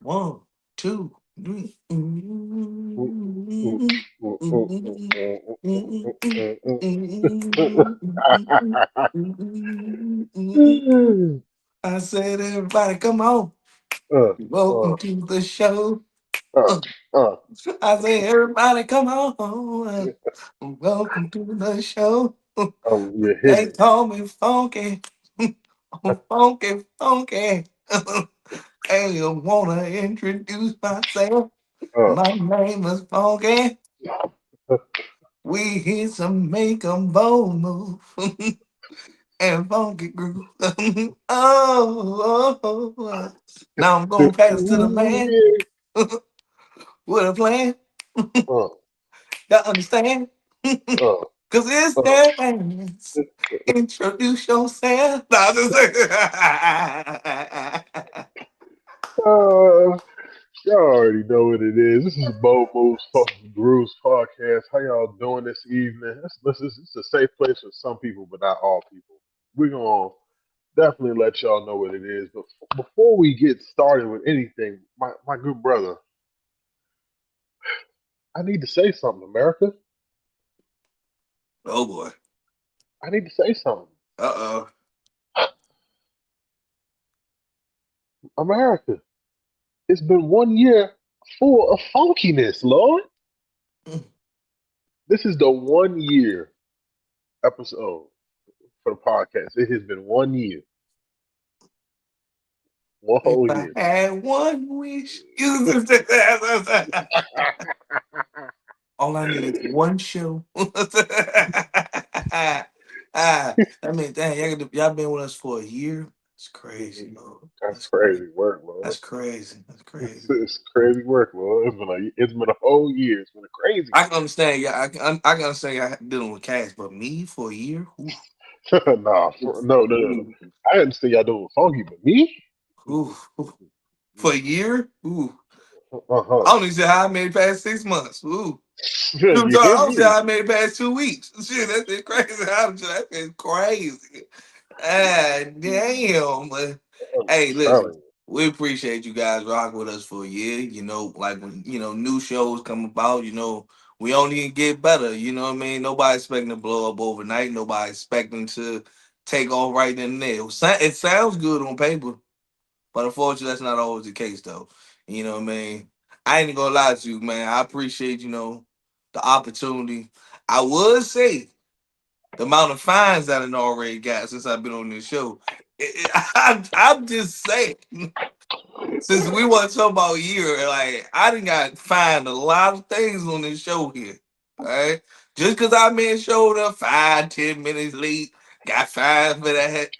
One, two, three. I said, everybody, come on. uh, Welcome uh, to the show. uh, Uh, uh. I say, everybody, come on. Welcome to the show. Oh, you're They hitting it. call me funky. I'm funky, funky. Hey, I wanna introduce myself. Uh, My name is Funky. We here to make a bold move and funky groove. Oh. Now I'm gonna pass to the ooh, man yeah. with a plan. Uh, Y'all understand? uh, Cause it's uh. that fans. Introduce yourself. No, I'm just Uh, y'all already know what it is. This is Bo Moves Talking Grooves podcast. How y'all doing this evening? It's a safe place for some people, but not all people. We're gonna definitely let y'all know what it is. But before we get started with anything, my good brother, I need to say something, America. oh boy. I need to say something, Uh America. It's been 1 year full of funkiness, Lord. oh. This is the 1 year episode for the podcast. It has been 1 year, one If whole I year. had one wish, all I need is one show. I mean, dang, y'all been with us for a year. It's crazy, Lord. That's That's crazy. crazy work, Lord. That's crazy. That's crazy. It's crazy work, Lord. It's been a whole year. It's been a crazy I can understand. Yeah, I can understand y'all dealing with cash, but me for a year, oof, year. Nah, oof, no. I understand y'all doing funky, but me? oof. For a year, ooh. Uh-huh. I don't even say how I made it past 6 months. Ooh. Yeah, You know, you I hear don't say me? how I made it past 2 weeks. Shit, that's been crazy. That been crazy. Ah, damn. But I'm hey, listen, telling we appreciate you guys rocking with us for a year. You know, like when new shows come about, we only get better. You know what I mean? Nobody expecting to blow up overnight. Nobody expecting to take off right then and there. It sounds good on paper, but unfortunately, that's not always the case, though. You know what I mean? I ain't gonna lie to you, man. I appreciate the opportunity. I would say the amount of fines that I already got since I've been on this show. I'm just saying, since we want to talk about a year, like I done got fined a lot of things on this show here. All right, just because I been showed up 5, 10 minutes late, got fined for that.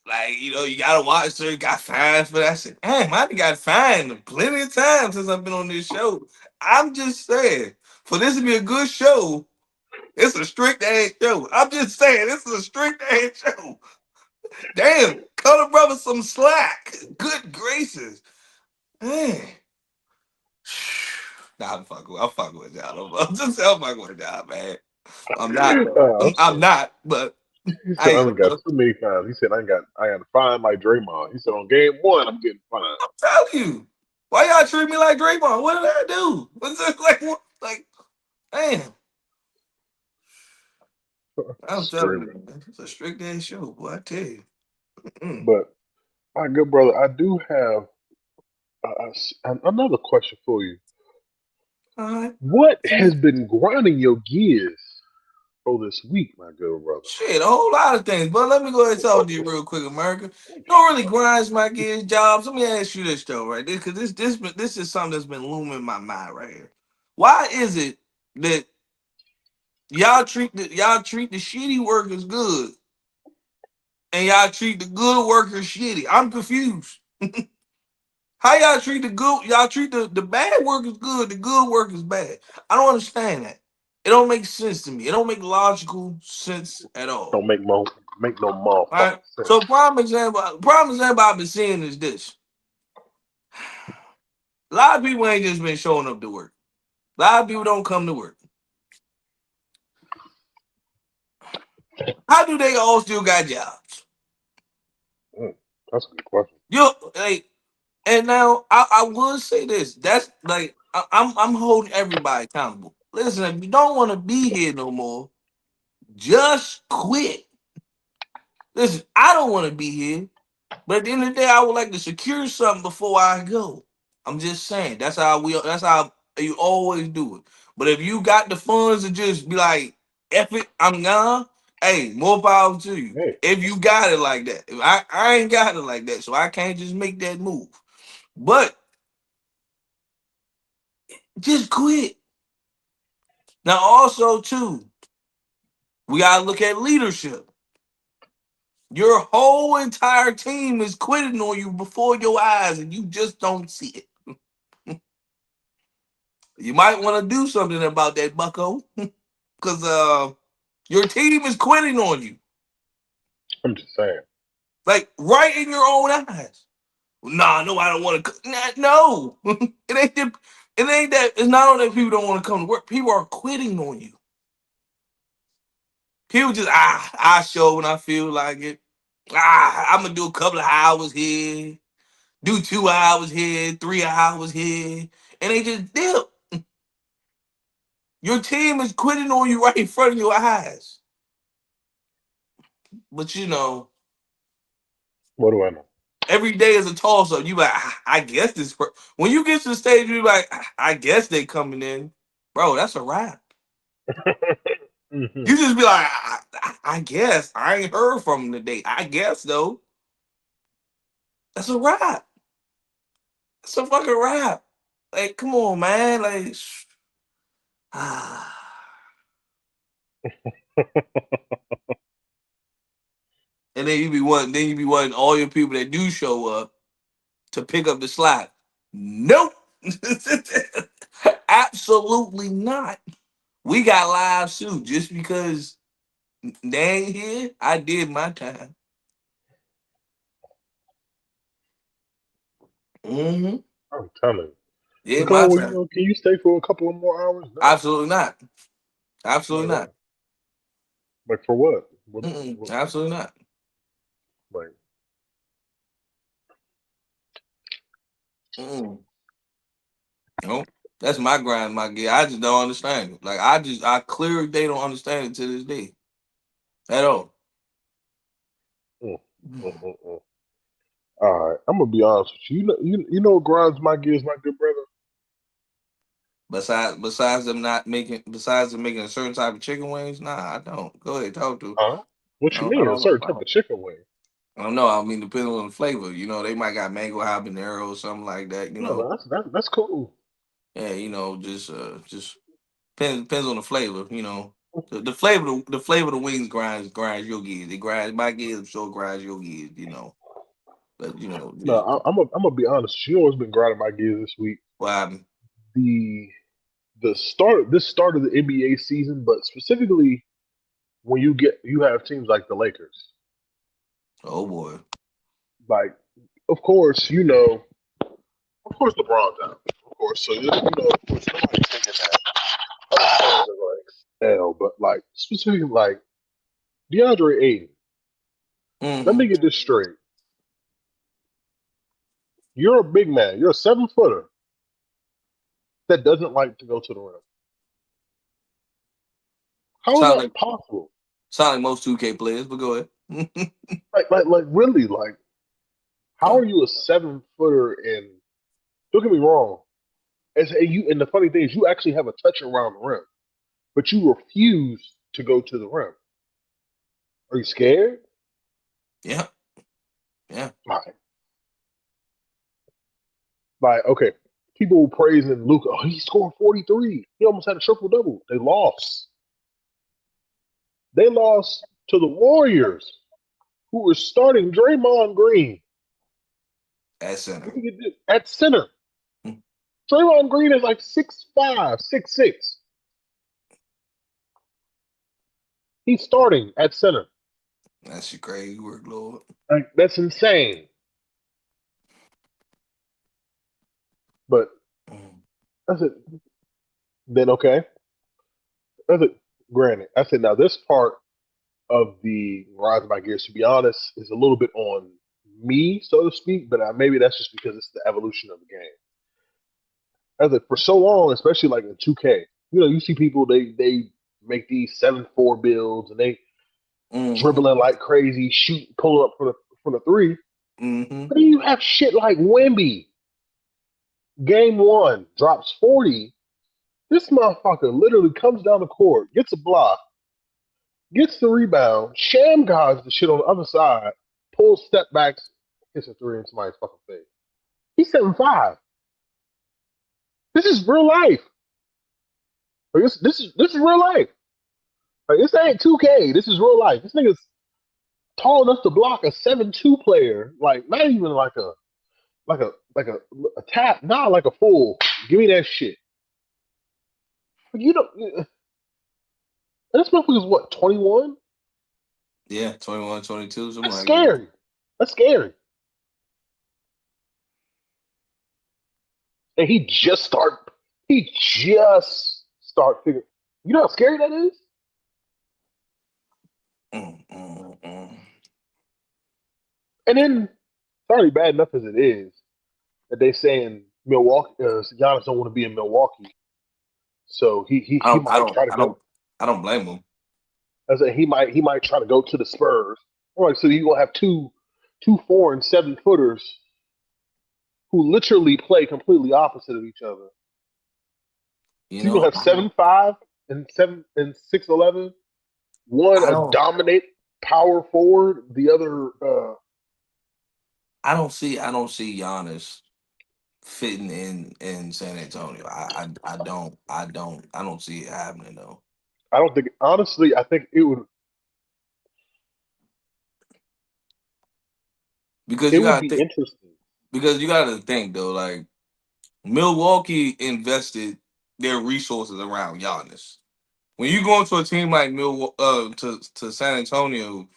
Like you gotta watch her. Got fined for that. I said, damn, I done got fined plenty of times since I've been on this show. I'm just saying, for this to be a good show, it's a strict ass show. I'm just saying, this is a strict ass show. Damn, cut a brother some slack. Good gracious. Man. Nah, I'm fucking with y'all. I'm fucking with y'all, man. I'm not you. though. I'm not, but He I said I am done got though. too many times. He said I got to find like Draymond. He said on game one I'm getting fined. I'm telling you. Why y'all treat me like Draymond? What did I do? What's it like? What, like, damn. I'm telling Screaming. you, man. It's a strict ass show, boy. I tell you. Mm. But my good brother, I do have another question for you. All right. What has been grinding your gears for this week, my good brother? Shit, a whole lot of things. But let me go ahead and talk to you real quick, America. You know what really grinds my gears, jobs? Let me ask you this though, right? Because this is something that's been looming in my mind right here. Why is it that y'all treat the shitty workers good and y'all treat the good workers shitty? I'm confused. How y'all treat the good? Y'all treat the bad workers good, the good workers bad. I don't understand that. It don't make sense to me. It don't make logical sense at all. Don't make no All right. motherfucking sense. So prime example I've been seeing is this. A lot of people ain't just been showing up to work. A lot of people don't come to work. How do they all still got jobs? Mm, that's a good question. You like And now I will say this. That's like I'm holding everybody accountable. Listen, if you don't want to be here no more, just quit. Listen, I don't want to be here, but at the end of the day, I would like to secure something before I go. I'm just saying. That's how we. That's how you always do it. But if you got the funds to just be like, "F it, I'm gone." Hey, more power to you. Hey, If you got it like that, if I ain't got it like that, so I can't just make that move. But just quit. Now, also too, we gotta look at leadership. Your whole entire team is quitting on you before your eyes, and you just don't see it. You might want to do something about that, Bucko, because your team is quitting on you, I'm just saying. like right in your own eyes. Nah, no, I don't want to. Nah, no, it ain't. It ain't that. It's not only that people don't want to come to work. People are quitting on you. People just I show when I feel like it. I'm gonna do a couple of hours here, do 2 hours here, 3 hours here, and they just dip. Your team is quitting on you right in front of your eyes. But What do I know? every day is a toss up. You like, I guess this. When you get to the stage, you like, I guess they coming in, bro. That's a wrap. Hmm. You just be like, I guess I ain't heard from them today. I guess though, that's a wrap. It's a fucking wrap. Like, come on, man. Like, and then you be wanting all your people that do show up to pick up the slack. Nope. Absolutely not. We got live too. Just because they ain't here, I did my time. Mm-hmm. I'm telling you. Did my Nicole, time. can you stay for a couple of more hours? No. Absolutely not. Absolutely Like why? not. Like for what? Mm-mm. What Absolutely not. like Mm-mm. Nope. That's my grind, my gear. I just don't understand it. Like I clearly they don't understand it to this day at all. mm, mm, mm. All right, I'm gonna be honest with you. You know what grinds my gears, my good brother. Besides them making a certain type of chicken wings, nah, I don't. Go ahead, talk to. Huh? What you I mean? A don't know. certain type of chicken wing? I don't know. I mean, depending on the flavor, they might got mango habanero or something like that. No, that's cool. Yeah, just depends on the flavor. The flavor, the flavor of the wings grinds your gears. It grinds my gears. I'm sure grinds your gears. But No, just I'm gonna be honest. You know what's been grinding my gears this week? what happened? The start of the NBA season, but specifically when you have teams like the Lakers. Oh boy. Like, of course, of course, LeBron's out. Of course, so of course, nobody's thinking that other players are going to excel, but like specifically like DeAndre Ayton. Let Mm-hmm. me get this straight. You're a big man. You're a 7 footer that doesn't like to go to the rim. How is Sound that like possible? sound like most 2K players, but go ahead. Like really, like how are you a 7 footer and don't get me wrong, and the funny thing is you actually have a touch around the rim, but you refuse to go to the rim. Are you scared? Yeah, yeah. Like, okay, people praising Luca. Oh, he scored 43. He almost had a triple double. They lost. They lost to the Warriors, who were starting Draymond Green. At center. Let me get this. At center. Mm. Draymond Green is like 6'5", 6'6". He's starting at center. That's your crazy work, Lord. Like that's insane. But Mm. that's it. Then okay, that's it. Granted, I said now this part of the rise of my gears, to be honest, is a little bit on me, so to speak, but maybe that's just because it's the evolution of the game. As for so long, especially like in 2K, you see people they make these 7-4 builds and they Mm-hmm. dribbling like crazy, shoot, pull up for the three. Mm-hmm. But then you have shit like Wimby, game one drops 40. This motherfucker literally comes down the court, gets a block, gets the rebound, sham guards the shit on the other side, pulls step backs, hits a three in somebody's fucking face. He's 7'5". This is real life. Like, this is real life. Like, this ain't 2K. This is real life. This nigga's tall enough to block a 7'2" player. Like, not even like a tap, not like a full. Give me that shit. Like, you don't. This motherfucker's what, 21? Yeah, 21, 22, something That's like that. scary. That's scary. And he just start figuring. You know how scary that is? Mm. And then it's already bad enough as it is that they saying Milwaukee, Giannis don't want to be in Milwaukee, so I he don't, I might don't, try to I go. don't, I don't blame him. I said he might try to go to the Spurs. All right, so you gonna have two 4 and 7 footers who literally play completely opposite of each other. You So you're gonna know, have 7'5" and 7 and 6'11". One I a don't, dominant power forward, the other I don't see Giannis fitting in San Antonio. I don't see it happening though. I don't think honestly I think Because it you would gotta be think. interesting. Because you gotta think though, like Milwaukee invested their resources around Giannis. When you go into a team like Milwaukee, to San Antonio,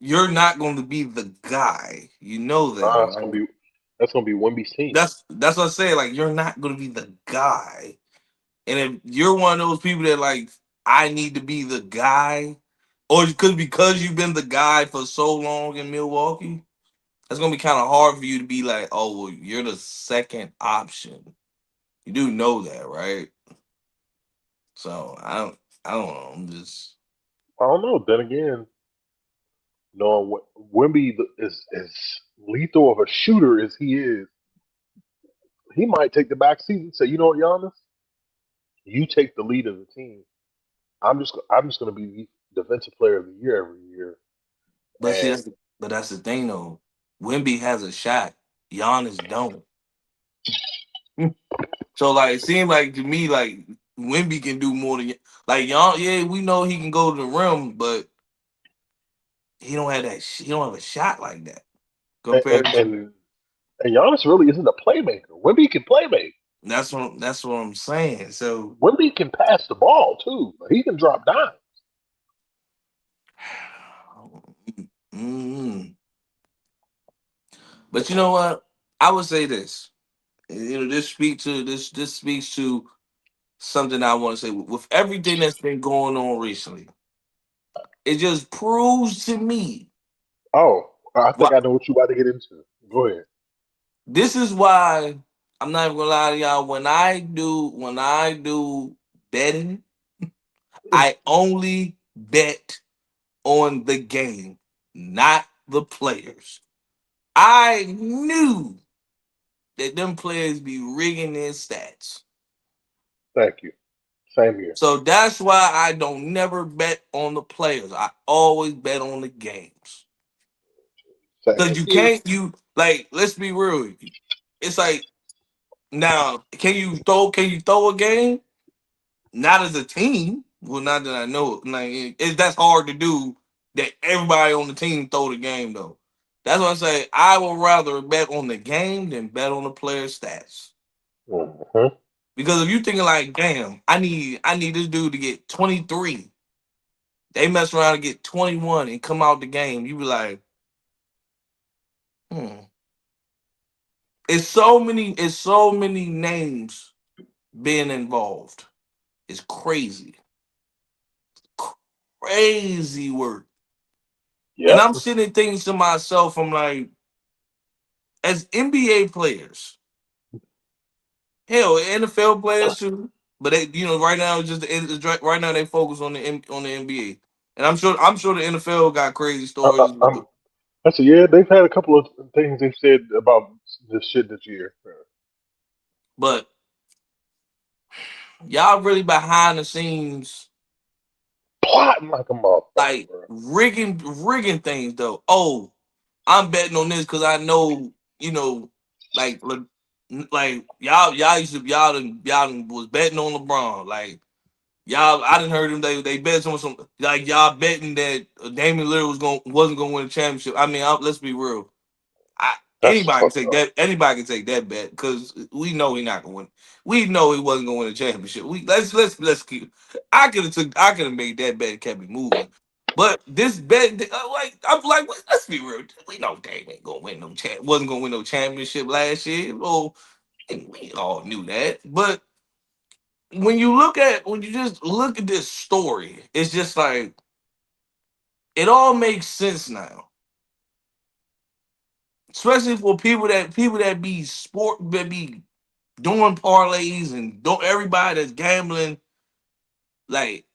you're not going to be the guy. You know that, Nah, right? that's gonna be Wemby's team. That's what I say. Like you're not going to be the guy. And if you're one of those people that like, I need to be the guy, or because you've been the guy for so long in Milwaukee, that's gonna be kind of hard for you to be like, oh, well, you're the second option. You do know that, right? So I don't know. I'm just I don't know. Then again, knowing what Wemby is as lethal of a shooter as he is, he might take the back seat and say, you know what, Giannis, you take the lead of the team. I'm just gonna be the defensive player of the year every year. but see And that's the thing though. Wimby has a shot. Giannis don't. So like it seems like to me like Wimby can do more than like y'all. Yeah, we know he can go to the rim, but he don't have that. He don't have a shot like that and compared to. and and Giannis really isn't a playmaker. Wemby can playmake. That's what I'm saying. So, Wemby can pass the ball too. He can drop dimes. mm, but you know what? I would say this. This speaks to something I want to say. With everything that's been going on recently, it just proves to me Oh, I why. think I know what you about to get into. Go ahead. This is why I'm not even gonna lie to y'all. When I do betting, I only bet on the game, not the players. I knew that them players be rigging their stats. Thank you. Same here. So that's why I don't never bet on the players. I always bet on the games. Same Cause you here. can't you like let's be real. It's like now can you throw a game? Not as a team. Well, not that I know. Like that's hard to do. That everybody on the team throw the game though. That's why I say I would rather bet on the game than bet on the player stats. Hmm. Because if you thinking like, damn, I need this dude to get 23. They mess around and get 21 and come out the game. You be like, hmm. It's so many names being involved. It's crazy. Crazy work. And Yep. I'm sitting there thinking to myself, I'm like, as NBA players, hell, NFL players too. But they, right now it's just right now they focus on the NBA, and I'm sure the NFL got crazy I, stories as I'm. well. I said, yeah, they've had a couple of things they've said about this shit this year. But y'all really behind the scenes, Plotting like a motherfucker, like bro. rigging things though. Oh, I'm betting on this because I know, like like y'all used to y'all done was betting on LeBron. Like y'all, I didn't heard them. They bet on some like y'all betting that Damian Lillard wasn't gonna win a championship. I mean, let's be real. That's Anybody can fucked take up. that. Anybody can take that bet because we know he not gonna win. We know he wasn't gonna win a championship. Let's keep. I could have made that bet and kept it moving. But this bet, like I'm like, let's be real. We know Dame ain't gonna win no wasn't gonna win no championship last year. Well, and we all knew that. But when you just look at this story, it's just like it all makes sense now. Especially for people that be doing parlays and don't everybody that's gambling, like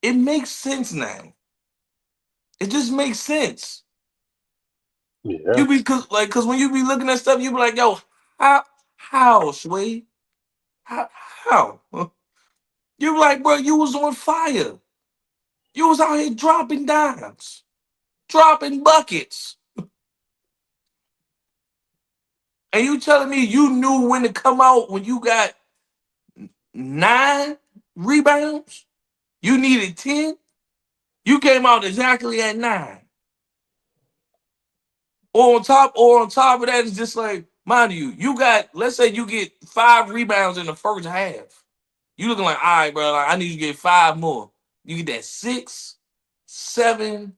it makes sense now. It just makes sense. Yeah. You be cause when you be looking at stuff, you be like, yo, how how Sway? How? You be like, bro, you was on fire. You was out here dropping dimes, dropping buckets. And you telling me you knew when to come out when you got 9 rebounds? You needed 10? You came out exactly at 9. Or on top of that, it's just like, mind you, you got, let's say you get 5 rebounds in the first half. You looking like, all right, bro, like, I need you to get 5 more. You get that 6, 7.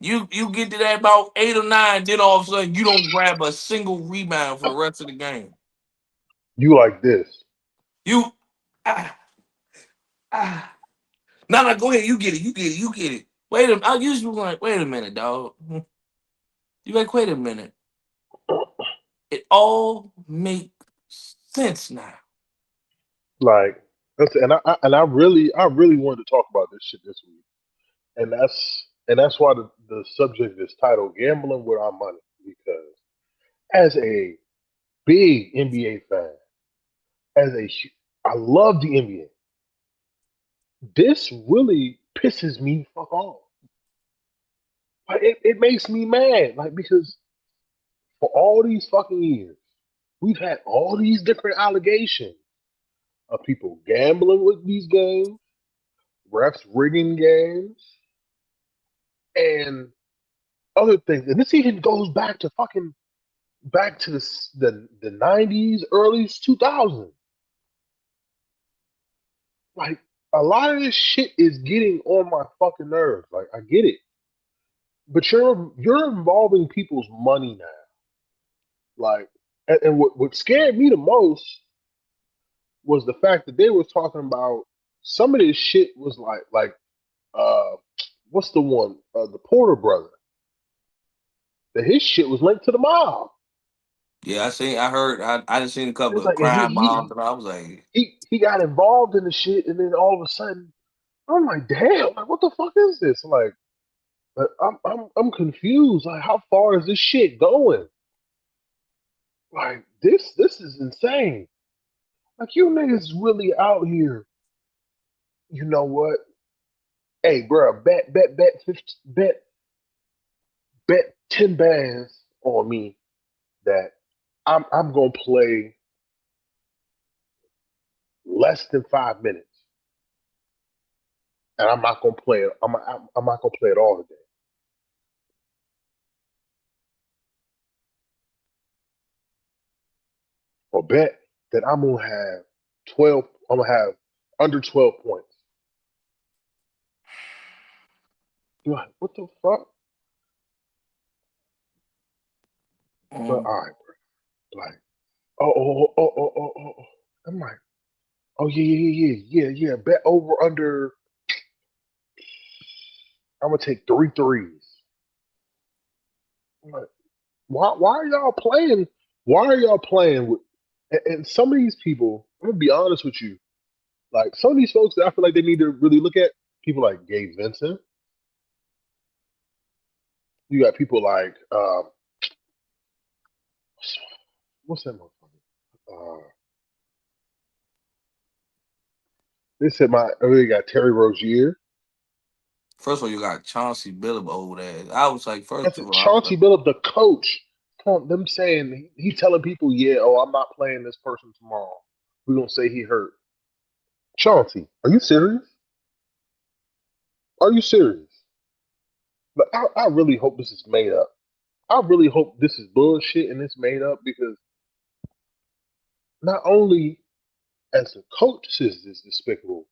You get to that about 8 or 9, then all of a sudden you don't grab a single rebound for the rest of the game. You like this. You ah, ah. No, go ahead. You get it. You get it. You get it. Wait a minute. I usually like, wait a minute, dog. You like, wait a minute. It all makes sense now. Like, and I really wanted to talk about this shit this week. And that's why the subject is titled Gambling with Our Money. Because as a big NBA fan, as a I love the NBA. This really pisses me fuck off. Like it makes me mad. Like because for all these fucking years, we've had all these different allegations of people gambling with these games, refs rigging games, and other things. And this even goes back to the 90s, early 2000s. Like a lot of this shit is getting on my fucking nerves. Like I get it, but you're involving people's money now. Like, and what scared me the most was the fact that they were talking about some of this shit was uh what's the one the Porter brother that his shit was linked to the mob. Yeah, I heard, I done seen a It couple was of like and crime bombs, and I was like, he got involved in the shit, and then all of a sudden I'm like, damn, like what the fuck is this? Like, I'm confused. Like, how far is this shit going? Like, this is insane. Like, you niggas really out here. You know what? Hey, bro, bet 10 bands on me that I'm gonna play less than 5 minutes, and I'm not gonna play it. I'm not gonna play it all today. Or bet that I'm gonna have 12. I'm gonna have under 12 points. You're like, what the fuck? But mm, all right, bro. Like, oh. I'm like, oh yeah. Bet over under. I'm gonna take three threes. I'm like, why are y'all playing? Why are y'all playing with? And some of these people, I'm gonna be honest with you. Like some of these folks that I feel like they need to really look at, people like Gabe Vincent. You got people like what's that motherfucker? They said my earlier got Terry Rozier. First of all, you got Chauncey Billups old ass. I was like, That's first of it. all, I was like, Chauncey Billups, the coach. Them saying he telling people, yeah, oh, I'm not playing this person tomorrow. We're gonna say he hurt. Chauncey, are you serious? Are you serious? But I really hope this is made up. I really hope this is bullshit and it's made up because not only as a coach is this despicable,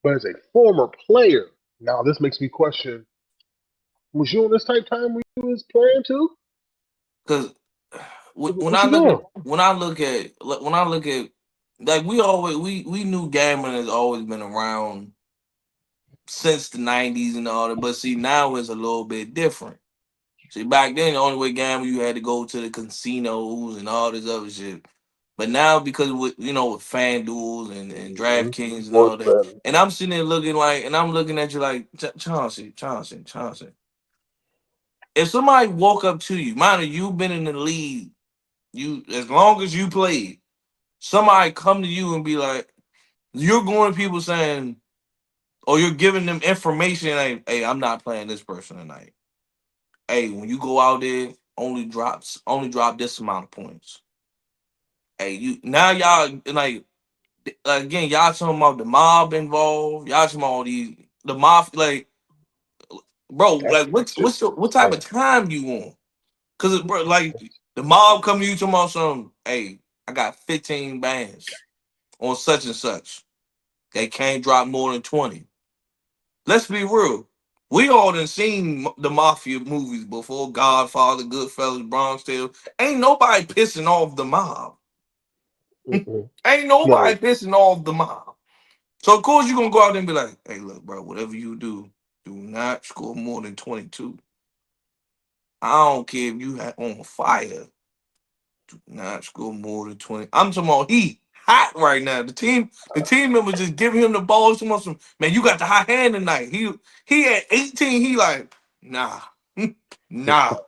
but as a former player. Now this makes me question: was you on this type time when you was playing too? because when What I you look at doing? like we knew gambling has always been around since the '90s and all that, but see now it's a little bit different. See, back then the only way gamble you had to go to the casinos and all this other shit. But now because with with FanDuels and DraftKings and Sports all that, betting. and I'm sitting there looking like, and I'm looking at you like Chauncey. If somebody walk up to you, mind you, you've been in the league, you as long as you played, somebody come to you and be like, you're going to people saying, or you're giving them information like, hey, I'm not playing this person tonight. Hey, when you go out there, only drop this amount of points. Hey, you now y'all like again, y'all talking about the mob involved. Y'all talking about all these the mob like bro, like That's just what type of insane. time you on? Cause bro, like the mob come to you talking about some. Hey, I got 15 bands on such and such. They can't drop more than 20. Let's be real. We all done seen the mafia movies before. Godfather, Goodfellas, Bronx Tale. Ain't nobody pissing off the mob. Mm-mm. Ain't No, nobody pissing off the mob. So of course you gonna go out there and be like, hey, look, bro, whatever you do not score more than 22. I don't care if you on fire. Do not score more than 20. I'm talking about he hot right now. The team member just giving him the ball. Some man, you got the hot hand tonight. He at 18. He like, nah, nah.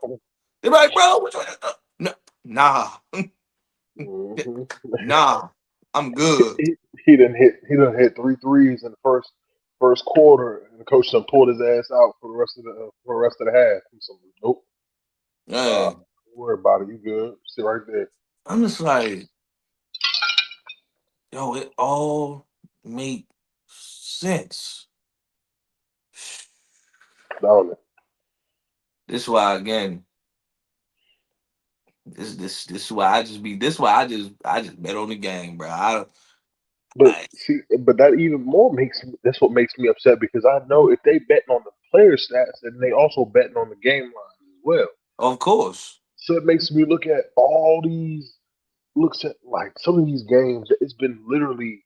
They're like, bro, what you no, nah, hmm nah. I'm good. he done hit three threes in the first quarter, and the coach done pulled his ass out for the rest of the half. I'm so, nope, Yeah. don't worry about it. You good? Sit right there. I'm just like, yo, it all make sense. Down it. This is why again. This is why I just be. This is why I just bet on the game, bro. But I see, but that even more that's what makes me upset because I know if they betting on the player stats, then they also betting on the game line as well. of course. So it makes me look at all these looks at like some of these games. It's been literally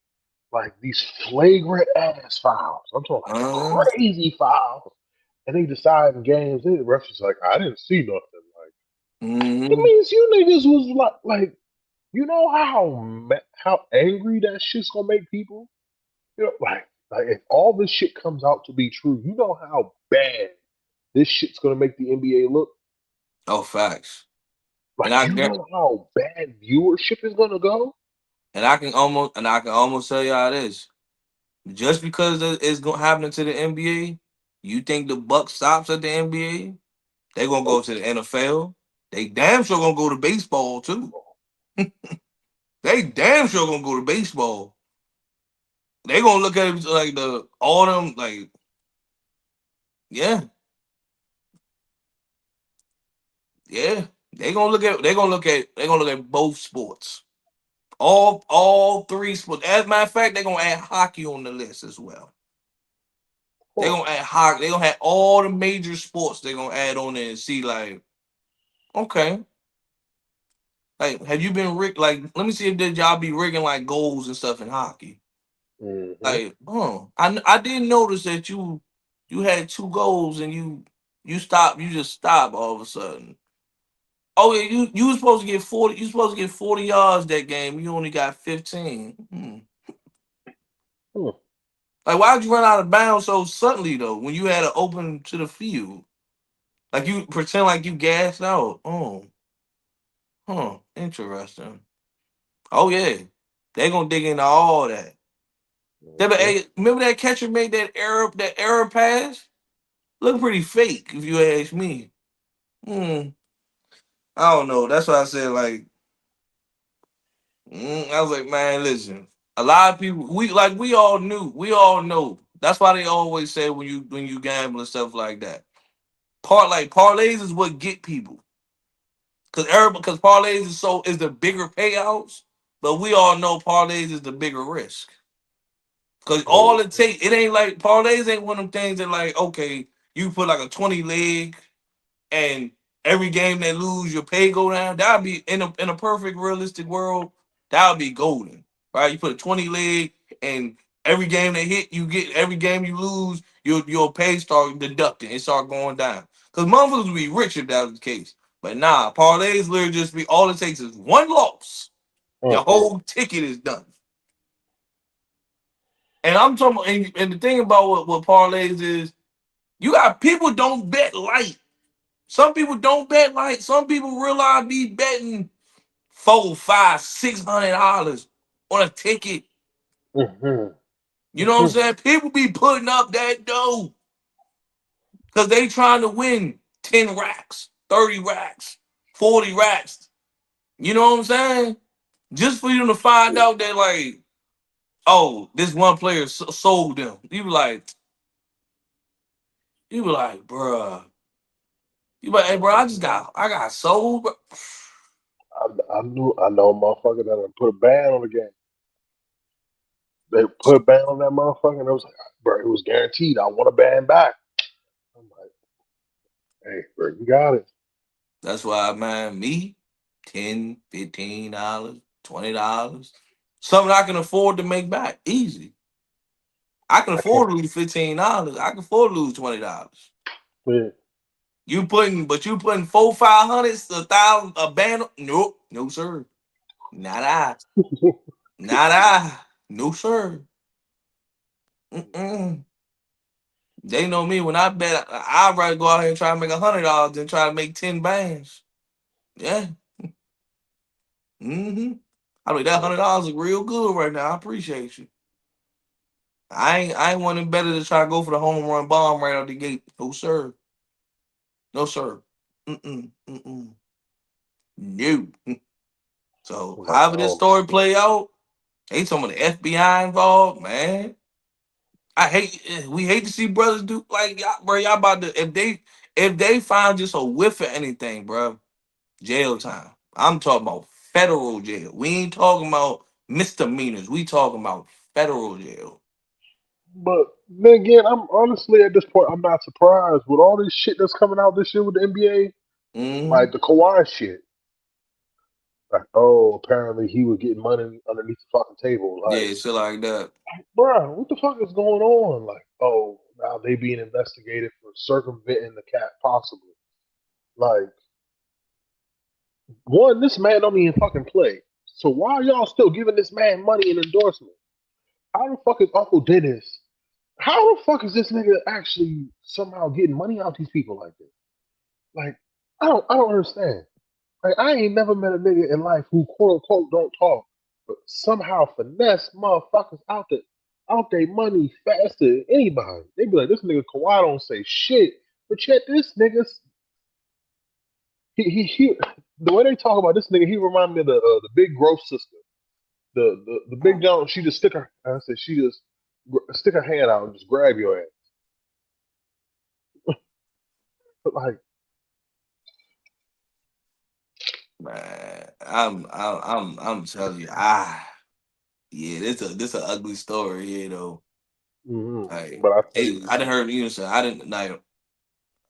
like these flagrant ass fouls. I'm talking Uh, like crazy fouls, and they decide in games. And the refs is like, I didn't see nothing. Like it mm-hmm. means you niggas was like you know how angry that shit's gonna make people. You know, like if all this shit comes out to be true, you know how bad this shit's gonna make the NBA look. Oh, facts. And Like I you get, know how bad viewership is gonna go. and I can almost tell y'all this. Just because it's gonna happen to the NBA, you think the buck stops at the NBA? They gonna go to the NFL. They damn sure gonna go to baseball too. They damn sure gonna go to baseball. They gonna look at it like the all them like yeah, yeah. They gonna look at both sports. All three sports. As a matter of fact, they're gonna add hockey on the list as well. Of They're course. gonna add hockey. They're gonna have all the major sports they're gonna add on there and see like, okay. Like, have you been rigged? Like, let me see if did y'all be rigging like goals and stuff in hockey. Hmm. Like, I didn't notice that you. You had two goals and you stop. You just stop all of a sudden. Oh yeah, you was supposed to get 40. You supposed to get 40 yards that game. You only got 15. Hmm. Like why'd you run out of bounds so suddenly though? When you had to open to the field, like you pretend like you gassed out. Oh, huh, interesting. Oh yeah, they gonna dig into all that. Mhm. Remember that catcher made that error pass? Look pretty fake if you ask me. Hmm. I don't know. That's why I said like I was like, man, listen. A lot of people we all knew. We all know. That's why they always say when you gamble and stuff like that. Parlays is what get people. Because parlays is the bigger payouts, but we all know parlays is the bigger risk. Cause all Oh, it takes, it ain't like parlays ain't one of them things that like, okay, you put like a 20 leg and every game they lose, your pay go down. That'd be in a perfect realistic world, that would be golden. Right? You put a 20 leg and every game they hit, you get every game you lose, your pay start deducting, it start going down. Cause motherfuckers would be rich if that was the case. But nah, parlays literally just be all it takes is one loss. Your uh-uh. whole ticket is done. And I'm talking about, and the thing about what parlays is you got people don't bet light. Some people don't bet light. Some people realize be betting four, five, $600 on a ticket. Mhm. You know what I'm Mhm. saying? People be putting up that dough because they trying to win 10 racks, 30 racks, 40 racks. You know what I'm saying? Just for you to find out that like, oh, this one player sold them. You be like, bruh. You be like, hey, bro, I got sold. Bro. I know a motherfucker that done put a ban on the game. They put a ban on that motherfucker, and it was like, bro, it was guaranteed. I want a ban back. I'm like, hey, bro, you got it. That's why, man, me, 10, $15, $20. Something I can afford to make back. Easy. I can I afford can't. to lose $15. I can afford to lose $20. Yeah. You putting four, 500, 1,000, a band. Nope. No, sir. Not I. Not I. No, sir. Mm-mm. They know me. When I bet, I'd rather go out here and try to make $100 than try to make 10 bands. Yeah. I mean, that $100 is real good right now. I appreciate you. I ain't wanting better to try to go for the home run bomb right out the gate. No sir, no sir. Mm-mm. No. So Like, I however this don't story understand. play out, ain't some of the FBI involved, man. We hate to see brothers do like y'all, bro. Y'all about to if they find just a whiff of anything, bro, jail time. I'm talking about federal jail. We ain't talking about misdemeanors. We talking about federal jail. But then again, I'm honestly at this point, I'm not surprised with all this shit that's coming out this year with the NBA. Hmm. Like the Kawhi shit. Like, oh, apparently he was getting money underneath the fucking table. Like, Yeah, shit like that. bro, what the fuck is going on? Like, oh, now they being investigated for circumventing the cap, possibly. Like, one, this man don't even fucking play. So why are y'all still giving this man money and endorsement? How the fuck is Uncle Dennis? How the fuck is this nigga actually somehow getting money out these people like this? Like, I don't understand. Like, I ain't never met a nigga in life who quote unquote don't talk, but somehow finesse motherfuckers out their money faster than anybody. They be like, this nigga Kawhi don't say shit, but yet this nigga's he the way they talk about this nigga, he remind me of the big growth sister. The big John, she just stick her. I said she just stick her hand out and just grab your ass. But like, Man, I'm telling you, yeah, this a ugly story here though. Like, but I think hey, I didn't heard you say I didn't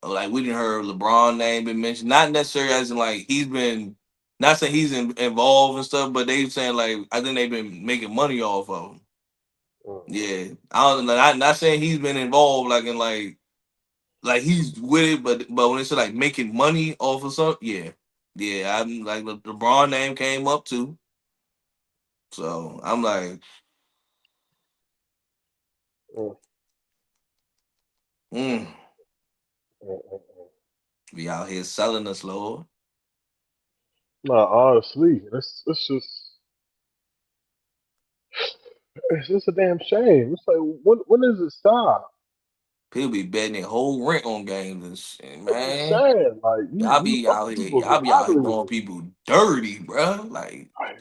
like we didn't heard LeBron name been mentioned. Not necessarily as in like he's been not saying he's involved and stuff, but they saying like I think they've been making money off of him. uh, Yeah, I don't know. Not saying he's been involved like in like. like he's with it, but when it's like making money off of something, yeah, yeah. I'm like the LeBron name came up too, so I'm like, Mm, mm, mm. we out here selling us, Lord. Nah, honestly, it's just a damn shame. It's like when does it stop? People be betting their whole rent on games and shit, It's just man. sad. Like you fucking people's Y'all be out here doing livelihood. people dirty, bro. Like, Like,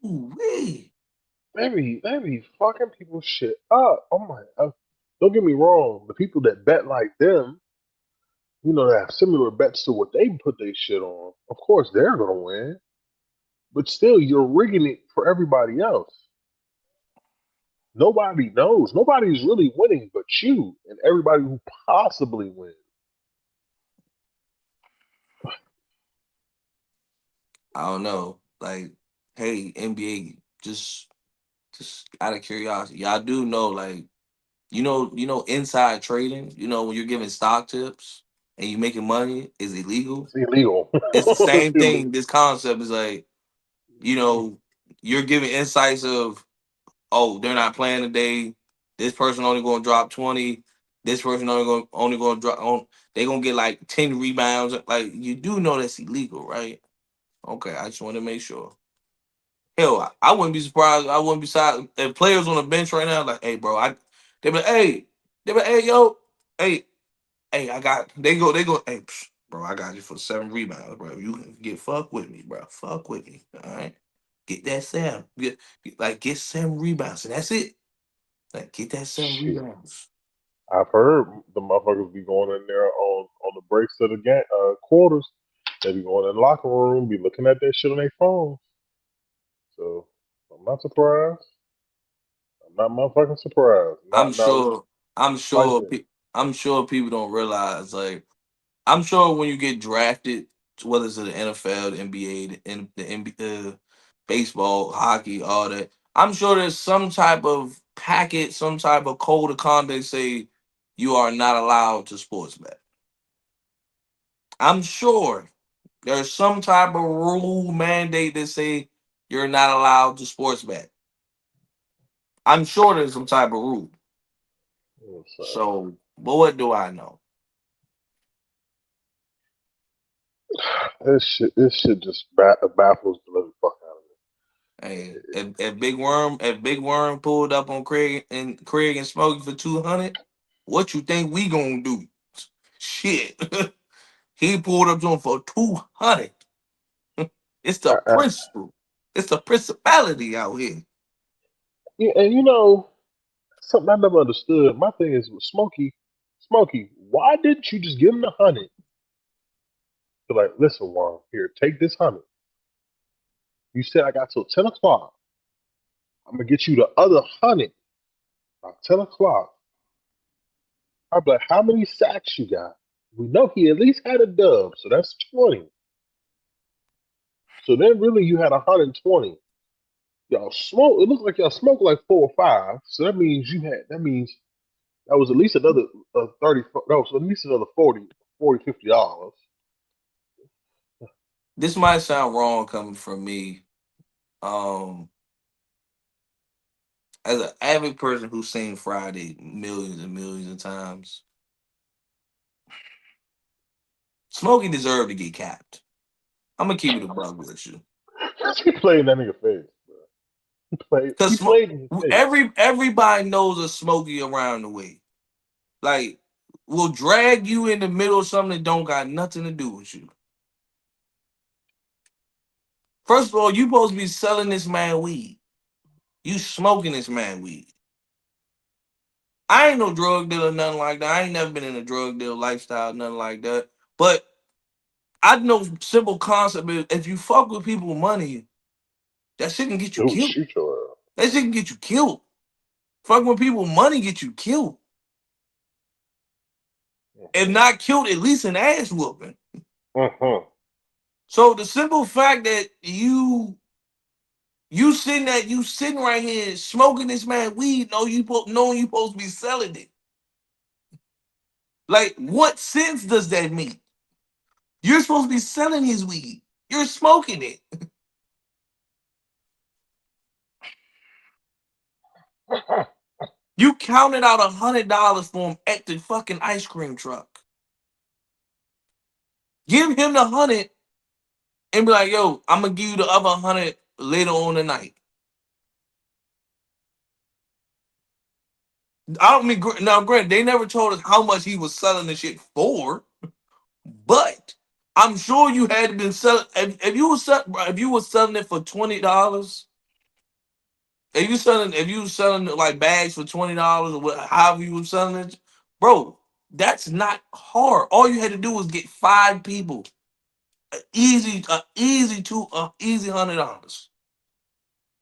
ooh wee. they be fucking people's shit up. Oh my! Don't get me wrong. The people that bet like them, that have similar bets to what they put their shit on. Of course, they're gonna win. But still, you're rigging it for everybody else. Nobody knows. Nobody's really winning but you and everybody who possibly wins. I don't know. Like, hey, NBA, just out of curiosity, y'all do know, like, inside trading. When you're giving stock tips and you making money is illegal. It's illegal. It's the It's same illegal. thing. This concept is like, you know, you're giving insights of, oh, they're not playing today. This person only going to drop 20. This person only going to drop on. They gonna get like 10 rebounds. Like you do know that's illegal, right? Okay, I just want to make sure. Hell, I wouldn't be surprised. I wouldn't be surprised if players on the bench right now, like, hey, bro, they be like, hey, yo, hey, hey, they go, hey, bro, I got you for 7 rebounds, bro. You can get fuck with me, bro. Fuck with me, all right. Get that 7, get 7 rebounds, and that's it. Like, get that seven Shit. rebounds. I've heard the motherfuckers be going in there on the breaks of the quarters. They be going in the locker room, be looking at that shit on their phones. So I'm not surprised. I'm not motherfucking surprised. I'm Not sure. I'm sure. slightest. pe- I'm sure people don't realize. Like, I'm sure when you get drafted, whether it's to the NFL, the NBA, the NBA, baseball, hockey, all that, I'm sure there's some type of packet, some type of code of conduct say you are not allowed to sports bet. I'm sure there's some type of rule mandate that say you're not allowed to sports bet. I'm sure there's some type of rule. So, So, but what do I know? this shit just baffles the living fuck out of Hey, if Big Worm pulled up on Craig and Smokey for 200, what you think we gonna do? Shit, he pulled up to him for 200. It's me. the principle. It's the principality out here. Yeah, and something I never understood. My thing is with Smokey, why didn't you just give him the 100? Be like, listen, Juan, here, take this 100. You said I got till 10 o'clock. I'm gonna get you the other 100 by 10 o'clock. I'd be like, how many sacks you got? We know he at least had a dub, so that's 20. So then really you had 120. Y'all smoke. It looked like y'all smoked like 4 or 5. So that means that was at least another 30. That was at least another 40, $50. This might sound wrong coming from me. Um, as an avid person who's seen Friday millions and millions of times, Smokey deserved to get capped. I'm gonna keep it a bug with you. He played in that nigga face, bro. He Cause played in his face. everybody knows a Smokey around the way. Like, will drag you in the middle of something that don't got nothing to do with you. First of all, you supposed to be selling this man weed. You smoking this man weed. I ain't no drug dealer, nothing like that. I ain't never been in a drug deal lifestyle, nothing like that. But I know simple concept is if you fuck with people money, that shit can get you Dude, killed. shoot your That shit can get you killed. Fucking with people money get you killed. If ass. not killed, at least an ass whooping. Mm-hmm. So the simple fact that you sitting right here smoking this man weed, knowing you supposed to be selling it. Like, what sense does that make? You're supposed to be selling his weed. You're smoking it. You counted out $100 for him at the fucking ice cream truck. Give him the 100 and be like, yo, I'm gonna give you the other 100 later on tonight. I don't mean now. Granted, they never told us how much he was selling the shit for, but I'm sure you had been selling. If you were selling it for $20, if you were selling like bags for $20 or however you were selling it, bro, that's not hard. All you had to do was get 5 people. Easy $100.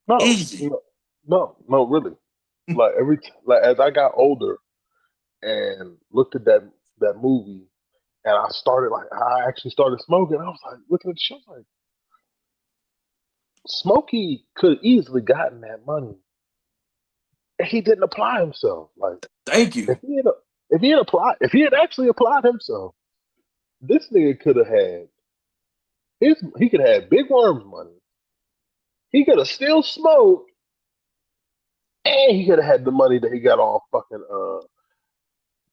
No, Easy. no, no, no, really. Like like as I got older and looked at that movie, and I actually started smoking. I was like looking at the show, like Smokey could easily gotten that money, and he didn't apply himself. Like Thank if you. if he had actually applied himself, this nigga could have had he could have had Big Worm's money. He could have still smoked, and he could have had the money that he got off fucking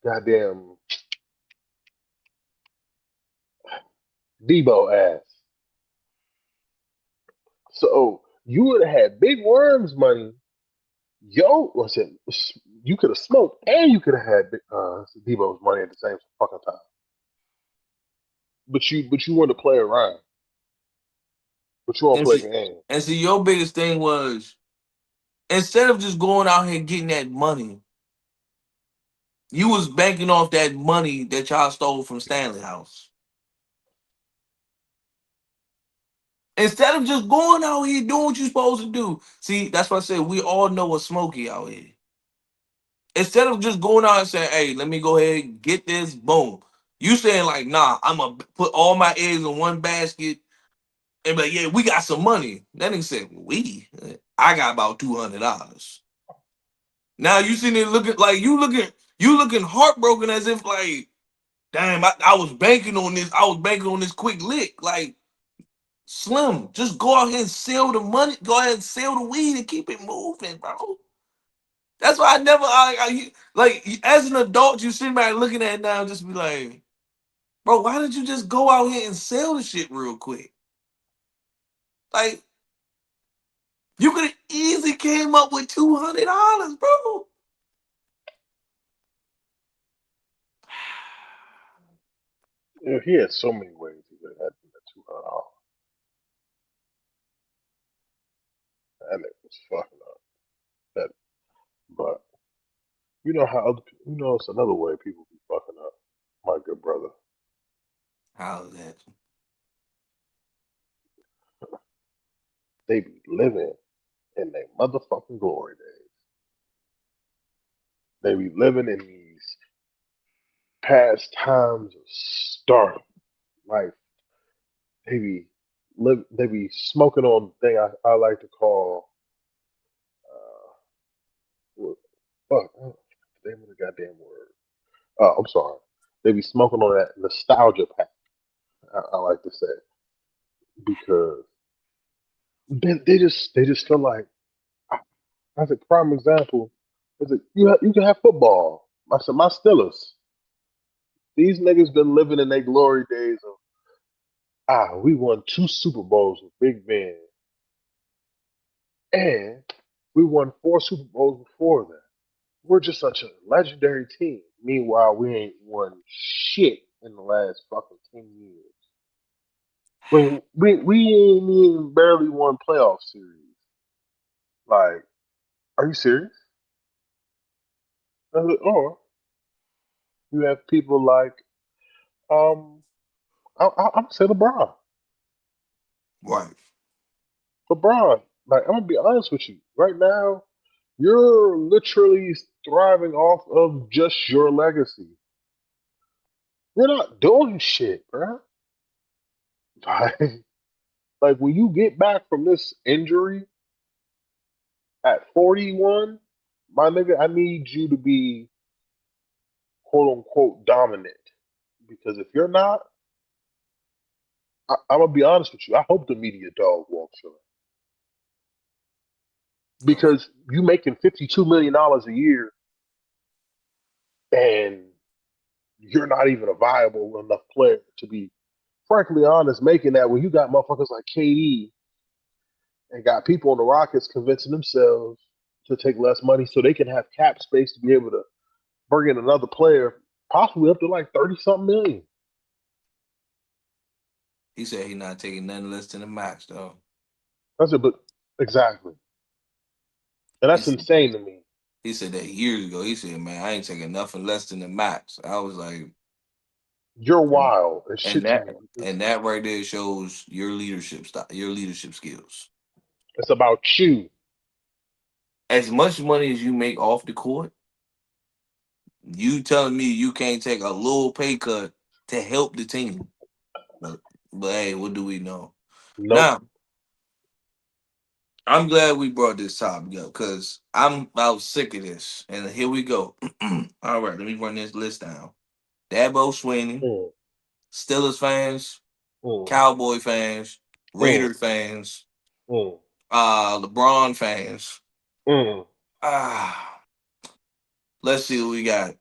goddamn Debo ass. So you would have had Big Worm's money. Yo, what's it? You could have smoked, and you could have had Debo's money at the same fucking time. But you want to play around. But you want to And play see, game. your biggest thing was instead of just going out here getting that money, you was banking off that money that y'all stole from Stanley House. Instead of just going out here doing what you're supposed to do. See, that's why I said we all know a Smokey out here. Instead of just going out and saying, hey, let me go ahead and get this, boom. You saying like, nah, I'm gonna put all my eggs in one basket and be like, yeah, we got some money. That nigga said, we? I got about $200. Now you sitting there looking like you looking heartbroken as if like, damn, I was banking on this. I was banking on this quick lick. Like, Slim, just go out here and sell the money. Go ahead and sell the weed and keep it moving, bro. That's why I never like as an adult, you sitting back looking at it now and just be like, bro, why did you just go out here and sell the shit real quick? Like, you could have easily came up with $200, bro. Yeah, he had so many ways he could have had that $200. That nigga was fucking up. That, but you know it's another way people be fucking up. My good brother, How's that? they be living in their motherfucking glory days. They be living in these past times of stardom. Like they be smoking on the thing I like to call uh what, fuck the name of the goddamn word. I'm sorry. They be smoking on that nostalgia pack. I like to say because they just feel like as a prime example is it you can have football. I said my Steelers. These niggas been living in their glory days of we won 2 Super Bowls with Big Ben and we won 4 Super Bowls before that. We're just such a legendary team. Meanwhile, we ain't won shit in the last fucking 10 years. We ain't even barely won playoff series. Like, are you serious? Or you have people like I'm gonna say LeBron. Right. LeBron, like I'm gonna be honest with you. Right now, you're literally thriving off of just your legacy. You're not doing shit, bro. Like, like when you get back from this injury at 41, my nigga, I need you to be quote unquote dominant. Because if you're not, I'm gonna be honest with you. I hope the media dog walks away Oh, because you making $52 million a year and you're not even a viable enough player to be, frankly honest, making that when you got motherfuckers like KD and got people on the Rockets convincing themselves to take less money so they can have cap space to be able to bring in another player, possibly up to like 30 something million. he said he not taking nothing less than the max though. That's it, but exactly. And He that's said, insane to me. he said that years ago. He said, "Man, I ain't taking nothing less than the max." I was like, You're and, wild as and shit to that me because and that right there shows your leadership style, your leadership skills. it's about you. As much money as you make off the court, you telling me you can't take a little pay cut to help the team. But, but hey, what do we know? Nope. Now, I'm glad we brought this topic up because I'm about sick of this. And here we go. All right, let me run this list down. Dabo Sweeney, Mm, Steelers fans, mm, Cowboy fans, mm, Raider fans, mm, LeBron fans. mm. Ah, let's see what we got.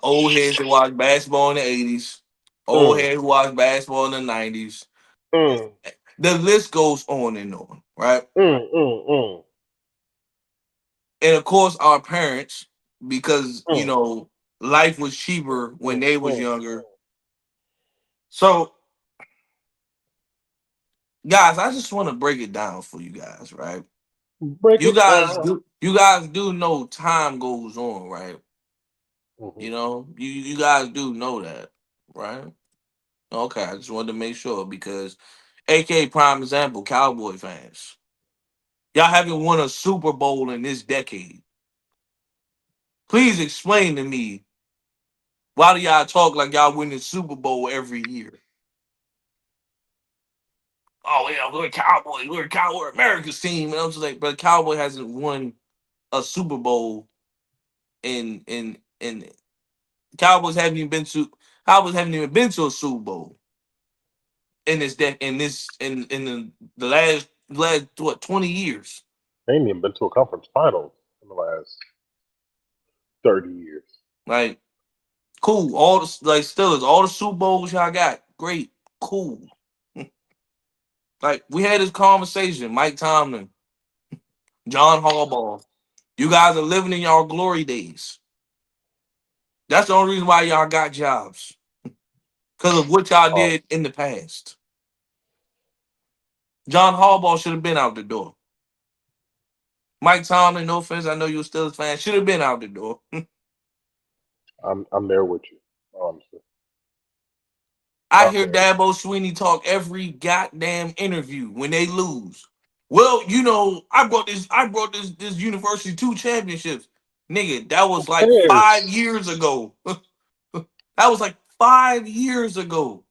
Old heads that watch basketball in the '80s, old Mm, heads who watch basketball in the '90s. mm, The list goes on, right? mm, mm, And of course, our parents, because mm, life was cheaper when mm, they was mm. younger. So, guys, I just want to break it down for you guys, right? Break You it guys down. do, you guys do know time goes on, right? Hmm. You guys do know that, right? Okay, I just wanted to make sure because, AK prime example, Cowboy fans, y'all haven't won a Super Bowl in this decade. Please explain to me why do y'all talk like y'all win the Super Bowl every year? Oh yeah, we're Cowboys, we're Cowboy America's team, and I was just like, but Cowboy hasn't won a Super Bowl in Cowboys haven't even been to Cowboys haven't even been to a Super Bowl in this deck in the last what 20 years. They ain't even been to a conference finals in the last 30 years. Like cool, all the like Steelers, all the Super Bowls y'all got, great, cool. Like we had this conversation, Mike Tomlin, John Harbaugh. You guys are living in y'all glory days. That's the only reason why y'all got jobs because of what y'all Oh, did in the past. John Harbaugh should have been out the door. Mike Tomlin, no offense, I know you're still a fan, should have been out the door. I'm there with you, honestly. I I'm hear there. Dabo Sweeney talk every goddamn interview when they lose. Well, I brought this university 2 championships. Nigga, that Who was like five cares? years ago. That was like 5 years ago.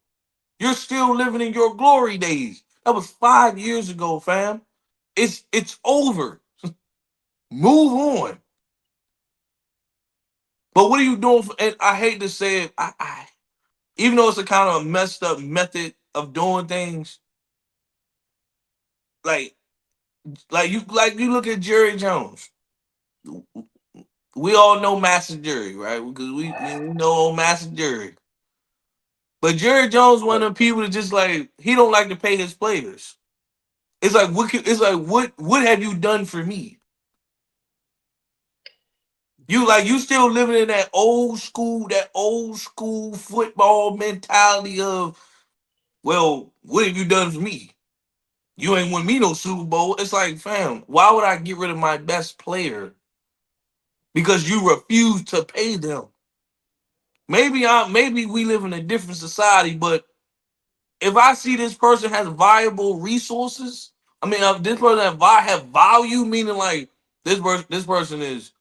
You're still living in your glory days. That was 5 years ago, fam. It's over. Move on. But what are you doing? And I hate to say it. Even though it's a kind of a messed up method of doing things, like you look at Jerry Jones. We all know Master Jerry, right? Because we know old Master Jerry. But Jerry Jones one of the people that just like he don't like to pay his players. It's like what have you done for me? You still living in that old school football mentality of, well, what have you done for me? You ain't won me no Super Bowl. It's like, fam, why would I get rid of my best player because you refuse to pay them? Maybe we live in a different society, but if I see this person has viable resources, I mean, if this person have value, meaning like this person is,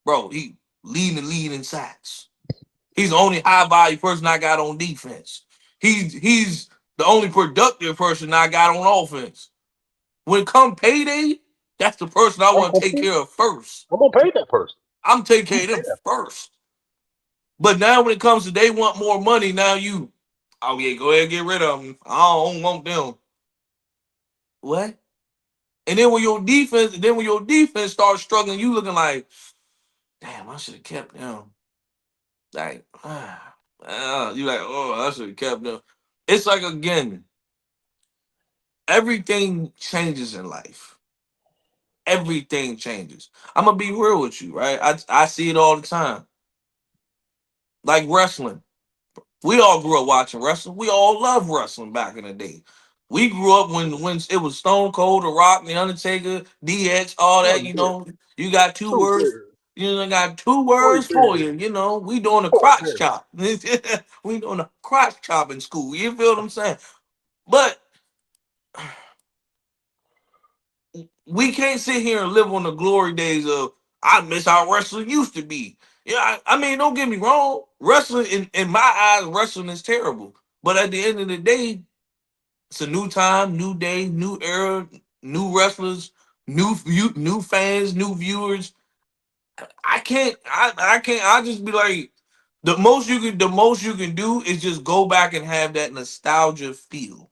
bro, he leading the lead in sacks. He's the only high value person I got on defense. He's the only productive person I got on offense. When come payday, that's the person I I'm want to gonna take pay. care of first. I'm gonna pay that person. I'm taking I'm care gonna of pay them that person. first. But now when it comes to they want more money, now you, oh yeah, go ahead and get rid of them. I don't want them. What? And then when your defense starts struggling, you looking like, damn, I should have kept them. Like, you like, oh, I should have kept them. It's like again, everything changes in life. Everything changes. I'm gonna be real with you, right? I see it all the time. Like wrestling. We all grew up watching wrestling. We all loved wrestling back in the day. We grew up when it was Stone Cold, The Rock, The Undertaker, DX, all Oh, that. You yeah. know, you got two Two words. pairs. You know, got two Three words for pairs. you. You know, we doing a Four crotch pairs. chop. We doing a crotch chop in school. You feel what I'm saying? But we can't sit here and live on the glory days of I miss how wrestling used to be. Yeah, I mean, don't get me wrong. Wrestling, in my eyes, wrestling is terrible. But at the end of the day, it's a new time, new day, new era, new wrestlers, new fans, new viewers. I just be like, the most you can do is just go back and have that nostalgia feel.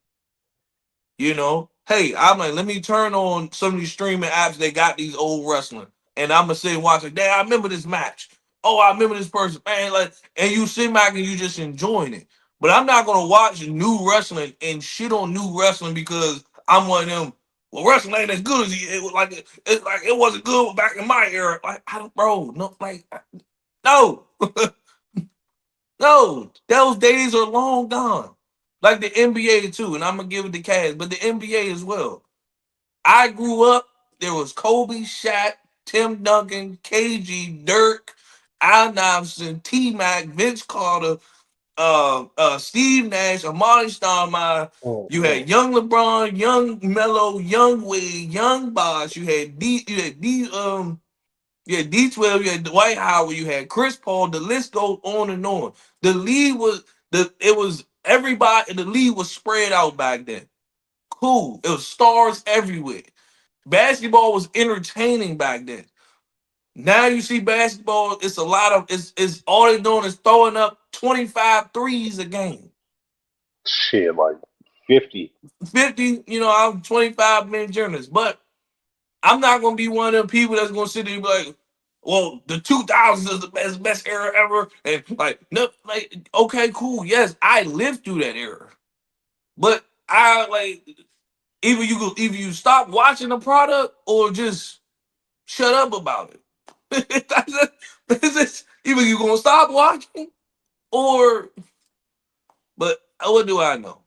You know, hey, I'm like, let me turn on some of these streaming apps. They got these old wrestling, and I'm gonna sit and watch it. Damn, I remember this match. Oh, I remember this person, man. Like, and you sit back and you just enjoying it. But I'm not gonna watch new wrestling and shit on new wrestling because I'm one of them. Well, wrestling ain't as good as it was like. It's like it wasn't good back in my era. Like, I don't, bro. No, like, no, no. Those days are long gone. Like the NBA too, and I'm gonna give it to Cavs, but the NBA as well. I grew up, there was Kobe, Shaq, Tim Duncan, KG, Dirk, Al Iverson, T Mac, Vince Carter, Steve Nash, Amari Stoudemire. You Mm-hmm. had young LeBron, young Melo, young Wade, young Bosh. You had D12, you had Dwight Howard, you had Chris Paul. The list goes on and on. The league was it was everybody. The league was spread out back then. Cool. It was stars everywhere. Basketball was entertaining back then. Now you see basketball, it's a lot of it's all they're doing is throwing up 25 threes a game. Shit, like 50. 50, I'm 25-minute journalist. But I'm not gonna be one of them people that's gonna sit there and be like, well, the 2000s is the best era ever. And like, no, like, okay, cool. Yes, I lived through that era. But I like either you stop watching the product or just shut up about it. Either you gonna stop watching or, but what do I know?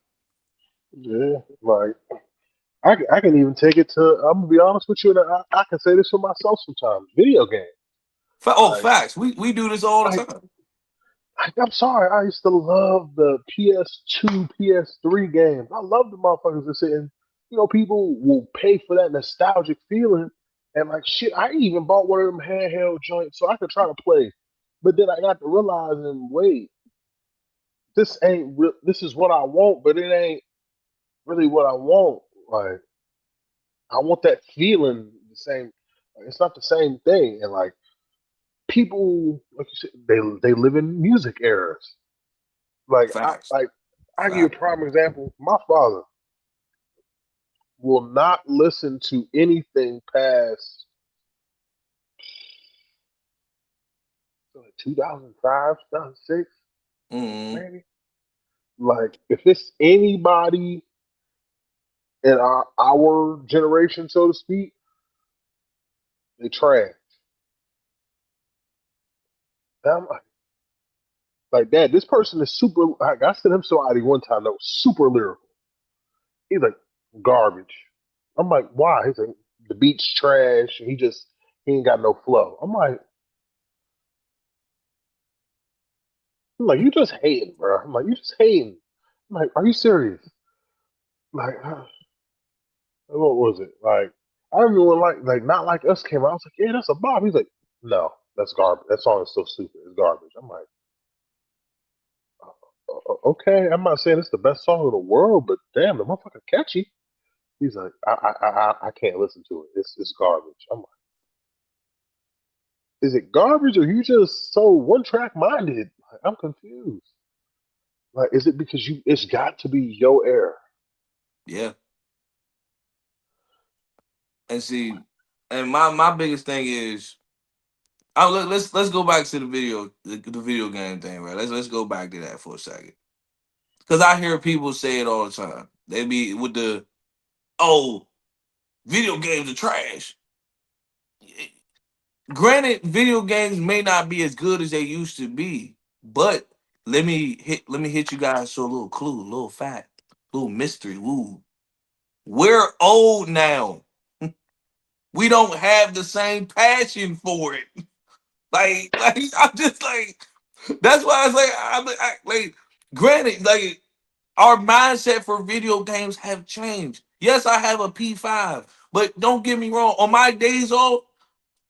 Yeah, like I can even take it to. I'm gonna be honest with you, and I can say this for myself sometimes. Video games, Oh, like facts. We do this all the like time. I'm sorry, I used to love the PS2, PS3 games. I love the motherfuckers that sitting. People will pay for that nostalgic feeling, and like shit, I even bought one of them handheld joints so I could try to play. But then I got to realizing, wait, this ain't real. This is what I want, but it ain't really what I want. Like I want that feeling the same. It's not the same thing. And like people, like you said, they live in music eras. Like Facts. I give you a Facts. prime example. My father will not listen to anything past like 2005, 2006, Mm-hmm. maybe. Like if it's anybody in our generation, so to speak, they trash. And I'm like that. This person is super. Like, I sent him somebody one time that was super lyrical. He's like garbage. I'm like, why? He's like, the beat's trash. He ain't got no flow. I'm like, you just hating, bro. I'm like, you just hating. I'm like, are you serious? Like, what was it? Like, I remember when like not like us came out. I was like, yeah, that's a bop. He's like, no, that's garbage. That song is so stupid. It's garbage. I'm like, okay. I'm not saying it's the best song in the world, but damn, the motherfucker catchy. He's like, I can't listen to it. It's garbage. I'm like, is it garbage or you just so one track minded? I'm confused. Like, is it because you? It's got to be your era. Yeah, and see, and my biggest thing is, let's go back to the video game thing, right? Let's go back to that for a second, because I hear people say it all the time. They be with the, oh, video games are trash. Granted, video games may not be as good as they used to be, but let me hit you guys to a little clue, a little fact, a little mystery. Woo. We're old now. We don't have the same passion for it. Like I'm just like, that's why I say like, granted, like our mindset for video games have changed. Yes, I have a P5, but don't get me wrong. On my days off,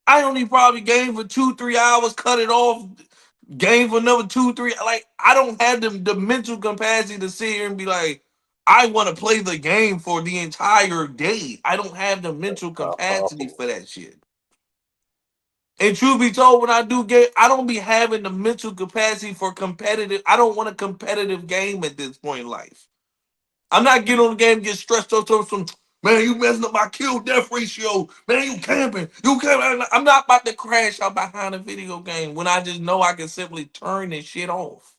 I only probably game for 2 3 hours, cut it off, game for another 2 3. Like I don't have the mental capacity to sit here and be like, I want to play the game for the entire day. I don't have the mental Not capacity possible. for that shit. And truth be told, when I do game, I don't be having the mental capacity for competitive. I don't want a competitive game at this point in life. I'm not getting on the game, get stressed out over some, man, you messing up my kill death ratio. Man, you camping. You camping. I'm not about to crash out behind a video game when I just know I can simply turn this shit off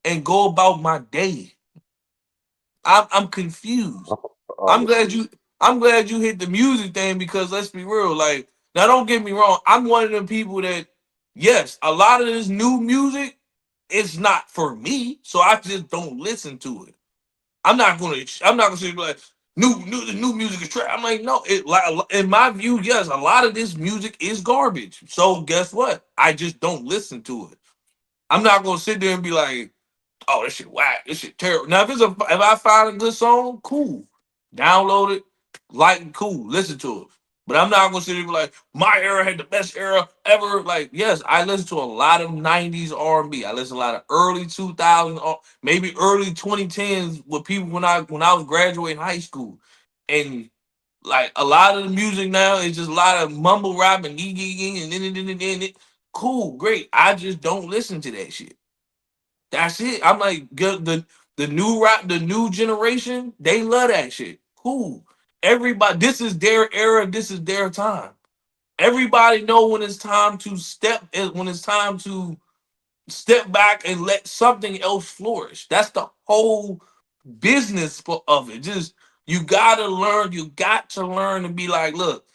and go about my day. I'm confused. I'm I'm with glad you. you I'm glad you hit the music thing because let's be real. Like, now don't get me wrong. I'm one of them people that, yes, a lot of this new music is not for me. So I just don't listen to it. I'm not gonna say like the new music is trash. I'm like, no, it like in my view, yes, a lot of this music is garbage. So guess what? I just don't listen to it. I'm not gonna sit there and be like, oh, this shit whack, this shit terrible. Now if I find a good song, cool. Download it, like it, cool, listen to it. But I'm not gonna sit there and be like, my era had the best era ever. Like, yes, I listen to a lot of 90s R&B. I listen to a lot of early 2000s, maybe early 2010s with people when I was graduating high school. And like a lot of the music now is just a lot of mumble rap and and cool, great. I just don't listen to that shit. That's it. I'm like the new rap, the new generation, they love that shit. Cool. Everybody, this is their era. This is their time. Everybody know when it's time to when it's time to step back and let something else flourish. That's the whole business of it. Just you gotta learn. You got to learn to be like, look,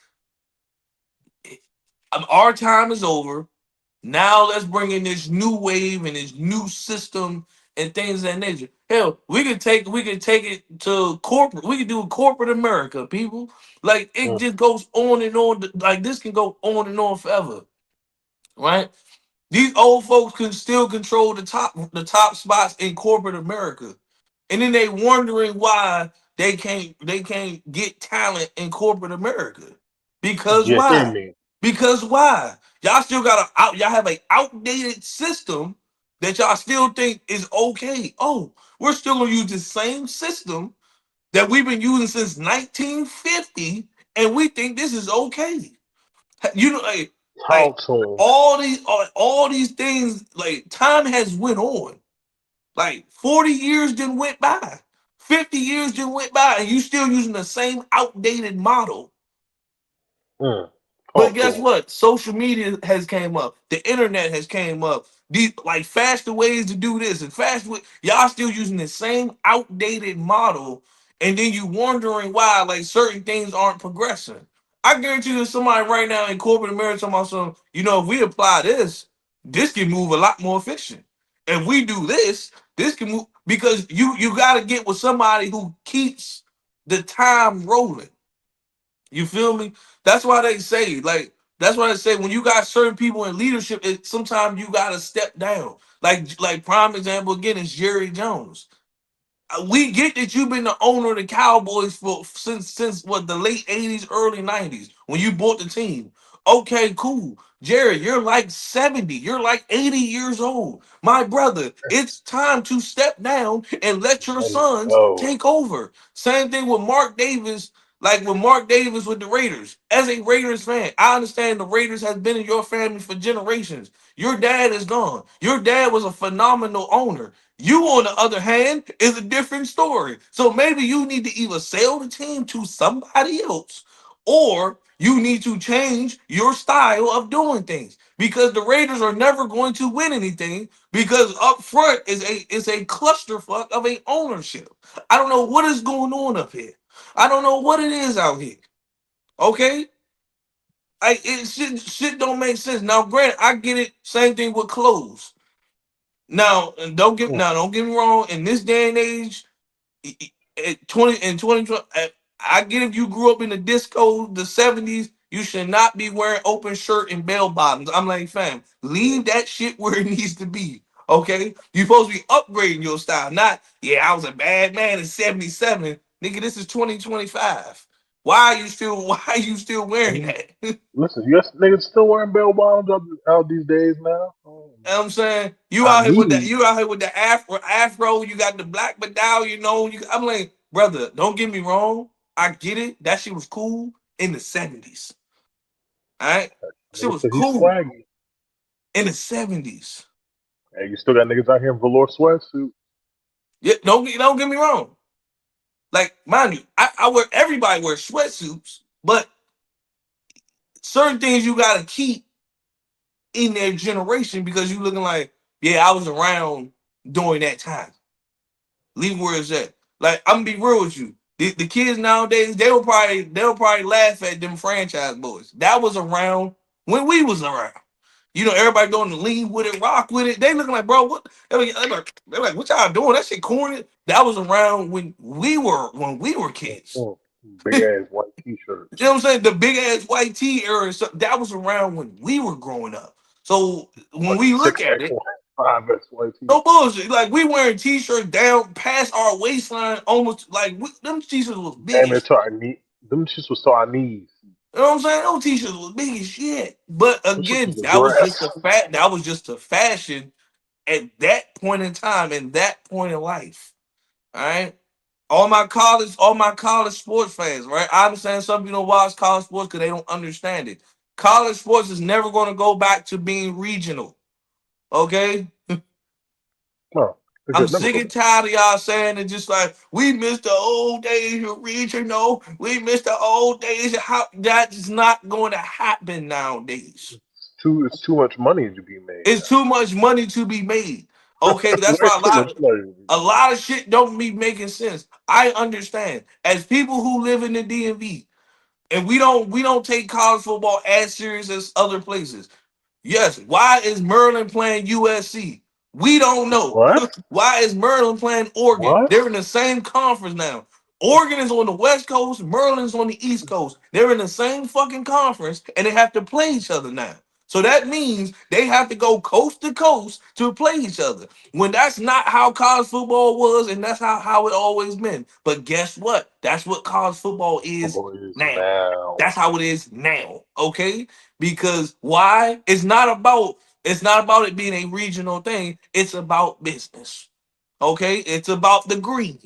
our time is over. Now let's bring in this new wave and this new system and things of that nature. Hell, we could take it to corporate. We could do a corporate America, people. Like it Mm, just goes on and on. Like this can go on and on forever, right? These old folks can still control the top spots in corporate America, and then they wondering why they can't get talent in corporate America. Because get why? any. Because why? Y'all still got y'all have an outdated system that y'all still think is okay. Oh, we're still gonna use the same system that we've been using since 1950, and we think this is okay. You know, like Talk to him. all these things, like time has went on. Like 40 years didn't went by. 50 years didn't went by, and you still using the same outdated model. Mm, But talk to guess him. what? Social media has came up. The internet has came up. These like faster ways to do this and fast way. Y'all still using the same outdated model, and then you wondering why like certain things aren't progressing. I guarantee you, there's somebody right now in corporate America talking about some. If we apply this, this can move a lot more efficient. If we do this, this can move because you got to get with somebody who keeps the time rolling. You feel me? That's why they say, like, that's why they say when you got certain people in leadership, sometimes you gotta step down. Like prime example again is Jerry Jones. We get that you've been the owner of the Cowboys for since what, the late 80s, early 90s when you bought the team. Okay, cool. Jerry, you're like 70, you're like 80 years old. My brother, it's time to step down and let your Let it sons go. take over. Same thing with Mark Davis. Like with Mark Davis with the Raiders. As a Raiders fan, I understand the Raiders has been in your family for generations. Your dad is gone. Your dad was a phenomenal owner. You, on the other hand, is a different story. So maybe you need to either sell the team to somebody else, or you need to change your style of doing things. Because the Raiders are never going to win anything because up front is a clusterfuck of a ownership. I don't know what is going on up here. I don't know what it is out here. Okay, shit don't make sense. Now, granted, I get it. Same thing with clothes. Now, and Mm. don't get me wrong. In this day and age, at 20 and 2020, I get if you grew up in the disco, the 70s, you should not be wearing open shirt and bell bottoms. I'm like, fam, Yeah. leave that shit where it needs to be. Okay, you supposed to be upgrading your style, not I was a bad man in '77, nigga. This is 2025. Why are you still wearing And that? You listen, yes, niggas still wearing bell bottoms out these days now. know what I'm saying? I need. You out here with the afro, you got the black medallion, I'm like, brother, don't get me wrong. I get it. That shit was cool in the 70s. All right. Shit Niggas was said he's cool swaggy. in the 70s. Hey, you still got niggas out here in velour sweatsuit. Yeah, don't get me wrong. Like, mind you, I wear everybody wears sweatsuits, but certain things you gotta keep in their generation because you looking like, I was around during that time. Leave where it's at. Like, I'm gonna be real with you. The kids nowadays, they'll probably laugh at them franchise boys. That was around when we was around. Everybody doing the lean with it, rock with it. They looking like, bro, what? They're like, what y'all doing? That shit corny. That was around when we were kids. Mm. Big ass white t-shirts. You know what I'm saying? The big ass white tee era and stuff, that was around when we were growing up. So when Fucking we look six at X it, white, five X white tee. no bullshit. Like we wearing t-shirts down past our waistline, almost like them t-shirts was big Damn as near shit. to our knee. Them shits was to our knees. You know what I'm saying? Those t-shirts was big as shit. But Them shits was again, the that was just dress. a fact. That was just a fashion at that point in time, in that point in life. All right. All my college sports fans, right? I understand some people don't watch college sports because they don't understand it. College sports is never going to go back to being regional. Okay, No, it I'm could never sick go and back. tired of y'all saying it. Just like we missed the old days of regional, we missed the old days. How that's not going to happen nowadays. It's too much money to be made It's too much money to be made. now. Okay, that's Way why too much money to be a made. lot of shit don't be making sense. I understand as people who live in the DMV, and we don't take college football as serious as other places. Yes. Why is Maryland playing USC? We don't know. What? Why is Maryland playing Oregon? What? They're in the same conference now. Oregon is on the West Coast, Maryland's on the East Coast. They're in the same fucking conference and they have to play each other now. So that means they have to go coast to coast to play each other. When that's not how college football was, and that's how it always been. But guess what? That's what college football is Football is now. now. That's how it is now. Okay? Because why? It's not about it being a regional thing. It's about business. Okay? It's about the green.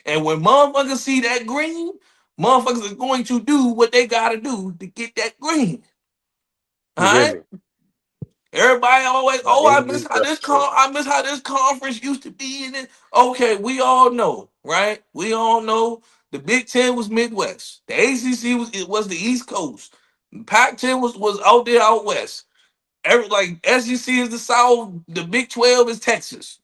And when motherfuckers see that green, motherfuckers are going to do what they gotta do to get that green. All You hear right? me? Everybody always, By I any miss means how necessary. I miss how this conference used to be in it. Okay, we all know, right? We all know the Big Ten was Midwest. The ACC was the East Coast. Pac-10 was out there out west. Like SEC is the South. The Big 12 is Texas.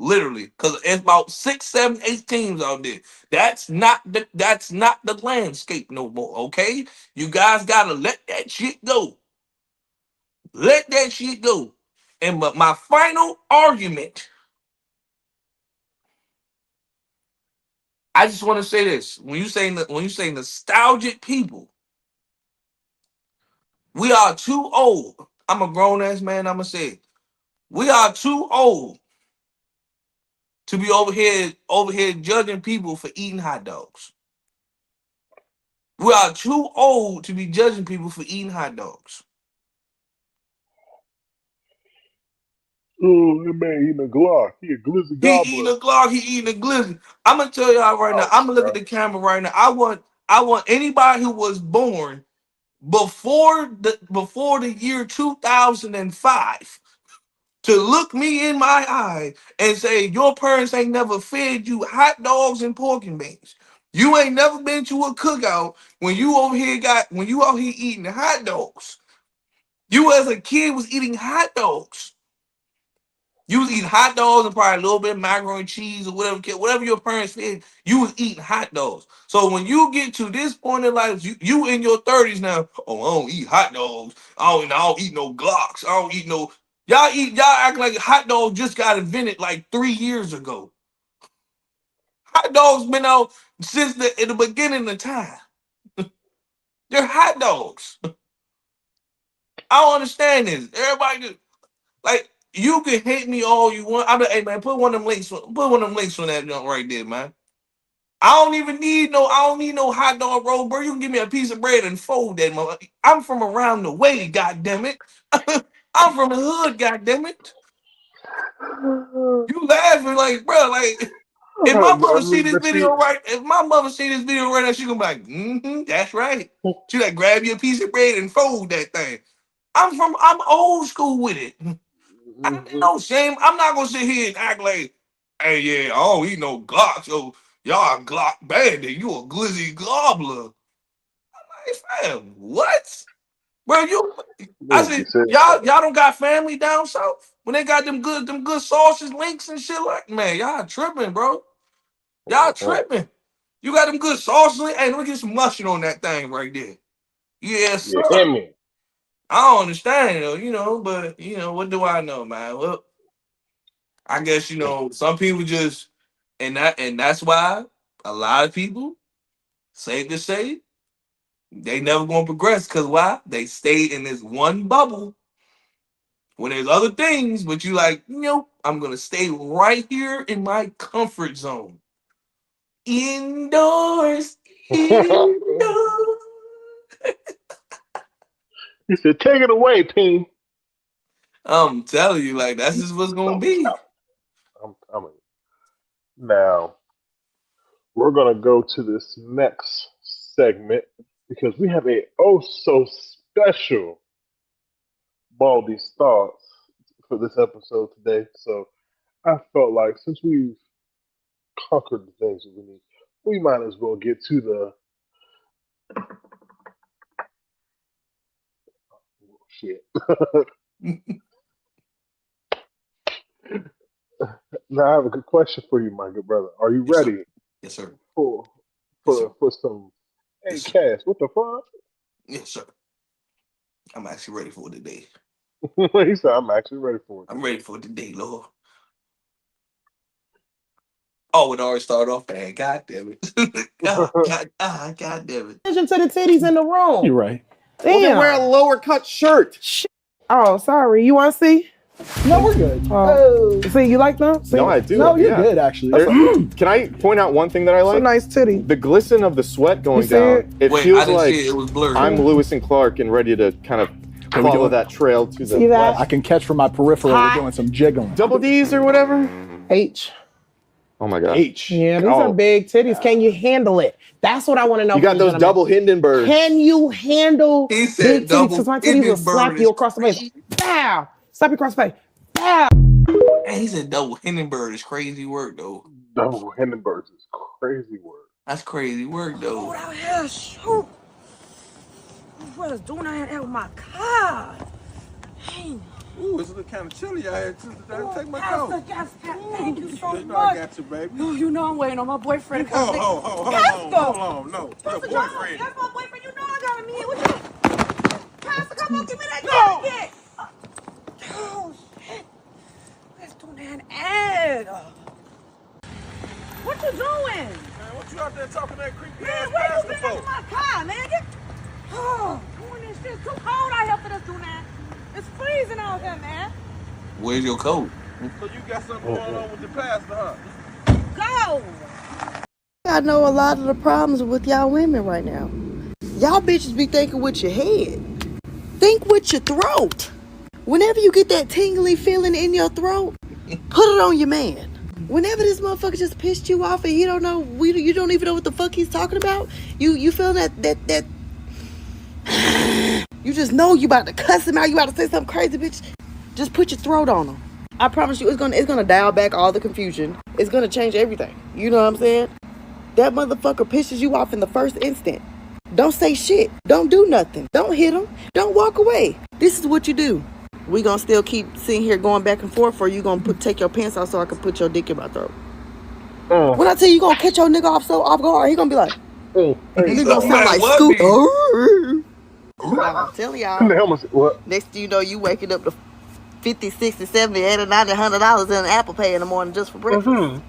Literally, because it's about 6, 7, 8 teams out there. That's not the landscape no more. Okay, you guys gotta let that shit go. Let that shit go. And but my final argument, I just want to say this: when you say nostalgic people, we are too old. I'm a grown ass man. I'm gonna say it. We are too old to be over here judging people for eating hot dogs. We are too old to be judging people for eating hot dogs. Oh, that man eating a Glock. He a glizzy He eating gobbler. a Glock, he eating a glizzy. I'm gonna tell y'all right now. I'm Ouch, gonna look at bro. the camera right now. I want I want anybody who was born before the year 2005 to look me in my eye and say your parents ain't never fed you hot dogs and pork and beans. You ain't never been to a cookout when you out here eating hot dogs. You as a kid was eating hot dogs. You was eating hot dogs and probably a little bit of macaroni and cheese or whatever your parents fed. You was eating hot dogs. So when you get to this point in life, you in your 30s now. Oh, I don't eat hot dogs. I don't eat no Glocks. I don't eat no. Y'all act like hot dogs just got invented like 3 years ago. Hot dogs been out since the beginning of time. They're hot dogs. I don't understand this. Everybody just, like you can hate me all you want. Hey man, put one of them links. Put one of them links on that junk right there, man. I don't need no hot dog roll, bro. You can give me a piece of bread and fold that, mother. I'm from around the way, goddamn it. I'm from the hood, goddamn it. You laughing like, bro, like if my mother see this But see, video right, if my mother see this video right now, she gonna be like, that's right. She like grab you a piece of bread and fold that thing. I'm old school with it. I ain't no shame. I'm not gonna sit here and act like, hey, yeah, I don't eat no Glock. So y'all a Glock bandit. You a glizzy gobbler. Hey, fam, what? Bro, I look, you said, said, y'all don't got family down south? When they got them good sauces, links and shit like, man, y'all tripping, bro. Y'all tripping. You got them good sauces. Hey, let me get some mustard on that thing right there. Yes, you sir. hear me? I don't understand though, but what do I know, man? Well, I guess some people just and that's why a lot of people, safe to say, they never gonna progress. Cause why? They stay in this one bubble when there's other things, but you like, nope, I'm gonna stay right here in my comfort zone. Indoors, indoors. He said, take it away, Ping. I'm telling you, like that's just what's gonna be. I'm coming. Now, we're going to go to this next segment because we have a oh so special Baldies Thoughts for this episode today. So I felt like since we've conquered the things that we need, we might as well get to the shit. Now I have a good question for you, my good brother. Are you Yes, sir. ready Yes, sir. for Yes, sir. for some Yes, hey sir. Cass? What the fuck? Yes, sir. I'm actually ready for today. He said, I'm actually ready for it I'm today. ready for today, Lord. Oh, it already started off bad. God damn it. God damn it. Attention to the titties in the room. You're right. Well, then wear a lower cut shirt. Oh, sorry. You want to see? No, we're good. See, you like them? See? No, I do. No, you're yeah. good actually. Can I point out one thing that I It's a like? nice titty. The glisten of the sweat going see down. it? It Wait, I feels didn't like see it. It was blurry. I'm Lewis and Clark and ready to kind of Can we do follow it? that trail to the See that? I can catch from my peripheral. We're doing some jiggling. double D's or whatever. H. Oh my god. H. Yeah, these Oh. are big titties. Can you handle it? That's what I want to know. You got from those gentlemen. double Hindenburgs. Can you handle He big said titties? double Because my titties will Hindenburg slap is you across the face. crazy. Pow! Slap you across the face. Pow! Man, he said double Hindenburg is crazy work though. Double Hindenburgs is crazy word. That's crazy work though. Out here, shoot. My brother's doing out here with my car. Dang. Ooh, it's kind of chilly out here. Take my Pastor, coat. yes, thank you so You know much. I got you, baby. Oh, you know I'm waiting on my boyfriend to come. Hold Pastor. on. No, Pastor your John, boyfriend. that's my boyfriend. You know I got him here. What you? Pastor, come on, give me that jacket. Oh, shit. Let's do that egg. What you doing? Man, what you out there talking that creepy Man, ass where you pastor been for? in my car, man? Doing this shit too cold out here for this tonight. It's freezing out here, man. Where's your coat? So you got something going on with the pastor, huh? Go. I know a lot of the problems with y'all women right now. Y'all bitches be thinking with your head. Think with your throat. Whenever you get that tingly feeling in your throat, put it on your man. Whenever this motherfucker just pissed you off and you don't even know what the fuck he's talking about, you feel that you just know you about to cuss him out, you about to say something crazy, bitch. Just put your throat on him. I promise you, it's gonna dial back all the confusion. It's gonna change everything. You know what I'm saying? That motherfucker pisses you off in the first instant. Don't say shit. Don't do nothing. Don't hit him. Don't walk away. This is what you do. We gonna still keep sitting here going back and forth, or you gonna take your pants off so I can put your dick in my throat? When I tell you gonna catch your nigga off guard, he gonna be like, he gonna sound like Scoop. I'm telling y'all. What? Next thing you know, you waking up to 50, 60, 70, 80, 90, $100 in Apple Pay in the morning just for breakfast.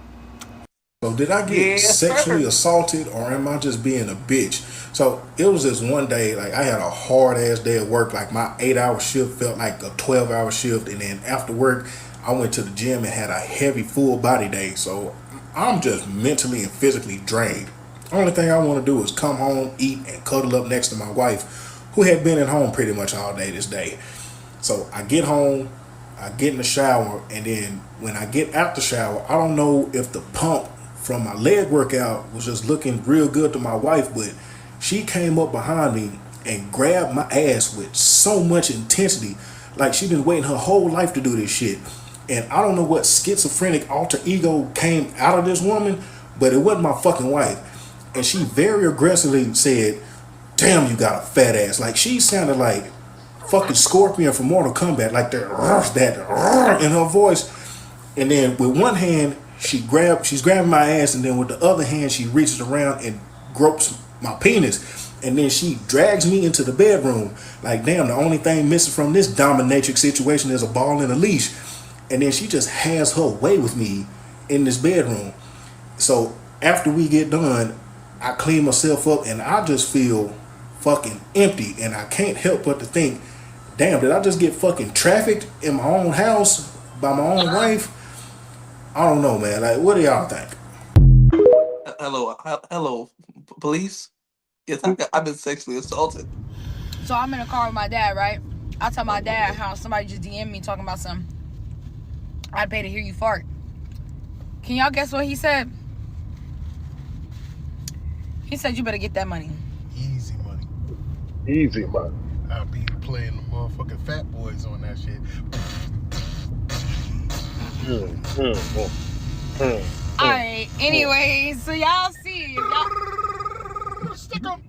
So did I get sexually assaulted, or am I just being a bitch? So it was this one day, like I had a hard ass day at work. Like my 8-hour shift felt like a 12-hour shift, and then after work, I went to the gym and had a heavy full body day. So I'm just mentally and physically drained. Only thing I want to do is come home, eat, and cuddle up next to my wife, who had been at home pretty much all day this day. So I get home, I get in the shower, and then when I get out the shower, I don't know if the pump from my leg workout was just looking real good to my wife, but she came up behind me and grabbed my ass with so much intensity, like she'd been waiting her whole life to do this shit. And I don't know what schizophrenic alter ego came out of this woman, but it wasn't my fucking wife. And she very aggressively said, "Damn, you got a fat ass." Like she sounded like fucking Scorpion from Mortal Kombat, like that in her voice. And then with one hand, she's grabbing my ass, and then with the other hand, she reaches around and gropes my penis. And then she drags me into the bedroom. Like, damn, the only thing missing from this dominatrix situation is a ball and a leash. And then she just has her way with me in this bedroom. So after we get done, I clean myself up, and I just feel fucking empty. And I can't help but to think, damn, did I just get fucking trafficked in my own house by my own wife? I don't know, man. Like, what do y'all think? Hello, police. Yes, I've been sexually assaulted. So I'm in a car with my dad, right? I tell my dad how somebody just DM'd me talking about something. I'd pay to hear you fart. Can y'all guess what he said? He said, "You better get that money." Easy money. Easy money. I'll be playing the motherfucking Fat Boys on that shit. Alright, anyway, so y'all see, Stick 'em.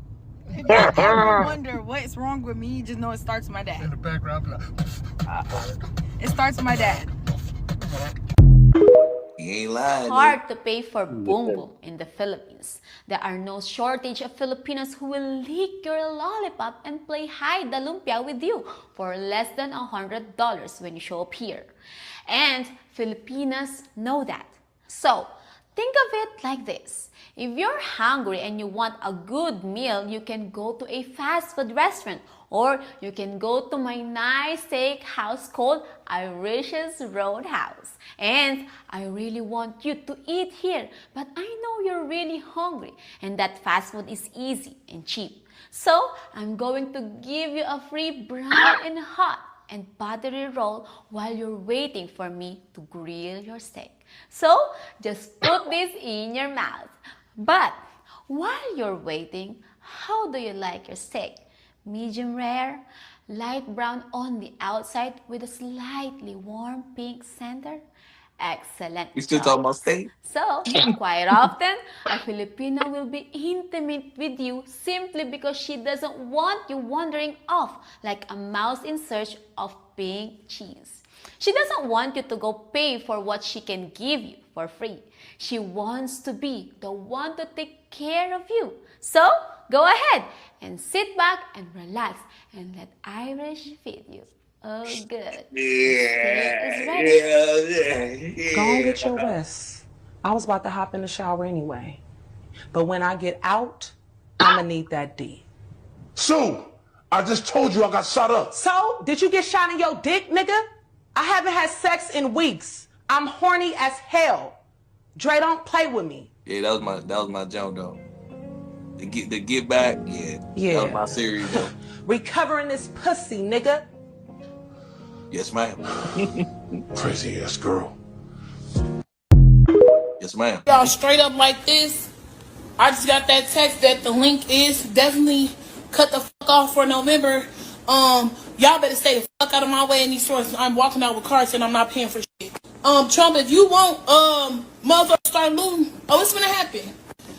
if y'all ever wonder what's wrong with me, just know it starts with my In dad. the background, I'll be like, It starts with my dad. He ain't lying. Hard to pay for boom boom in the Philippines. There are no shortage of Filipinos who will lick your lollipop and play hide the lumpia with you for less than $100 when you show up here. And Filipinas know that. So think of it like this. If you're hungry and you want a good meal, you can go to a fast food restaurant, or you can go to my nice steakhouse called Irish's Roadhouse. And I really want you to eat here, but I know you're really hungry and that fast food is easy and cheap. So I'm going to give you a free brown and hot and buttery roll while you're waiting for me to grill your steak. So just put this in your mouth. But while you're waiting, how do you like your steak? Medium rare, light brown on the outside with a slightly warm pink center? Excellent. You still talking about steak? So, quite often, a Filipino will be intimate with you simply because she doesn't want you wandering off like a mouse in search of pink cheese. She doesn't want you to go pay for what she can give you for free. She wants to be the one to take care of you. So, go ahead and sit back and relax and let Irish feed you. Oh, good. Yeah. Go on, get your rest. I was about to hop in the shower anyway. But when I get out, I'ma need that D. Sue, I just told you I got shot up. So, did you get shot in your dick, nigga? I haven't had sex in weeks. I'm horny as hell. Dre, don't play with me. Yeah, that was my jump though. The get back, yeah. That was my series though. Recovering this pussy, nigga. Yes, ma'am. Crazy ass girl. Yes, ma'am. Y'all straight up like this. I just got that text that the link is definitely cut the fuck off for November. Y'all better stay the fuck out of my way in these stores. I'm walking out with cards and I'm not paying for shit. Trump, if you want, motherfuckers start looting. Oh, it's gonna happen.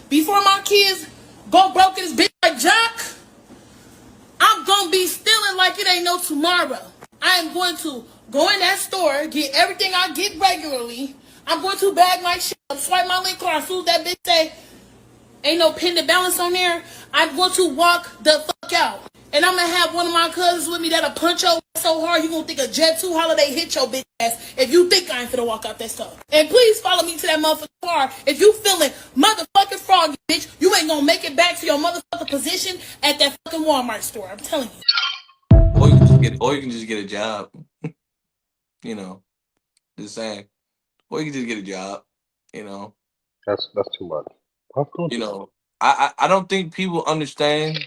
Before my kids go broke in this bitch like Jock, I'm gonna be stealing like it ain't no tomorrow. I am going to go in that store, get everything I get regularly. I'm going to bag my shit up, swipe my link card, as soon as that bitch say, ain't no pending balance on there, I'm going to walk the fuck out. And I'm going to have one of my cousins with me that'll punch your ass so hard you going to think a Jet 2 holiday hit your bitch ass if you think I ain't finna walk out that stuff. And please follow me to that motherfucking car if you feeling motherfucking froggy, bitch. You ain't going to make it back to your motherfucking position at that fucking Walmart store. I'm telling you. Or you can just get a job. You know, just saying. Or you can just get a job. You know. That's too much. You know, I don't think people understand.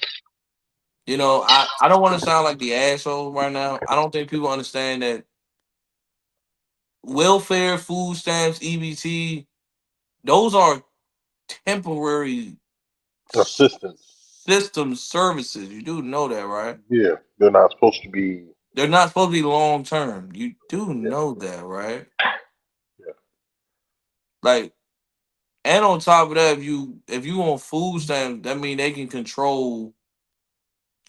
You know, I don't want to sound like the asshole right now. I don't think people understand that welfare, food stamps, EBT, those are temporary assistance system services. You do know that, right? Yeah, they're not supposed to be. They're not supposed to be long term. You do Yeah. know that, right? Yeah. Like, and on top of that, if you on food stamps, that mean they can control.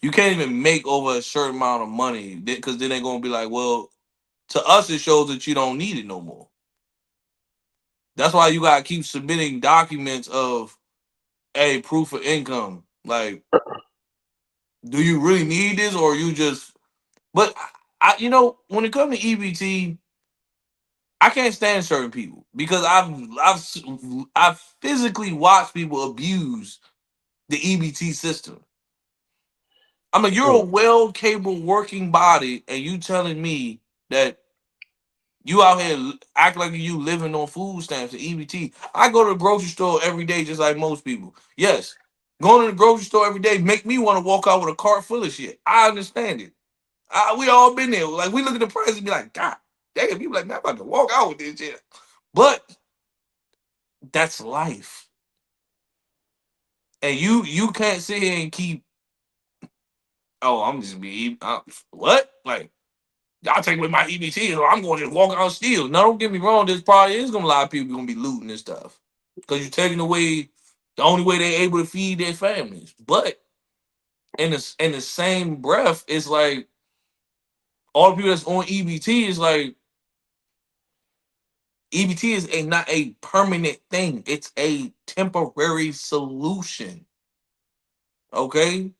You can't even make over a certain amount of money because then they're gonna be like, well, to us it shows that you don't need it no more. That's why you gotta keep submitting documents of, hey, proof of income. Like, do you really need this or you just? But you know, when it comes to EBT, I can't stand certain people because I've physically watched people abuse the EBT system. I mean, you're a well-capable working body, and you telling me that you out here act like you living on food stamps and EBT. I go to the grocery store every day, just like most people. Yes, going to the grocery store every day make me want to walk out with a cart full of shit. I understand it. We all been there. Like, we look at the price and be like, God damn, you like, man, I'm about to walk out with this shit. But that's life. And you can't sit here and keep, oh, I'm just be what? Like, y'all take away my EBT, or I'm going to just walk out and steal. Now, don't get me wrong, there's probably is gonna a lot of people gonna be looting this stuff. Because you're taking away the only way they're able to feed their families. But in the same breath, it's like all the people that's on EBT is like, EBT is not a permanent thing. It's a temporary solution. Okay?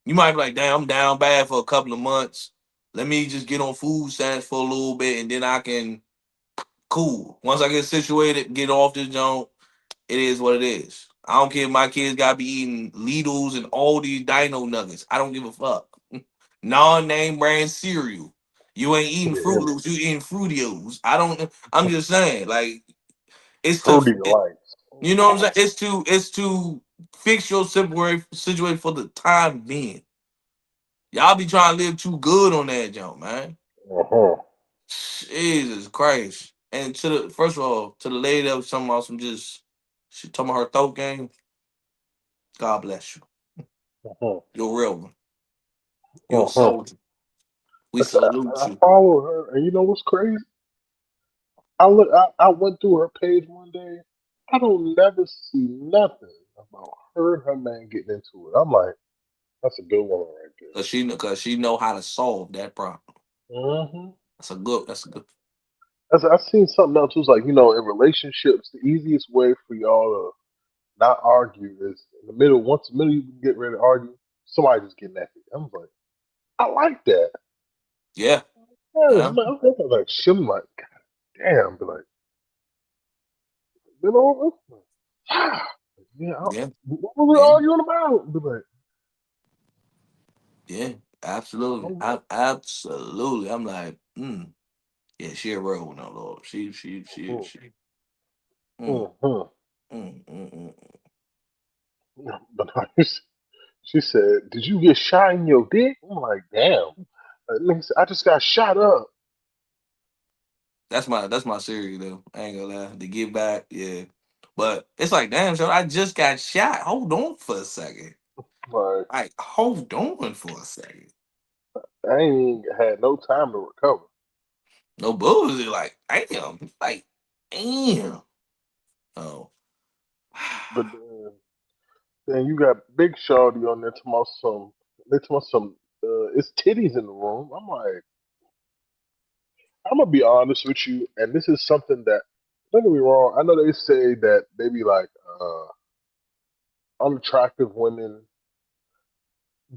You might be like, damn, I'm down bad for a couple of months. Let me just get on food stamps for a little bit and then I can, cool. Once I get situated, get off this junk, it is what it is. I don't care if my kids gotta be eating Lidl's and all these Dino Nuggets. I don't give a fuck. Non-name brand cereal. You ain't eating Fruit Loops, you eating Fruitios. I'm just saying, like, it's to, you know what I'm saying? It's to fix your situation for the time being. Y'all be trying to live too good on that jump, man. Jesus Christ. And first of all, to the lady that was talking about she talking about her throat game. God bless you. You're a real one. You're a soldier. We salute I you. follow her, and you know what's crazy? I went through her page one day. I don't never see nothing about her and her man getting into it. I'm like, that's a good woman right there. Cause she know how to solve that problem. Mm-hmm. That's a good. I seen something else. It was like, in relationships, the easiest way for y'all to not argue is in the middle. Once the middle you get ready to argue, somebody just get naked. I'm like, I like that. Yeah. Yeah. I'm like, shit. I'm like, God damn. Be like, yeah. What were we arguing about? Be like, yeah, absolutely. Absolutely. I'm like, yeah, she a real one, though, Lord. She. But she said, "Did you get shot in your dick?" I'm like, "Damn." I just got shot up. That's my series though. I ain't gonna lie. The Get Back, yeah. But it's like, damn, so I just got shot. Hold on for a second. Like Like, hold on for a second. I ain't even had no time to recover. No bullshit. Like, damn. Like, damn. Oh. But then you got Big Shorty on there talking about some. They talking about some. It's titties in the room. I'm like, I'm gonna be honest with you, and this is something that. Don't get me wrong. I know they say that they be like unattractive women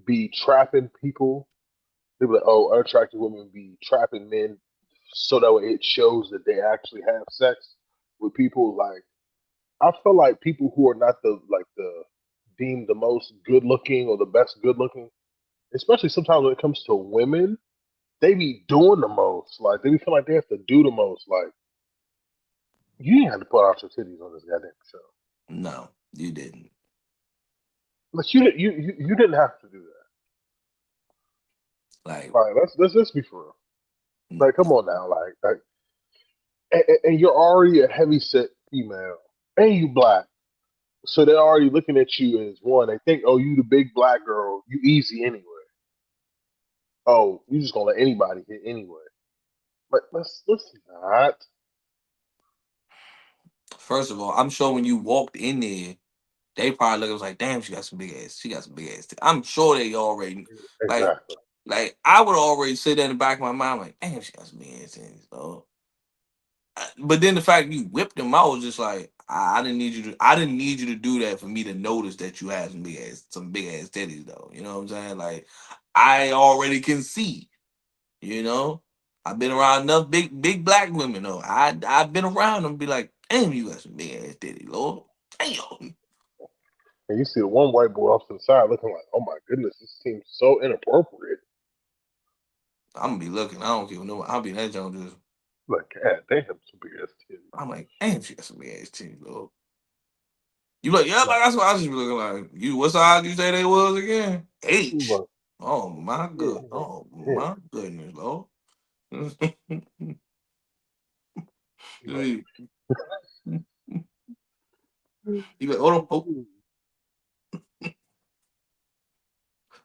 be trapping people. They be like, oh, unattractive women be trapping men, so that way it shows that they actually have sex with people. Like, I feel like people who are not the deemed the most good looking or the best good looking, especially sometimes when it comes to women, they be doing the most. Like they be feel like they have to do the most. Like you didn't have to put out your titties on this goddamn show. No, you didn't. Like you didn't have to do that. Like, Let's be for real. Like come on now, and you're already a heavy set female, and you black. So they're already looking at you as one. They think, oh, you the big black girl, you easy anyway. Oh, you just gonna let anybody hit anyway. But let's not. first of all, I'm sure when you walked in there, they probably looked, like, damn, she got some big ass. She got some big ass. I'm sure they already like Exactly. like I would already say that in the back of my mind, like, damn, she got some big ass titties, though. But then the fact you whipped them, I was just like, I didn't need you to. I didn't need you to do that for me to notice that you had some big ass titties, though. You know what I'm saying? Like, I already can see. You know, I've been around enough big black women. Though I've been around them, be like, damn, you got some big ass titties, Lord. Damn. And you see the one white boy off to the side looking like, oh my goodness, this seems so inappropriate. I'm gonna be looking. I don't care. No, I'll be in that joint just. Like, God, they have some big ass titties. I'm like, damn, she got some big ass titties, Lord. You like, yeah, like that's what I just be looking like. You, what size you say they was again? H. Like, Oh my yeah, good. Oh yeah. my goodness, Lord. Like, You like, hold on. Oh,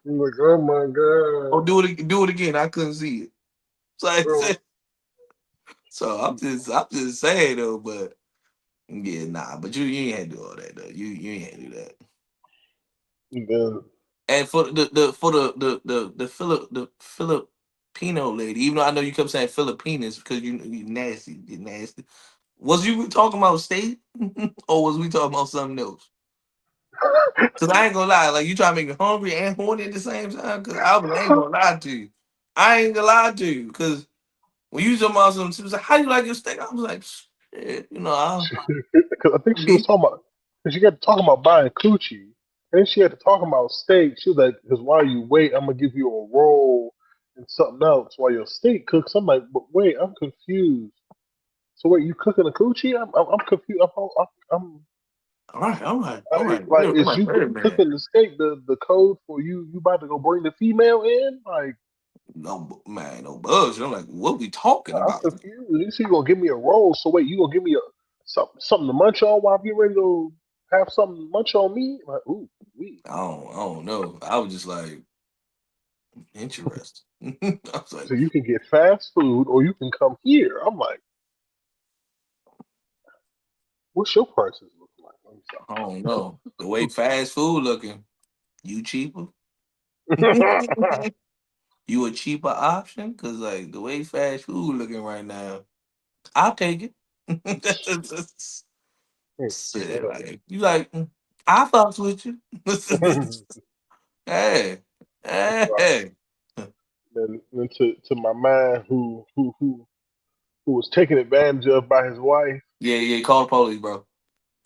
like, oh my oh, god. do it again. I couldn't see it. So I Oh, said, so I'm just saying though, but yeah, nah. But you ain't had to do all that though. You ain't had to do that. then, And for the Filipino lady, even though I know you kept saying Filipinas because you nasty, you nasty. Was you talking about state or was we talking about something else? Cause I ain't gonna lie, like you try to make me hungry and horny at the same time. Cause ain't gonna lie to you. I ain't gonna lie to you. Cause when you talking about something, she was like, "How you like your steak?" I was like, "Shit, you know, because I think she was me." talking about, because she got to talking about buying coochie. And she had to talk about steak. She was like, because while you wait, I'm going to give you a roll and something else while your steak cooks. I'm like, but wait, I'm confused. So wait, you cooking a coochie? I'm confused. All right. Like, I'm is like, you wait a minute. cooking the steak the code for you about to go bring the female in? Like, No man, no bugs. I'm like, what we talking I'm about? confused. You see, you gonna give me a roll. So wait, you gonna give me something to munch on while I get ready to have something to munch on me? Like, ooh, we. I don't know. I was just like, interesting. I was like, So you can get fast food or you can come here. I'm like, what's your prices looking like? Let me I don't know. The way fast food looking, you cheaper? You a cheaper option? Cause like the way fast food looking right now, I'll take it. Shit, like you like, I fucks with you. Hey, hey. then to my man who was taken advantage of by his wife. Yeah. Call the police, bro.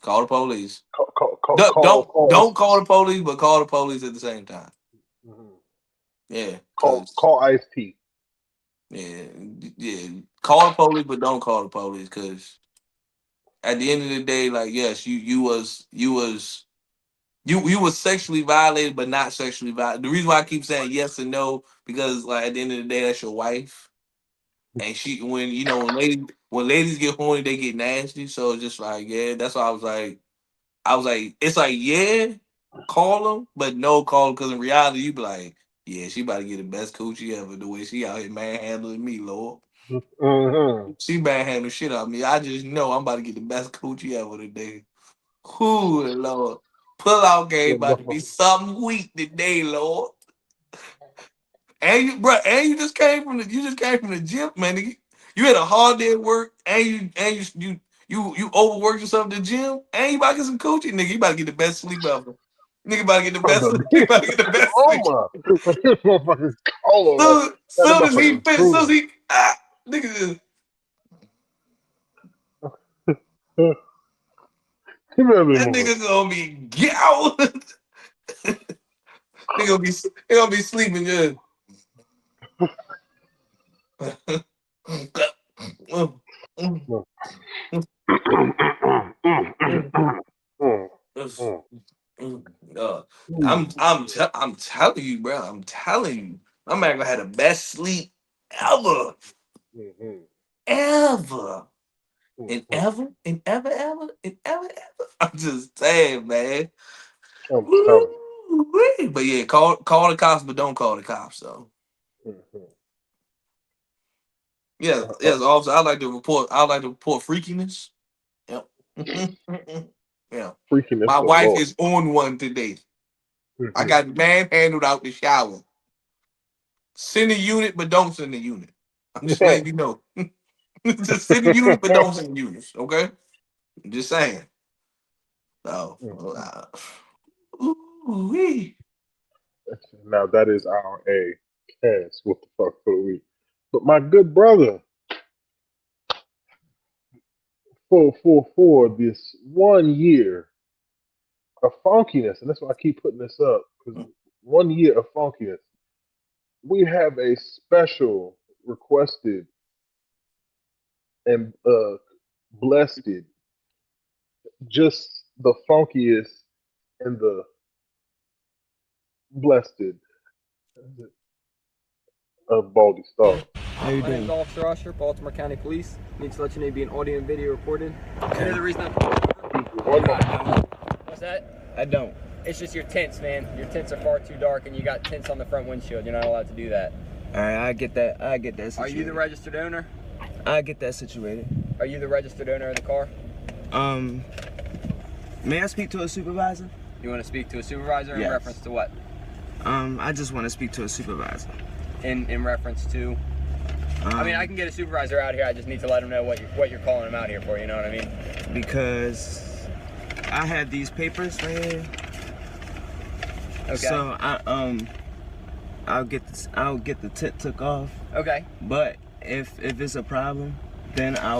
Call the police. Call Don't call the police, but call the police at the same time. Mhm. Yeah, cause call Ice T. yeah, yeah. Call the police, but don't call the police, cause at the end of the day, like yes, you was sexually violated, but not sexually violated. The reason why I keep saying yes and no because like at the end of the day, that's your wife, and she when when ladies get horny, they get nasty. So it's just like, yeah, that's why I was like, it's like, yeah, call them, but no call them, because in reality, you be like, yeah, she about to get the best coochie ever. The way she out here manhandling me, Lord. She manhandling shit out of me. I just know I'm about to get the best coochie ever today. Ooh, Lord. Pull out game about to be something weak today, Lord. And you, bro, and you just came from the gym, man. Nigga. You had a hard day at work, and you overworked yourself at the gym, and you about to get some coochie, nigga. You about to get the best sleep ever. Nigga about to get the best sleep. You about to get the best sleep. Motherfucking call him. Soon as he fit, soon as he nigga that nigga gonna be gow. He gonna be sleeping good. I'm telling you, bro. I'm telling you, my man gonna have the best sleep ever, ever, and ever, and ever, ever, and ever, ever. I'm just saying, man. I'm telling you. But yeah, call the cops, but don't call the cops, though. Yes, officer. I like to report freakiness. Yep. Yeah. Freakiness. My wife is on one today. I got manhandled out the shower. Send a unit, but don't send a unit. I'm just letting you know. Just send a unit, but don't send units. Okay. I'm just saying. So. Ooh-wee. Now that is our cast. What the fuck for the week? But my good brother, for this 1 year of funkiness, and that's why I keep putting this up, because 1 year of funkiness, we have a special requested and blessed, just the funkiest and the blessed of Baldies Thoughts. How you doing? My name is Officer Usher, Baltimore County Police. Need to let you know you're being audio and video recorded. Okay. You know the reason I'm... What's that? I don't. It's just your tints, man. Your tints are far too dark and you got tints on the front windshield. You're not allowed to do that. Alright, I get that situated. Are you the registered owner? I get that situated. Are you the registered owner of the car? May I speak to a supervisor? You want to speak to a supervisor in reference to what? I just want to speak to a supervisor. In reference to? I mean, I can get a supervisor out here. I just need to let them know what you're calling them out here for. You know what I mean? Because I had these papers right here. Okay. So I'll get the tint took off. Okay. But if it's a problem, then I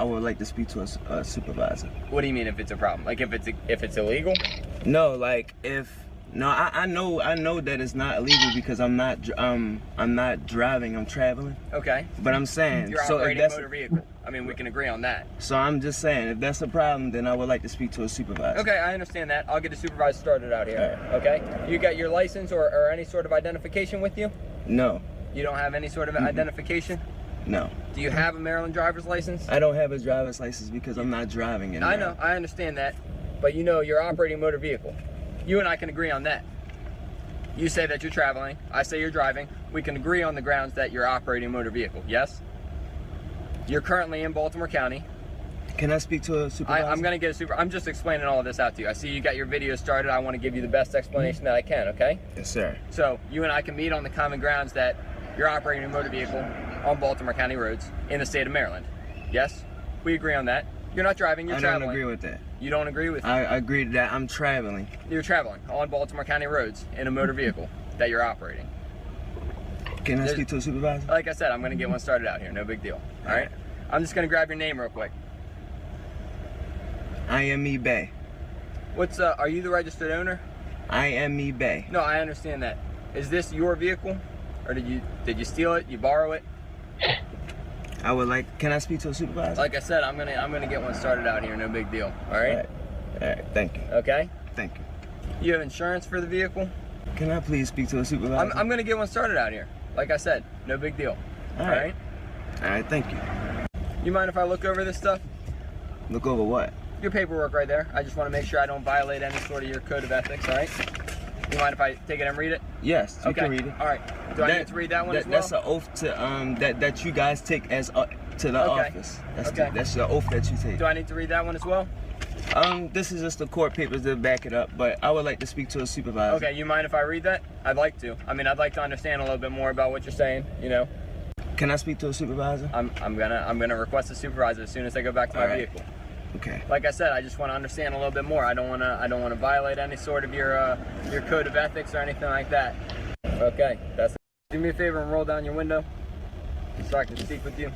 would like to speak to a supervisor. What do you mean if it's a problem? Like if it's illegal? No, like I know that it's not illegal because I'm not driving, I'm traveling. Okay. But I'm saying you're operating a motor vehicle. I mean, we can agree on that. So I'm just saying, if that's a problem, then I would like to speak to a supervisor. Okay, I understand that. I'll get a supervisor started out here. Right. Okay. You got your license or any sort of identification with you? No. You don't have any sort of identification? No. Do you have a Maryland driver's license? I don't have a driver's license because I'm not driving in Maryland. I know, I understand that. But you know, you're operating a motor vehicle. You and I can agree on that. You say that you're traveling, I say you're driving. We can agree on the grounds that you're operating a motor vehicle, yes? You're currently in Baltimore County. Can I speak to a supervisor? I'm gonna get a supervisor. I'm just explaining all of this out to you. I see you got your video started. I want to give you the best explanation that I can, okay? Yes, sir. So you and I can meet on the common grounds that you're operating a motor vehicle on Baltimore County roads in the state of Maryland. Yes? We agree on that. You're not driving, you're traveling. I don't agree with that. You don't agree with that? I agree that I'm traveling. You're traveling on Baltimore County roads in a motor vehicle that you're operating. Can I speak to a supervisor? Like I said, I'm going to get one started out here. No big deal. All right? I'm just going to grab your name real quick. I am E. Bay. What's, are you the registered owner? I am E. Bay. No, I understand that. Is this your vehicle? Or did you steal it? You borrow it? I would like, can I speak to a supervisor? Like I said, I'm gonna get one started out here, no big deal. All right? All right, thank you. Okay? Thank you. You have insurance for the vehicle? Can I please speak to a supervisor? I'm gonna get one started out here. Like I said, no big deal. All right? All right, thank you. You mind if I look over this stuff? Look over what? Your paperwork right there. I just want to make sure I don't violate any sort of your code of ethics, all right? You mind if I take it and read it? Yes, you can read it. All right. Do I need to read that one as well? That's an oath to that you guys take as to the office. That's the oath that you take. Do I need to read that one as well? This is just the court papers that back it up, but I would like to speak to a supervisor. Okay, you mind if I read that? I'd like to. I mean, I'd like to understand a little bit more about what you're saying, you know. Can I speak to a supervisor? I'm gonna request a supervisor as soon as I go back to my vehicle. Okay. Like I said, I just want to understand a little bit more. I don't want to violate any sort of your code of ethics or anything like that. Okay, that's it. Do me a favor and roll down your window so I can speak with you.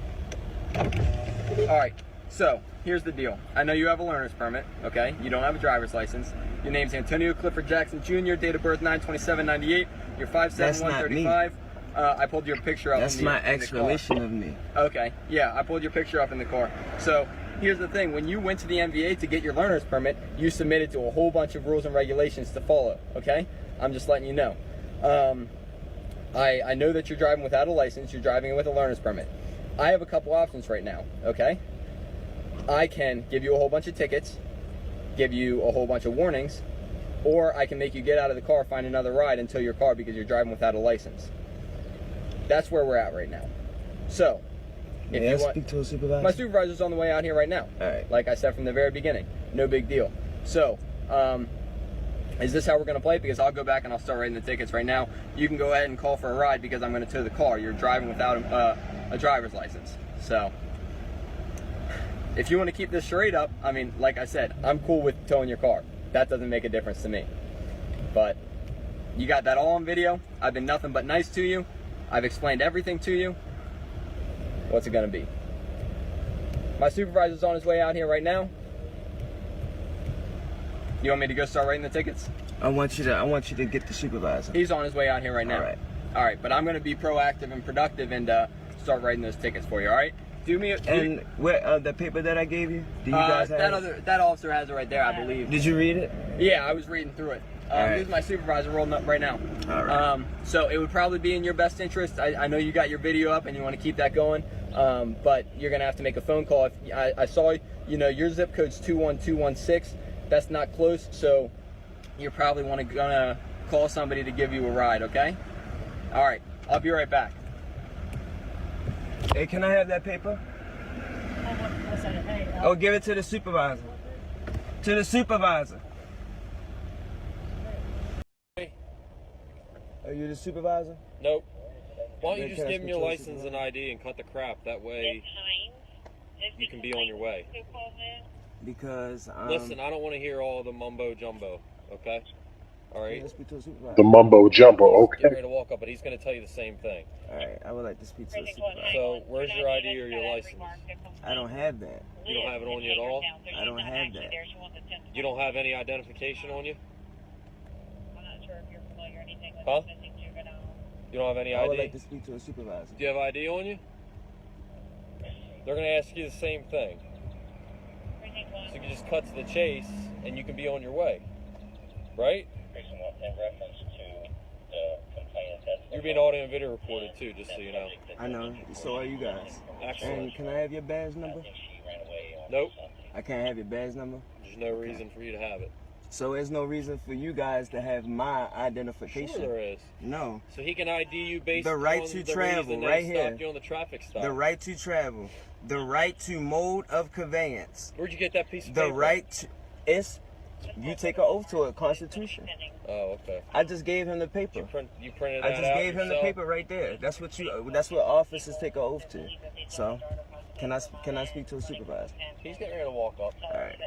All right. So here's the deal. I know you have a learner's permit. Okay. You don't have a driver's license. Your name's Antonio Clifford Jackson Jr. Date of birth 9/27/98. You're 5'7", 135. I pulled your picture up. That's my ex-relation of me. Okay. Yeah, I pulled your picture up in the car. So here's the thing. When you went to the MVA to get your learner's permit, you submitted to a whole bunch of rules and regulations to follow. Okay. I'm just letting you know. I know that you're driving without a license. You're driving with a learner's permit. I have a couple options right now. Okay. I can give you a whole bunch of tickets, give you a whole bunch of warnings, or I can make you get out of the car, find another ride, and tow your car because you're driving without a license. That's where we're at right now. So, if you want, speak to a supervisor? My supervisor's on the way out here right now. All right. Like I said from the very beginning, no big deal. So, is this how we're gonna play? Because I'll go back and I'll start writing the tickets right now. You can go ahead and call for a ride because I'm gonna tow the car. You're driving without a driver's license. So, if you want to keep this charade up, I mean, like I said, I'm cool with towing your car. That doesn't make a difference to me. But you got that all on video. I've been nothing but nice to you. I've explained everything to you. What's it gonna be? My supervisor's on his way out here right now. You want me to go start writing the tickets? I want you to get the supervisor. He's on his way out here right now. All right. All right, but I'm gonna be proactive and productive and start writing those tickets for you. All right? And where the paper that I gave you? Do you guys have it? That officer has it right there, I believe. Did you read it? Yeah, I was reading through it. Here's my supervisor rolling up right now. All right. So it would probably be in your best interest. I know you got your video up and you want to keep that going, but you're gonna have to make a phone call. If I saw, you know, your zip code's 21216. That's not close, so you're probably gonna call somebody to give you a ride. Okay? All right. I'll be right back. Hey, can I have that paper? Oh, give it to the supervisor. To the supervisor. Are you the supervisor? Nope. Why don't you just give him your license and ID and cut the crap? That way you can be on your way. Because listen, I don't want to hear all the mumbo jumbo. Okay. All right. Speak to a supervisor. The mumbo jumbo. Okay. Get ready to walk up, but he's going to tell you the same thing. All right. I would like to speak to a supervisor. So, where's your ID or your license? I don't have that. You don't have it on you at all? I don't have that. You don't have any identification on you? I'm not sure if you're familiar or anything with Huh? missing juvenile. You don't have any ID? I would like to speak to a supervisor. Do you have ID on you? They're going to ask you the same thing. So you can just cut to the chase and you can be on your way. Right? In reference to the complainant You're being audio and video recorded too, just so you know. I know. So are you guys. Excellent. And can I have your badge number? Nope. I can't have your badge number? There's no reason for you to have it. So there's no reason for you guys to have my identification? Sure there is. No. So he can ID you based the right on to the travel reason right they here. stopped you on the traffic stop. The right to travel. The right to mode of conveyance. Where'd you get that piece of the paper? Right to, it's you take an oath to a constitution. Oh, okay. I just gave him the paper. You printed I that just out gave him the yourself? paper right there. That's what officers take an oath to. So, can I speak to a supervisor? He's getting ready to walk up. All right.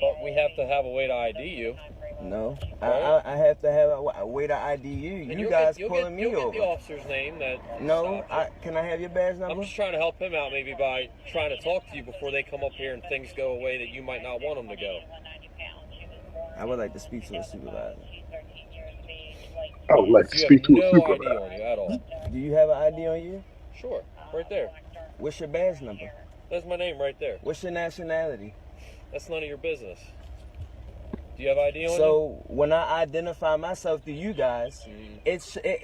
But we have to have a way to ID you. No, Right. I have to have a way to ID you. And You guys you'll pulling me you'll over. get the officer's name that. No, stopped you. can I have your badge number? I'm just trying to help him out maybe by trying to talk to you before they come up here and things go away that you might not want them to go. I would like to speak to a supervisor. I would like to You speak have to a no ID supervisor. on you at all. Do you have an ID on you? Sure, right there. What's your badge number? That's my name right there. What's your nationality? That's none of your business. Do you have ID on you? So when I identify myself to you guys, it's Can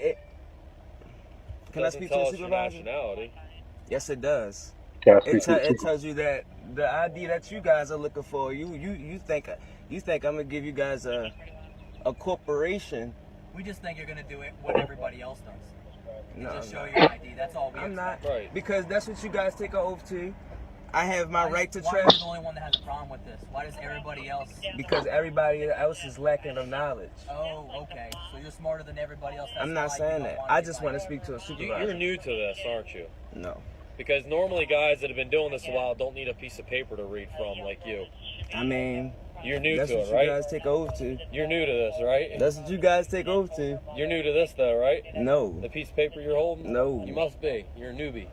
I Doesn't speak tell to a us your supervisor? nationality. Yes, it does. Can I It speak to the it supervisor? tells you that the ID that you guys are looking for. You think I'm gonna give you guys a corporation? We just think you're gonna do it what everybody else does. No, Just show I'm your ID. That's all we I'm not. expect. Right. Because that's what you guys take an oath to. I have my right to Why are travel. you the only one that has a problem with this? Why does everybody else? Because everybody else is lacking of knowledge. Oh, okay. So you're smarter than everybody else. That's I'm not why you saying don't that. want I to just get want to like- speak to a supervisor. You're new to this, aren't you? No. Because normally guys that have been doing this a while don't need a piece of paper to read from like you. I mean, You're new that's to what it, you right? guys take oath to. You're new to this, right? That's what you guys take oath to. You're new to this, though, right? No. The piece of paper you're holding? No. You must be. You're a newbie.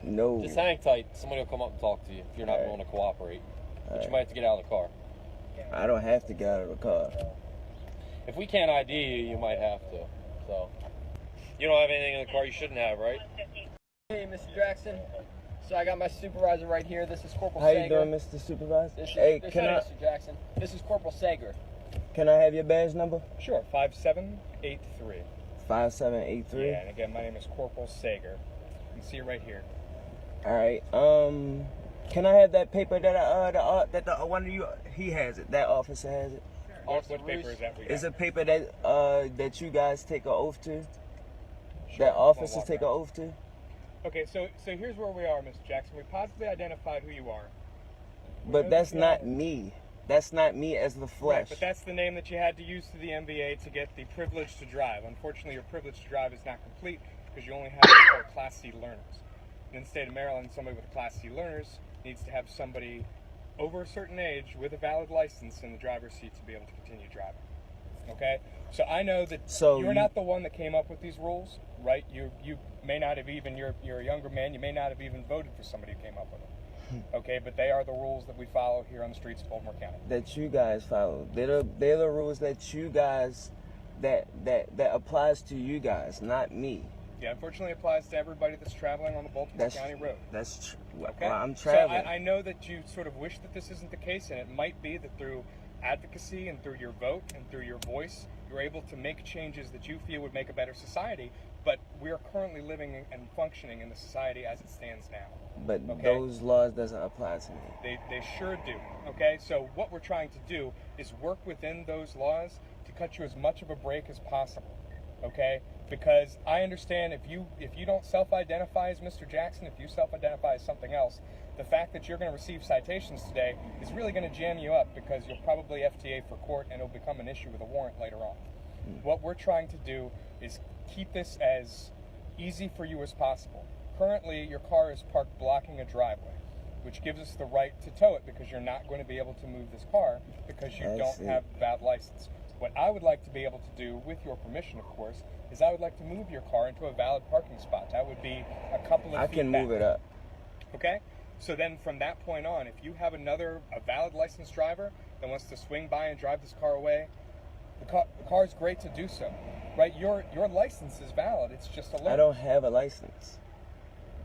No. Just hang tight. Somebody will come up and talk to you if you're not willing to cooperate. But you might have to get out of the car. I don't have to get out of the car. If we can't ID you, you might have to. So, you don't have anything in the car you shouldn't have, right? Hey, Mr. Jackson. So I got my supervisor right here. This is Corporal How Sager. you doing, Mr. Supervisor? This is, Hey, this can is I Mr. Jackson. This is Corporal Sager. can I have your badge number? Sure, 5783. 5783. Yeah, and again, my name is Corporal Sager. You can see it right here. All right. Can I have that paper that the one of you he has it? That officer has it. What paper is that? It's a paper that that you guys take an oath to. That officers take an oath to. Okay, so here's where we are, Mr. Jackson. We positively identified who you are. But that's not me. That's not me as the Right, flesh. but that's the name that you had to use to the MBA to get the privilege to drive. Unfortunately, your privilege to drive is not complete because you only have what's called Class C learners. In the state of Maryland, somebody with Class C learners needs to have somebody over a certain age with a valid license in the driver's seat to be able to continue driving. Okay? So I know that you're not the one that came up with these rules, right? You may not have even, you're a younger man, you may not have even voted for somebody who came up with them. Okay, but they are the rules that we follow here on the streets of Baltimore County. That you guys follow. They're the rules that you guys that applies to you guys, not me. Yeah, unfortunately it applies to everybody that's traveling on the Baltimore County road. That's okay. Well, I'm traveling. So I know that you sort of wish that this isn't the case, and it might be that through advocacy and through your vote and through your voice, you're able to make changes that you feel would make a better society. But we are currently living and functioning in the society as it stands now. But okay? those laws doesn't apply to me. They sure do. Okay, so what we're trying to do is work within those laws to cut you as much of a break as possible. Okay, because I understand if you don't self-identify as Mr. Jackson, if you self-identify as something else, the fact that you're going to receive citations today is really going to jam you up because you'll probably FTA for court and it'll become an issue with a warrant later on. What we're trying to do is keep this as easy for you as possible. Currently, your car is parked blocking a driveway, which gives us the right to tow it because you're not going to be able to move this car because you don't have a valid license. What I would like to be able to do, with your permission, of course, is I would like to move your car into a valid parking spot. That would be a couple of I feet can back. move it up. Okay? So then from that point on, if you have a valid licensed driver that wants to swing by and drive this car away, the car's great to do so. Right? Your license is valid. It's just a learner. I don't have a license.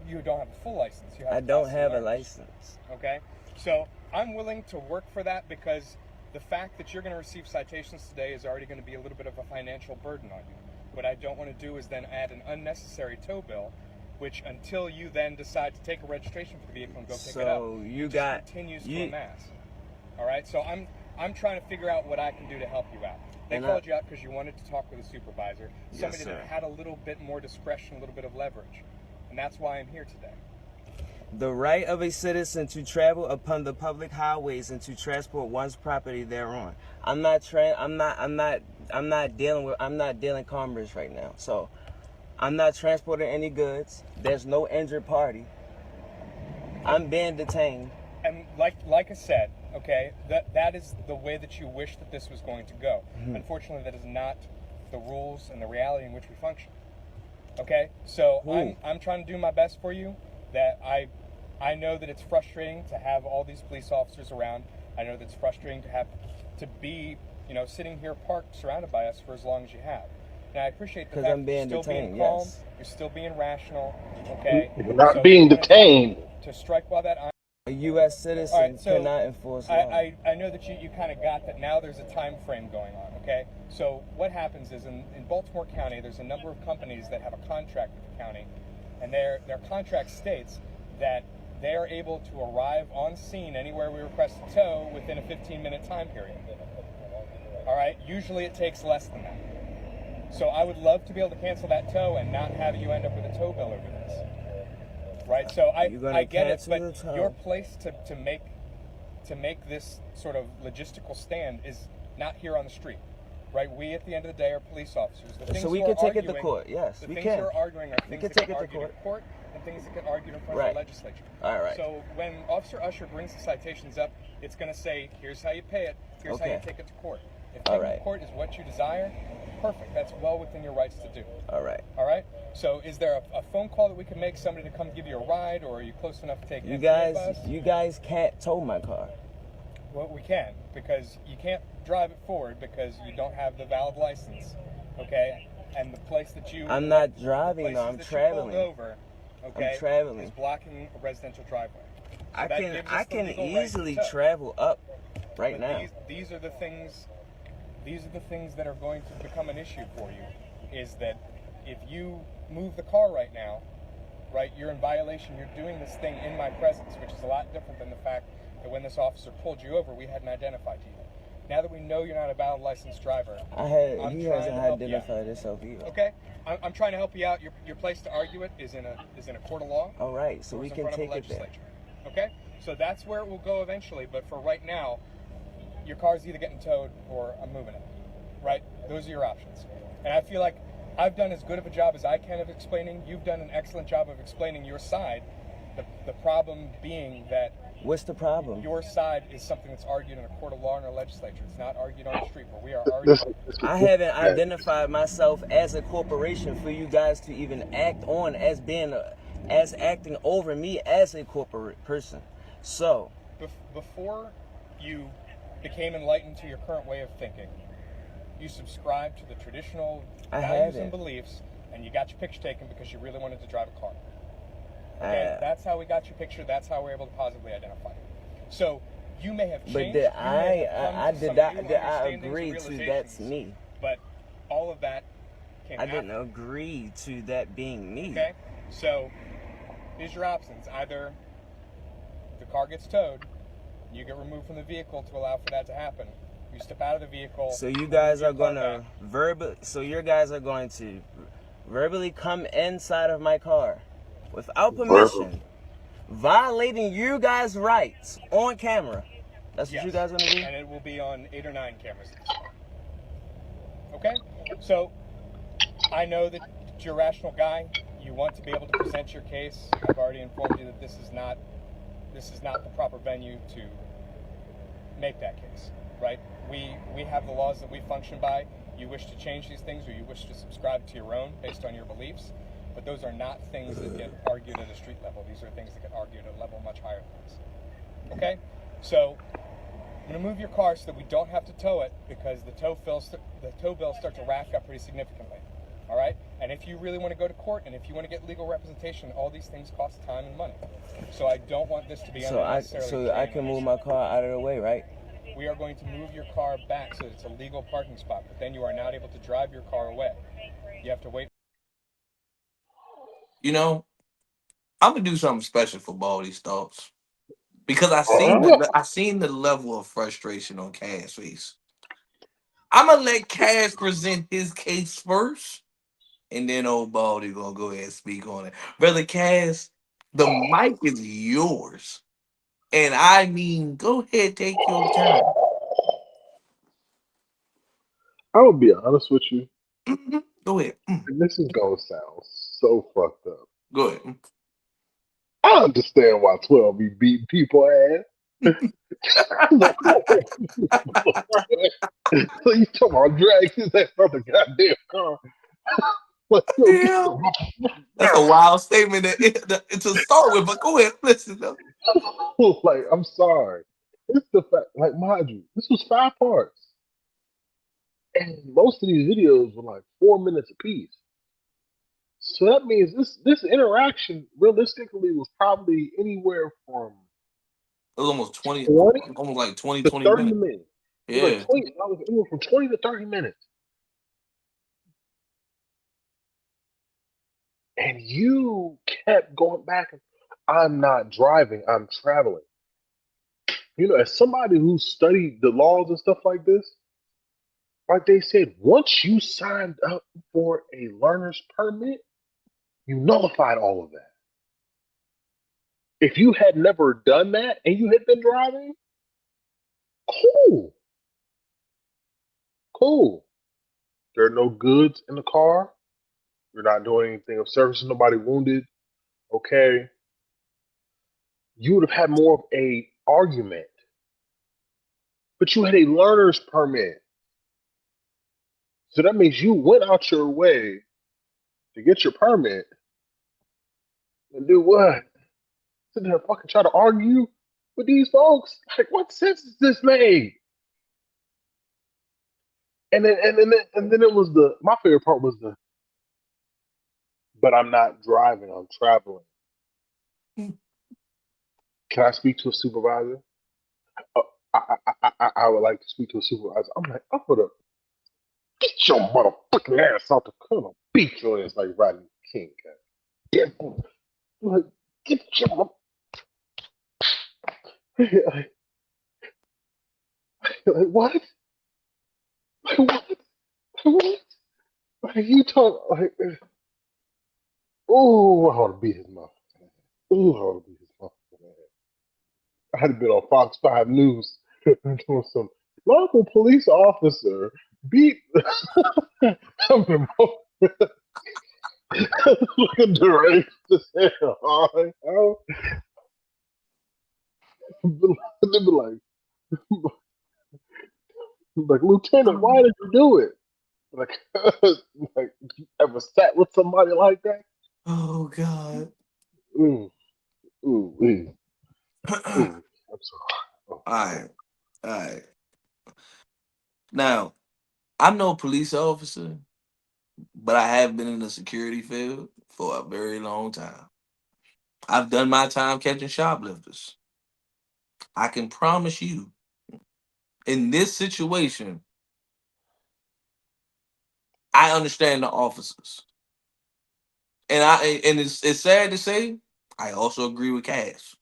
You don't have a full license. You have I a don't Class C have a learner's. license. Okay? So I'm willing to work for that because the fact that you're going to receive citations today is already going to be a little bit of a financial burden on you. What I don't want to do is then add an unnecessary tow bill, which until you then decide to take a registration for the vehicle and go pick it up, you continues to amass. All right? So I'm trying to figure out what I can do to help you out. They called you out because you wanted to talk with a supervisor, somebody that had a little bit more discretion, a little bit of leverage. And that's why I'm here today. The right of a citizen to travel upon the public highways and to transport one's property thereon. I'm not dealing commerce right now. So I'm not transporting any goods. There's no injured party. I'm being detained. And like I said, okay, that is the way that you wish that this was going to go. Unfortunately, that is not the rules and the reality in which we function. Okay, so I'm trying to do my best for you. That I know that it's frustrating to have all these police officers around. I know that it's frustrating to be sitting here parked surrounded by us for as long as you have. And I appreciate the fact that you're still being calm, you're still being rational. Okay, You're not being detained. To strike while that. A U.S. citizen cannot enforce law. I know that you kind of got that now there's a time frame going on, okay? So what happens is in Baltimore County, there's a number of companies that have a contract with the county and their contract states that they are able to arrive on scene anywhere we request a tow within a 15-minute time period. All right, usually it takes less than that. So I would love to be able to cancel that tow and not have you end up with a tow bill over this. Right, so I get it, but your place to make this sort of logistical stand is not here on the street. Right, we at the end of the day are police officers. The things So we can take it to court. Yes, we can. The things you're arguing are things that get argued in court and things that get argued in front of the legislature. All right. So when Officer Usher brings the citations up, it's going to say, here's how you pay it, here's how you take it to court. If taking it to court is what you desire, perfect. That's well within your rights to do. All right. All right? So is there a phone call that we can make, somebody to come give you a ride, or are you close enough to take You guys can't tow my car. Well, we can, because you can't drive it forward because you don't have the valid license, okay? And the place that you... I'm not driving, though. I'm traveling. Over, okay, I'm traveling. Is blocking a residential driveway. So I can easily travel up right now. These are the things that are going to become an issue for you, is that if you move the car right now, right, you're in violation. You're doing this thing in my presence, which is a lot different than the fact that when this officer pulled you over, we hadn't identified you. Now that we know you're not a valid licensed driver, he hasn't identified himself either. Okay, I'm trying to help you out. Your place to argue it is in a court of law. All right, so we can take it there. Okay, so that's where it will go eventually. But for right now, your car's either getting towed or I'm moving it. Right? Those are your options. And I feel like I've done as good of a job as I can of explaining. You've done an excellent job of explaining your side. The problem being that... What's the problem? Your side is something that's argued in a court of law in a legislature. It's not argued on the street where we are arguing. I haven't identified myself as a corporation for you guys to even act on as being as acting over me as a corporate person. So before you became enlightened to your current way of thinking, you subscribed to the traditional values and beliefs, and you got your picture taken because you really wanted to drive a car. Okay, that's how we got your picture. That's how we're able to positively identify you. So you may have changed. But did I agree to that's me? But all of that came after. I didn't agree to that being me. Okay, so here's your options. Either the car gets towed, you get removed from the vehicle to allow for that to happen. You step out of the vehicle. So you guys are gonna verbally come inside of my car without permission, violating you guys' rights on camera. That's what you guys want to do? And it will be on 8 or 9 cameras. Okay? So, I know that you're a rational guy. You want to be able to present your case. I've already informed you that this is not the proper venue to make that case, right? We have the laws that we function by. You wish to change these things, or you wish to subscribe to your own based on your beliefs. But those are not things that get argued at a street level. These are things that get argued at a level much higher than this. Okay? So, I'm going to move your car so that we don't have to tow it, because the tow bills start to rack up pretty significantly. All right? And if you really want to go to court, and if you want to get legal representation, all these things cost time and money. So I don't want this to be unnecessarily. So I can move my car out of the way, right? We are going to move your car back so that it's a legal parking spot, but then you are not able to drive your car away. You have to wait. You know, I'm gonna do something special for Baldies Thoughts, because I seen the level of frustration on Cass' face. I'm gonna let Cass present his case first, and then old Baldy gonna go ahead and speak on it. Brother Cass, the mic is yours, and I mean, go ahead, take your time. I will be honest with you. Go ahead. And this is gonna sound so fucked up. Go ahead. I understand why 12 be beating people ass. So you talking about drag his ass out the goddamn car. That's a wild statement to start with, but go ahead, listen though. Like, I'm sorry. It's the fact, like, mind you, this was 5 parts. And most of these videos were like 4 minutes apiece. So that means this interaction realistically was probably anywhere from it was almost 20 almost like 20 to 30 minutes. minutes. Yeah. Like anywhere from 20 to 30 minutes. And you kept going back. I'm not driving. I'm traveling. As somebody who studied the laws and stuff like this, like they said, once you signed up for a learner's permit, you nullified all of that. If you had never done that and you had been driving, cool, cool. There are no goods in the car. You're not doing anything of service. Nobody wounded. Okay. You would have had more of a argument. But you had a learner's permit. So that means you went out your way to get your permit and do what? Sit there and fucking try to argue with these folks? Like, what sense does this make? And then it was my favorite part was but I'm not driving, I'm traveling. Can I speak to a supervisor? Uh, I would like to speak to a supervisor. I'm like, I'm gonna get your motherfucking ass out the car. Beat your ass like Rodney King. God. Like, get your like, what? Like, what? What? Like, you talk like, oh, I want to beat his mouth. Oh, I want to beat his mouth. I had been on Fox 5 News doing some local police officer beat. I'm looking deranged as hell. They'd be like, Lieutenant, why did you do it? Like, like, you ever sat with somebody like that? Oh God. Ooh, ooh, ooh. Ooh. I'm sorry. All right. All right. Now, I'm no police officer, but I have been in the security field for a very long time. I've done my time catching shoplifters. I can promise you, in this situation, I understand the officers. And it's sad to say, I also agree with Cash.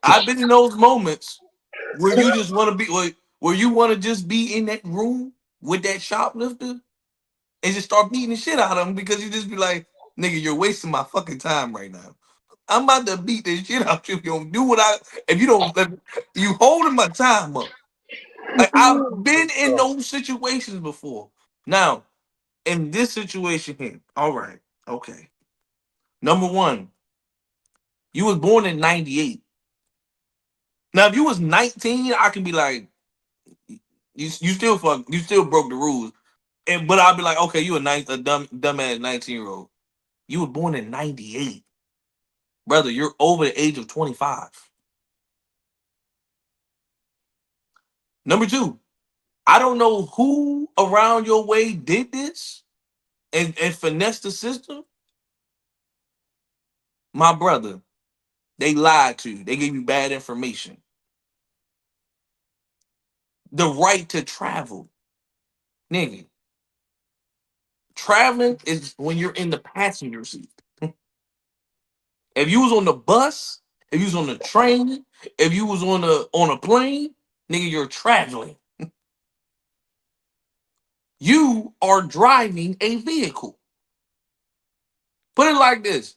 I've been in those moments where you just want to be where you want to just be in that room with that shoplifter and just start beating the shit out of him because you just be like, nigga, you're wasting my fucking time right now. I'm about to beat the shit out you if you don't do what if you don't you holding my time up. Like I've been in those situations before. Now, in this situation here, all right, okay. Number one, you was born in 98. Now, if you was 19, I can be like, you still broke the rules. But I'll be like, okay, you a dumbass 19-year-old. You were born in 98. Brother, you're over the age of 25. Number two, I don't know who around your way did this and finessed the system. My brother, they lied to you. They gave you bad information. The right to travel. Nigga, traveling is when you're in the passenger seat. If you was on the bus, if you was on the train, if you was on a plane, nigga, you're traveling. You are driving a vehicle. Put it like this.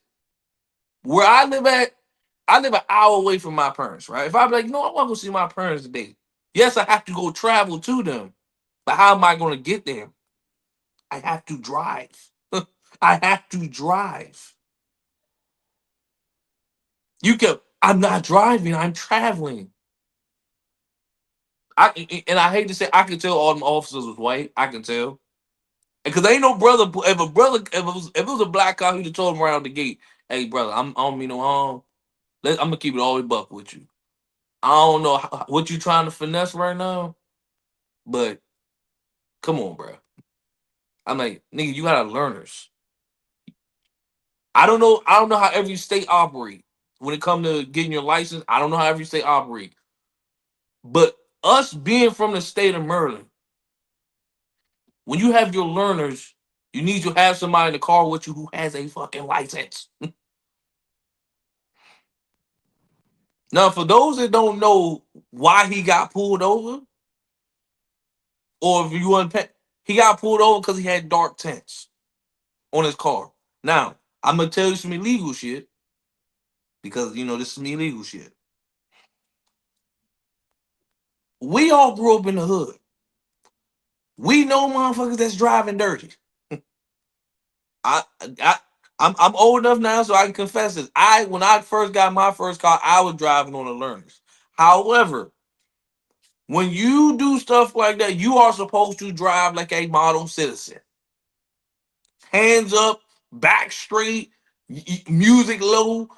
Where I live at, I live an hour away from my parents, right? If I be like, no, I want to go see my parents today. Yes, I have to go travel to them. But how am I going to get there? I have to drive. I have to drive. I'm not driving, I'm traveling. And I hate to say, I can tell all them officers was white. I can tell. Because ain't no brother, if it was a black guy who'd have told him right out the gate, hey brother, I don't mean no harm. I'm gonna keep it all the way buck with you. I don't know what you trying to finesse right now, but come on, bro. I'm like, nigga, you got learners. I don't know how every state operate when it come to getting your license. I don't know how every state operate. But us being from the state of Maryland, when you have your learners, You need to have somebody in the car with you who has a fucking license. Now, for those that don't know why he got pulled over, or if you unpack, he got pulled over because he had dark tints on his car. Now, I'm gonna tell you some illegal shit because this is some illegal shit. We all grew up in the hood. We know motherfuckers that's driving dirty. I, I, I'm old enough now, so I can confess this. When I first got my first car, I was driving on the learners. However, when you do stuff like that, you are supposed to drive like a model citizen. Hands up, back straight, music low,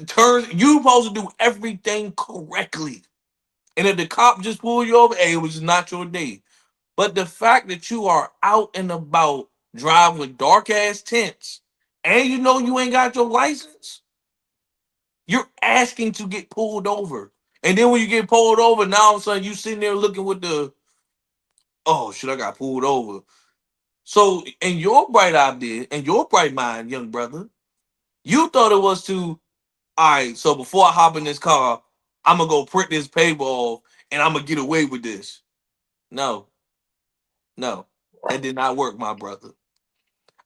turns. You supposed to do everything correctly. And if the cop just pull you over, hey, it was just not your day. But the fact that you are out and about driving with dark ass tints and you ain't got your license, you're asking to get pulled over. And then when you get pulled over, now all of a sudden you sitting there looking with oh shit, I got pulled over. So in your bright idea, in your bright mind, young brother, you thought it was all right, so before I hop in this car, I'm gonna go print this paper off and I'm gonna get away with this. No, no, that did not work, my brother.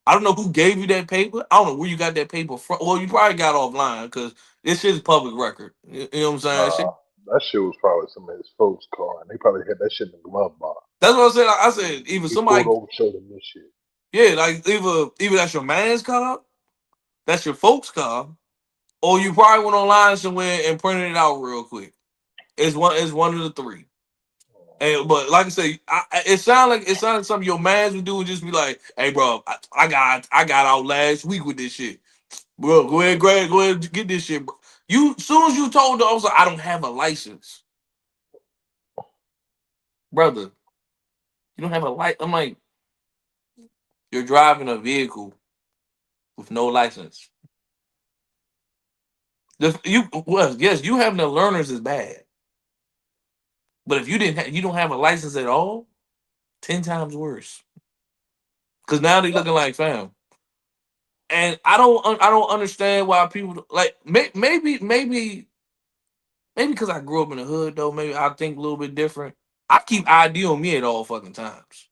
I don't know who gave you that paper. I don't know where you got that paper from. Well, you probably got offline because this is public record. You know what I'm saying? Nah, that shit was probably some of his folks' car, and they probably had that shit in the glove box. That's what I said. I said either He pulled somebody, over, showed him this shit. yeah, like either that's your man's car, that's your folks' car, or you probably went online somewhere and printed it out real quick. It's one of the three. And but like I say, it sounded like something your mans would do and just be like, "Hey, bro, I got out last week with this shit, bro. Go ahead, get this shit, bro." You soon as you told the officer, "I don't have a license, brother. You don't have a license." I'm like, "You're driving a vehicle with no license. Yes, you having the learners is bad, but if you don't have a license at all, 10 times worse. Because now they looking like fam." And I don't understand why people like maybe because I grew up in the hood though. Maybe I think a little bit different. I keep ID on me at all fucking times.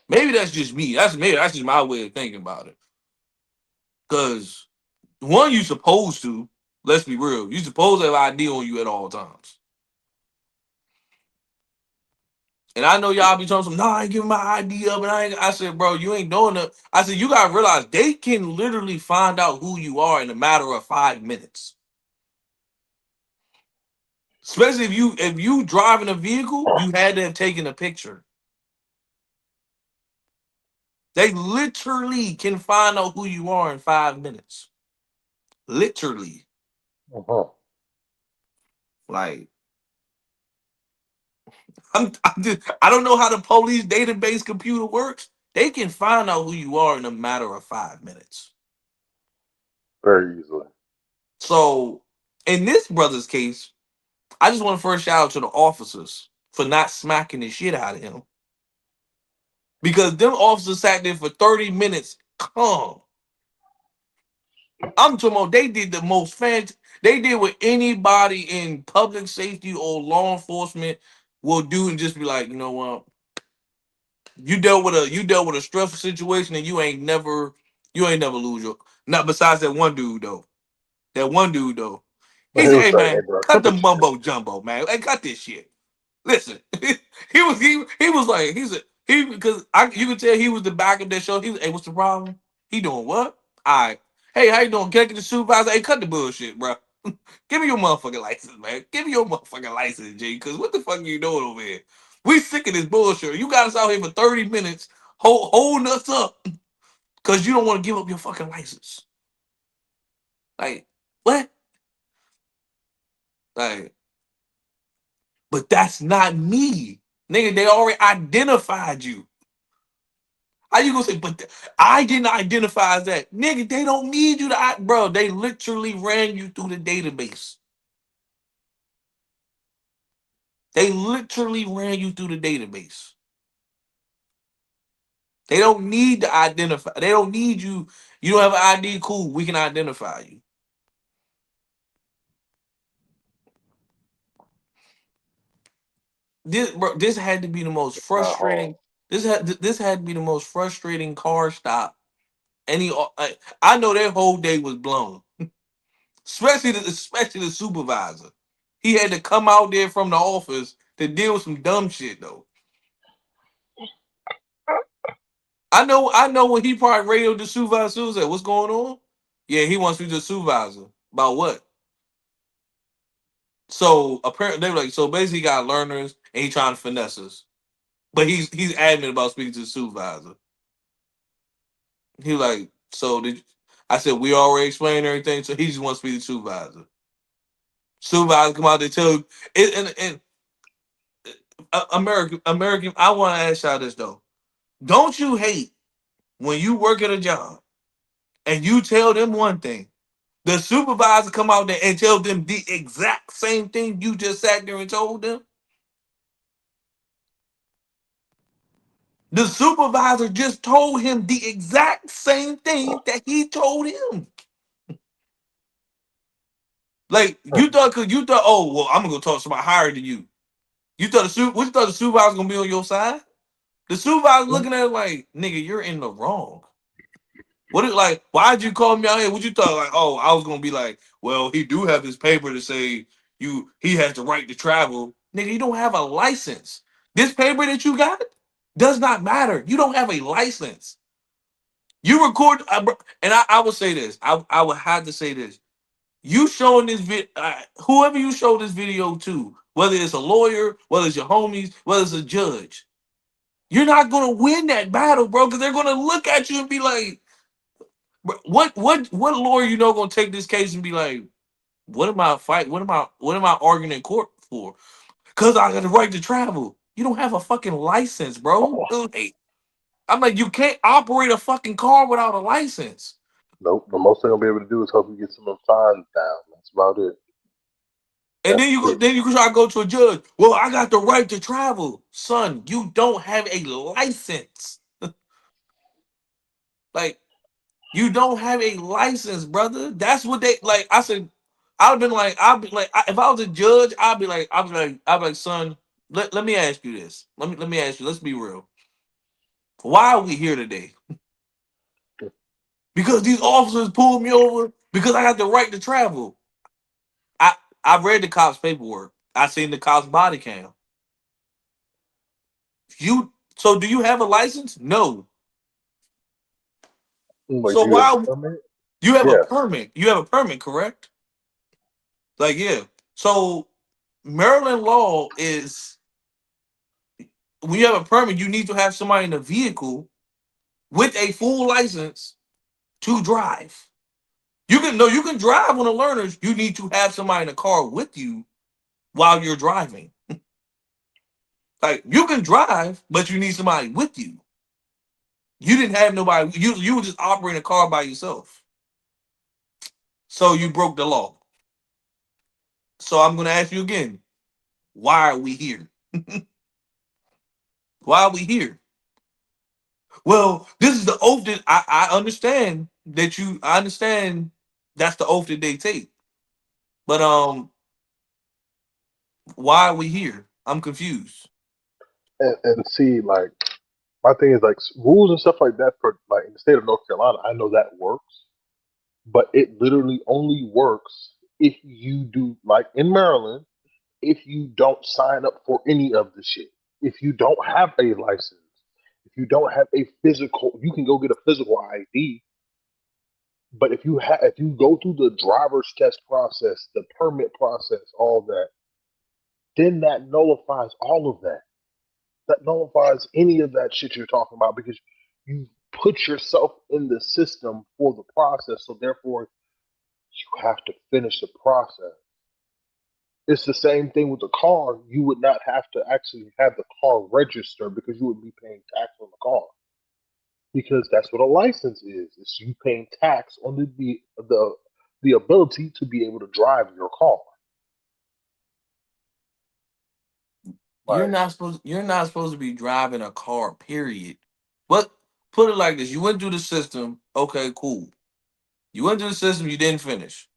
Maybe that's just me. That's just my way of thinking about it. Cause one, you supposed to. Let's be real. You supposed to have ID on you at all times. And I know y'all be telling some, no, I ain't giving my ID up, and I said, bro, you ain't doing it. I said, you gotta realize they can literally find out who you are in a matter of 5 minutes. Especially if you driving a vehicle, you had to have taken a picture. They literally can find out who you are in 5 minutes. Literally. Like I don't know how the police database computer works. They can find out who you are in a matter of 5 minutes. Very easily. So in this brother's case, I just want to first shout out to the officers for not smacking the shit out of him. Because them officers sat there for 30 minutes calm. I'm talking about they did the most they did what anybody in public safety or law enforcement will do and just be like, you know what? You dealt with a stressful situation and you ain't never lose your not besides that one dude though. That one dude though. But He he said, was hey saying, hey, man, bro, cut cut the the shit. mumbo jumbo, man. Hey, cut this shit. Listen, he was like, because you could tell he was the back of that show. He was, hey, what's the problem? He doing what? All right. Hey, how you doing? Can I get the supervisor? Hey, cut the bullshit, bro. Give me your motherfucking license, man. Give me your motherfucking license, G. Because what the fuck are you doing over here? We sick of this bullshit. You got us out here for 30 minutes holding us up because you don't want to give up your fucking license. Like, what? Like, but that's not me. Nigga, they already identified you. How you gonna say, but I didn't identify as that? Nigga, they don't need you to, bro. They literally ran you through the database. They literally ran you through the database. They don't need to identify. They don't need you. You don't have an ID. Cool. We can identify you. This had to be the most Not hard. frustrating. This had to be the most frustrating car stop. Any, I know their whole day was blown. Especially the supervisor. He had to come out there from the office to deal with some dumb shit though. I know when he probably radioed the supervisor, said, "What's going on?" Yeah, he wants to be the supervisor. About what? So apparently they were like, so basically he got learners and he trying to finesse us. But he's adamant about speaking to the supervisor. He like, so did I said we already explained everything, so he just wants to be the supervisor. Supervisor come out there tell you and American. I want to ask y'all this though. Don't you hate when you work at a job and you tell them one thing, the supervisor come out there and tell them the exact same thing you just sat there and told them? The supervisor just told him the exact same thing that he told him. Like you thought, oh well, I'm gonna go talk to somebody higher than you. What you thought the supervisor gonna be on your side? The supervisor looking at it like, nigga, you're in the wrong. What it like? Why'd you call me out here? What you thought? Like, oh, I was gonna be like, well, he do have this paper to say he has the right to travel. Nigga, you don't have a license. This paper that you got does not matter. You don't have a license. You record, and I will say this. I would have to say this. You showing this whoever you show this video to, whether it's a lawyer, whether it's your homies, whether it's a judge, you're not gonna win that battle, bro, because they're gonna look at you and be like, what lawyer gonna take this case and be like, what am I fight? What am I arguing in court for? Because I got the right to travel. You don't have a fucking license, bro. Hey, I'm like, you can't operate a fucking car without a license. Nope. The most they're gonna be able to do is help you get some of them fines down. That's about it. And then you can try to go to a judge. Well, I got the right to travel. Son, you don't have a license. Like, you don't have a license, brother. That's what they like. I said, if I was a judge, I'd be like, son, let me ask you this. Let me ask you, let's be real. Why are we here today? Because these officers pulled me over because I got the right to travel. I read the cops' paperwork. I seen the cops' body cam. So do you have a license? No. Like, So do you have why a permit? you have a Yes. permit? You have a permit, correct? Like, yeah. So Maryland law is when you have a permit, you need to have somebody in the vehicle with a full license to drive. You can drive on the learners. You need to have somebody in the car with you while you're driving. Like, you can drive, but you need somebody with you. You didn't have nobody. You were just operating a car by yourself. So you broke the law. So I'm gonna ask you again. Why are we here? Why are we here? Well, this is the oath that I understand that I understand that's the oath that they take. But why are we here? I'm confused. And see, like, my thing is like rules and stuff like that for like in the state of North Carolina. I know that works, but it literally only works if you do like in Maryland. If you don't sign up for any of the shit, if you don't have a license, if you don't have a physical, you can go get a physical ID. But if you go through the driver's test process, the permit process, all that, then that nullifies all of that. That nullifies any of that shit you're talking about because you put yourself in the system for the process. So therefore, you have to finish the process. It's the same thing with the car. You would not have to actually have the car registered because you would be paying tax on the car. Because that's what a license is. It's you paying tax on the ability to be able to drive your car. You're Like, not supposed to be driving a car, period. What Put it like this: you went through the system. Okay, cool. You went through the system. You didn't finish.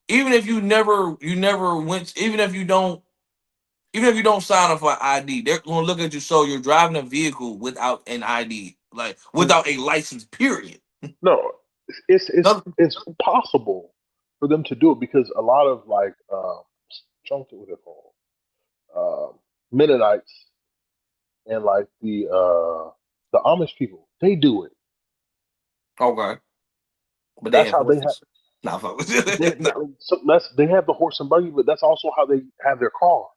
Even if you never went. Even if you don't sign up for ID, they're gonna look at you. So you're driving a vehicle without an ID, like without a license. Period. No, No, it's possible for them to do it because a lot of like what they call Mennonites and like the Amish people, they do it. okay, but they That's have how they have. horses. Nah, fuck. They, so they have the horse and buggy, but that's also how they have their cars.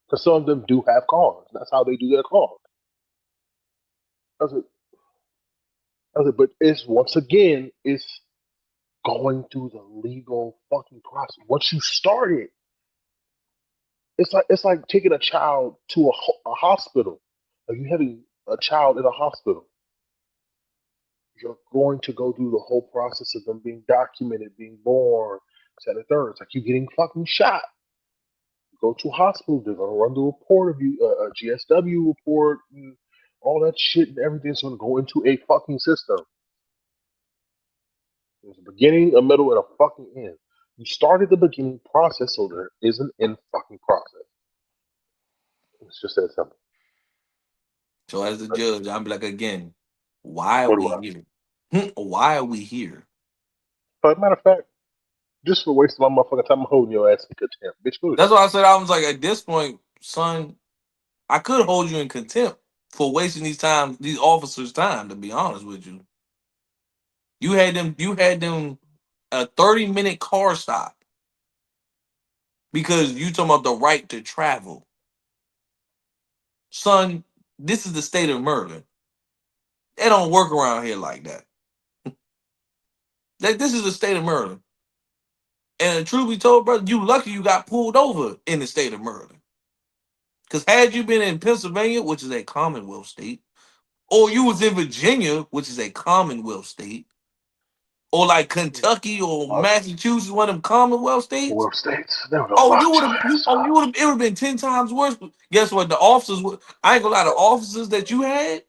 Because some of them do have cars. That's how they do their cars. That's it. That's it. But it's once again, it's going through the legal fucking process. Once you start it, it's like taking a child to a hospital. Like you having a child in a hospital. You're going to go through the whole process of them being documented, being born, et and third. It's like you getting fucking shot. You go to a hospital, they're gonna run the report of you, a GSW report, and all that shit, and everything's gonna go into a fucking system. There's a beginning, a middle, and a fucking end. You started the beginning process, so there is an end fucking process. It's just that simple. So as the judge, I'm like again, why are What do we I? here? Why are we here? But matter of fact, just for wasting my motherfucking time, I'm holding your ass in contempt, bitch. Go to That's jail. why I said I was like, at this point, son, I could hold you in contempt for wasting these officers' time. To be honest with you, you had them a 30-minute car stop because you talking about the right to travel, son. This is the state of Maryland. They don't work around here like that. Like this is the state of Maryland. And truth be told, brother, you lucky you got pulled over in the state of Maryland. Because had you been in Pennsylvania, which is a Commonwealth state, or you was in Virginia, which is a Commonwealth state, or like Kentucky or Uh, Massachusetts, one of them Commonwealth states, well, states, they would have oh, you locked would your have, ass oh, you up. would have, it would have been 10 times worse. But guess what? The officers, I ain't gonna lie, the officers that you had,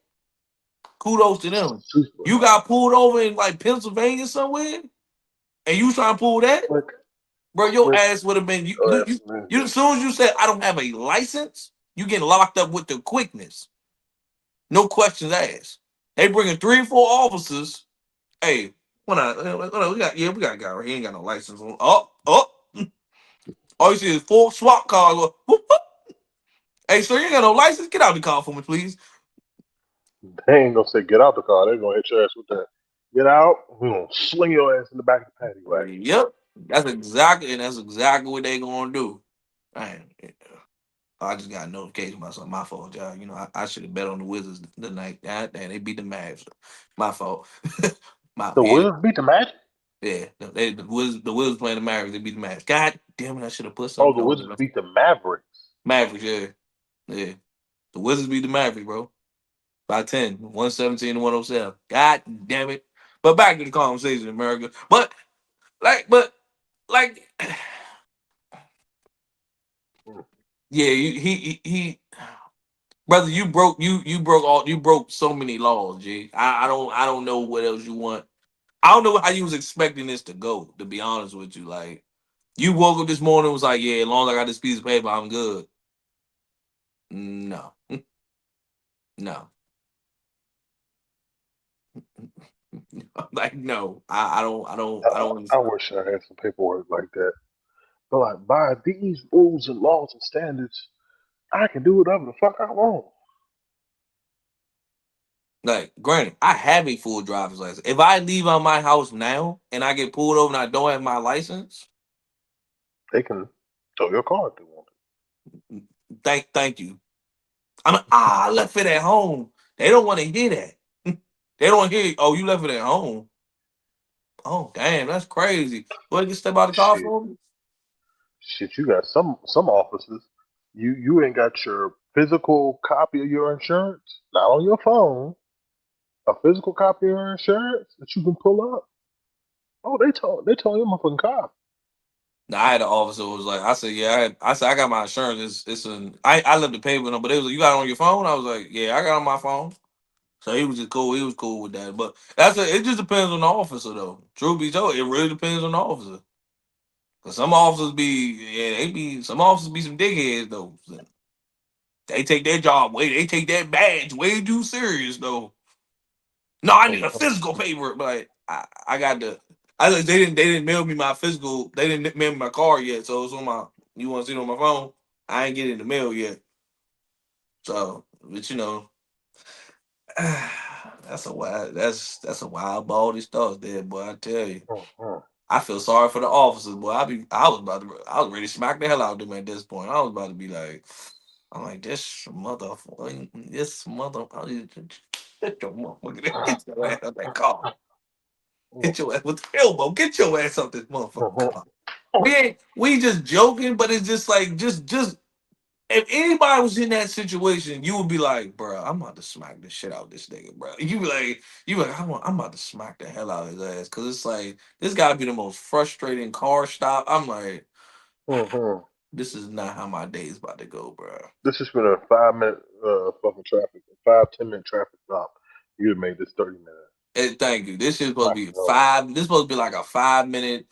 kudos to them. Super. You got pulled over in like Pennsylvania somewhere, and you trying to pull that, Slick, bro? Your slick. ass would have been you. Your You, ass you, in there, you. As soon as you said I don't have a license, you getting locked up with the quickness. No questions asked. They bringing 3 or 4 officers. Hey, we got a guy right. He ain't got no license on. Oh. All you see is 4 SWAT cars. Whoop, whoop. Hey, sir, you ain't got no license. Get out the car for me, please. They ain't gonna say get out the car. They're gonna hit your ass with that. Get out. We're gonna sling your ass in the back of the paddy wagon. Yep, that's exactly what they gonna do. Man, I just got a notification about something. My fault, y'all. You know, I should have bet on the Wizards tonight. God damn, they beat the Mavs. My fault. The Yeah, Wizards beat the Magic. yeah. The Wizards playing the Mavericks. They beat the Mavs. God damn it! I should have put Oh, something the on Wizards it. beat the Mavericks. Mavericks, yeah, yeah. The Wizards beat the Mavericks, bro, by 10, 117 to 107. God damn it! But back to the conversation, America. But like, Hmm. yeah, he brother, you broke so many laws, G. I don't know what else you want. I don't know how you was expecting this to go, to be honest with you. Like you woke up this morning and was like, yeah, as long as I got this piece of paper, I'm good. No. No. Like no. I don't I understand. wish I had some paperwork like that. But like by these rules and laws and standards, I can do whatever the fuck I want. Like, granted, I have a full driver's license. If I leave out my house now and I get pulled over and I don't have my license, They can tow your car if they want. thank you. I left it at home. They don't want to hear that. They don't hear, oh, you left it at home. Oh, damn, that's crazy. Well, you step out of the car Shit, for me? shit. You got some offices. You ain't got your physical copy of your insurance, not on your phone. A physical copy of your insurance that you can pull up. Oh, they told your motherfucking car. Nah, I had an officer who was like, I said, yeah, I said, I got my insurance. I left the paper, but they was like, you got it on your phone? I was like, yeah, I got it on my phone. So he was just cool. He was cool with that. But it just depends on the officer though. Truth be told, it really depends on the officer. Cause some officers some officers be some dickheads though. They take their job they take that badge way too serious though. No, I need a physical paper, but I got the they didn't mail me my physical. They didn't mail me my card yet, so it's on my. You want to see it on my phone? I ain't get it in the mail yet. So, but that's a wild Baldies Thoughts there, boy. I tell you, I feel sorry for the officers, boy. I was ready to smack the hell out of them at this point. I was about to be like, I'm like this motherfucker, get your motherfucker, get your ass out that car. Hit your ass with the elbow. Get your ass up this motherfucker. Come on. We just joking, but it's just like just if anybody was in that situation, you would be like, bro, I'm about to smack the shit out of this nigga, bro. You be like, I'm about to smack the hell out of his ass. Cause it's like this gotta be the most frustrating car stop. I'm like, this is not how my day is about to go, bro. This has been a 5 minute fucking traffic, 5 10 minute traffic stop. You have made this 30 minutes. Hey, thank you. This is supposed to be five. This is supposed to be like a 5 minute.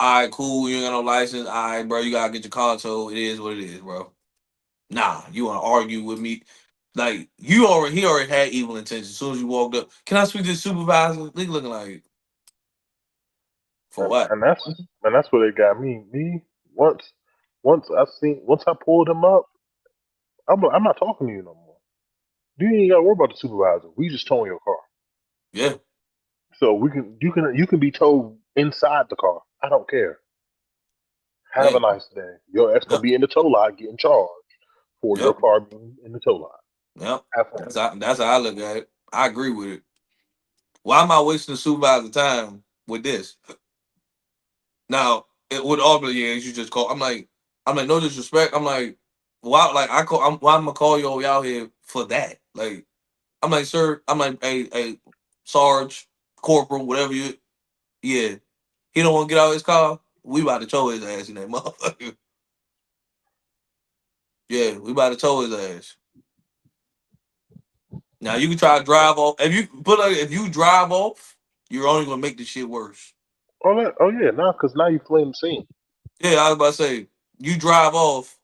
All right, cool. You ain't got no license. All right, bro. You gotta get your car towed. It is what it is, bro. Nah, you want to argue with me? Like he already had evil intentions. As soon as you walked up, can I speak to the supervisor? They looking like for what? And that's where they got me. Once once I pulled him up, I'm not talking to you no more. You ain't gotta worry about the supervisor. We just towing your car. Yeah. So you can be towed inside the car. I don't care. Have a nice day. Your ass gonna be in the tow lot getting charged for your car being in the tow lot. Yep. That's how I look at it. I agree with it. Why am I wasting the supervisor time with this? Now, it would all be you just call. I'm like, no disrespect. I'm like, why? Like, why am I call you out here for that? Like, I'm like, sir. I'm like, hey, Sarge, Corporal, whatever you. Yeah, he don't want to get out of his car. We about to tow his ass in that motherfucker. Yeah, we about to tow his ass. Now you can try to drive off. If you drive off, you're only gonna make the shit worse. Oh yeah, because now you flame the scene. Yeah, I was about to say you drive off,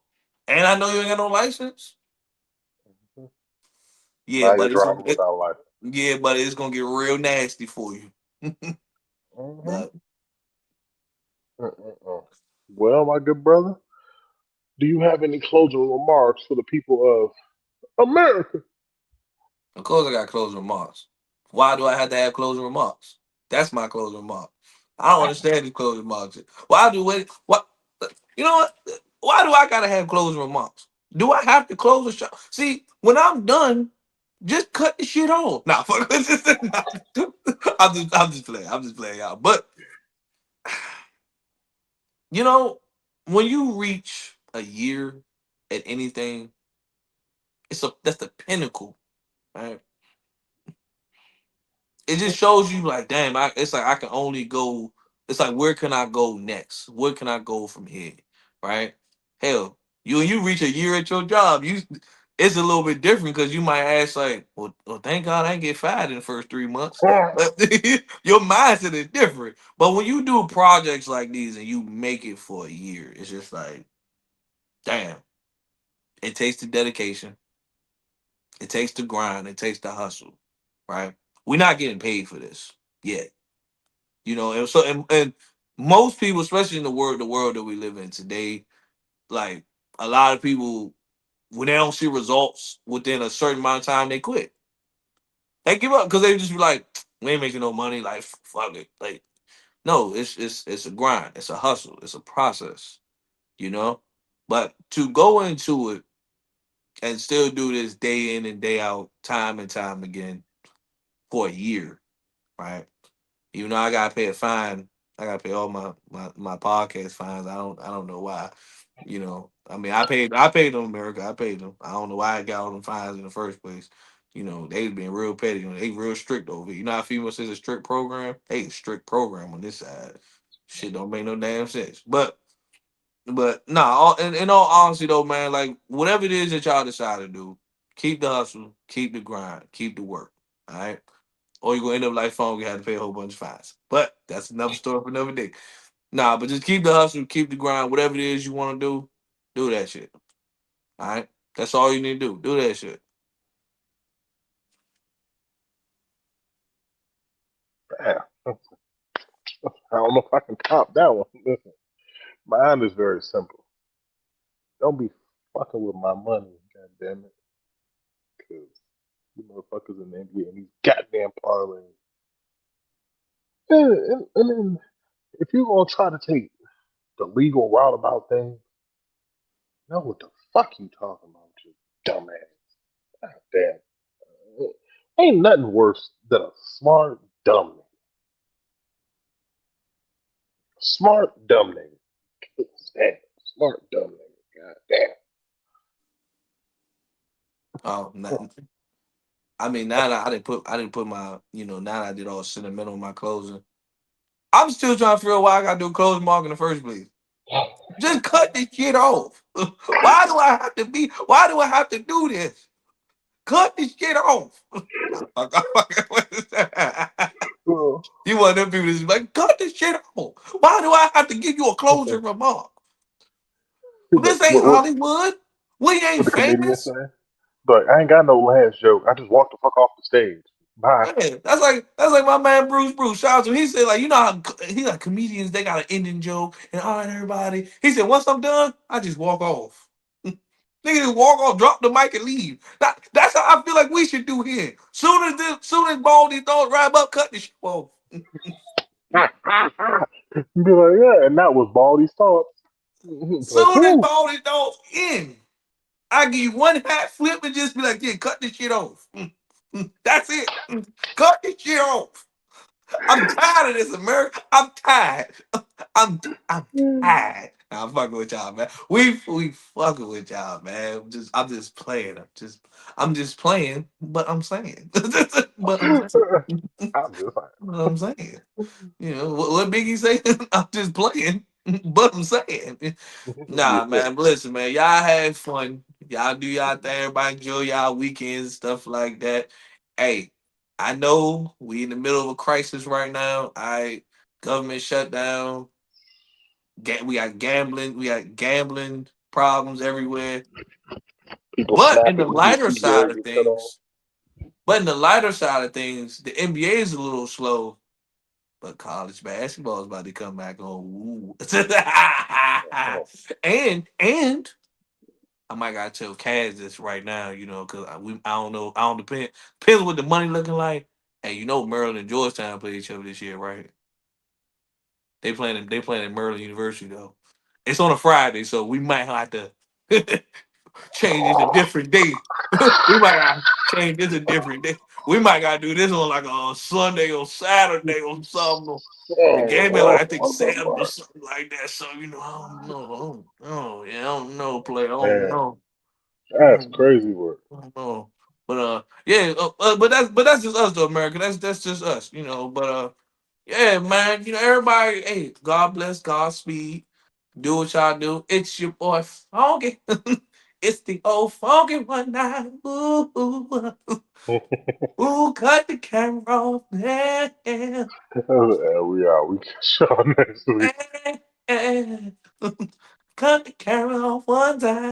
and I know you ain't got no license. Yeah, Now you're but driving without license. yeah, but it's gonna get real nasty for you. But Well, my good brother, do you have any closing remarks for the people of America? of course, I got closing remarks. Why do I have to have closing remarks? That's my closing remark. I don't understand these closing remarks. Why do wait? What? You know what? Why do I gotta have closing remarks? Do I have to close the show? See, when I'm done, just cut the shit off. Nah, fuck. I'm just playing. I'm just playing y'all. But when you reach a year at anything, that's the pinnacle, right? It just shows you like, damn, it's like I can only go. It's like where can I go next? Where can I go from here? Right? Hell, you reach a year at your job, it's a little bit different because you might ask like, well, thank God I didn't get fired in the first 3 months. But your mindset is different. But when you do projects like these and you make it for a year, it's just like, damn, it takes the dedication, it takes the grind, it takes the hustle, right? We're not getting paid for this yet. And most people, especially in the world that we live in today, like a lot of people, when they don't see results within a certain amount of time, they quit. They give up because they just be like, we ain't making no money. Like, fuck it. Like, no, it's a grind, it's a hustle, it's a process, you know. But to go into it and still do this day in and day out, time and time again for a year, right? Even though I gotta pay a fine, I gotta pay all my podcast fines. I don't know why. I mean, I paid them, America. I paid them. I don't know why I got all them fines in the first place. They been real petty. They real strict over here. You know how FEMA says a strict program? Hey, strict program on this side. Shit don't make no damn sense. But nah, in all honesty though, man, like whatever it is that y'all decide to do, keep the hustle, keep the grind, keep the work. All right. Or you're gonna end up like phone, you have to pay a whole bunch of fines. But that's another story for another day. Nah, but just keep the hustle, keep the grind, whatever it is you want to do that shit. All right. That's all you need to do. Do that shit. Damn. I don't know if I can top that one. Listen, mine is very simple. Don't be fucking with my money, god damn it. Because you motherfuckers in the NBA and these goddamn parlays. And then if you're gonna try to take the legal route about things, know what the fuck you talking about, you dumbass. God damn. Ain't nothing worse than a smart dumb nigga. Smart dumb nigga. Damn. Smart dumb nigga. God damn. Oh, no. I mean, now that I didn't put my, now that I did all sentimental in my closing. I'm still trying to figure out why I gotta do a closing mark in the first place. Just cut this shit off. Why do I have to do this? Cut this shit off. You want them people to be like, cut this shit off. Why do I have to give you a closing remark? This ain't What Hollywood. We ain't the comedian famous. say? Like, I ain't got no last joke. I just walked the fuck off the stage. Bye. Man, that's like my man Bruce. Shout out to him. He said, like, you know how he like comedians, they got an ending joke and all right, everybody. He said, once I'm done, I just walk off. Nigga just walk off, drop the mic and leave. That's how I feel like we should do here. Soon as Baldies Thoughts wrap up, cut the shit off. Be like, yeah, and that was Baldies Thoughts. Like, Soon as whoo. Baldies Thoughts in, I give you one hat flip and just be like, yeah, cut this shit off. That's it. Cut this shit off. I'm tired of this, America. I'm tired. I'm tired. Nah, I'm fucking with y'all, man. We fucking with y'all, man. I'm just playing. I'm just playing, but I'm saying. but I'm saying. I'm just like, But I'm saying. What Biggie say? I'm just playing, but I'm saying. Nah, yeah. man. But listen, man. Y'all have fun. Y'all do y'all thing. Everybody enjoy y'all weekends, stuff like that. Hey, I know we in the middle of a crisis right now. Government shutdown. We got gambling. We got gambling problems everywhere. People But in snapping the when lighter PTO side of gets cut off. things, the NBA is a little slow. But college basketball is about to come back on. Ooh. and I might gotta tell Kaz this right now, because I don't know. I don't depends what the money looking like. And Maryland and Georgetown play each other this year, right? They playing at Maryland University though. It's on a Friday, so we might have to change it to a different day. We might gotta change this a different day. We might gotta do this on like a Sunday or Saturday or something. The game is like I think Saturday or something like that. So I don't know. Yeah, I don't know, play. I don't Man, know. that's crazy work. I don't know. But yeah, but that's just us though, America. That's just us, But yeah, man, everybody. Hey, God bless, Godspeed. Do what y'all do. It's your boy Funky. It's the old Funky one night. Ooh, ooh, ooh, cut the camera off. Yeah, yeah, We are. We catch y'all next week. yeah, yeah. Cut the camera off one time.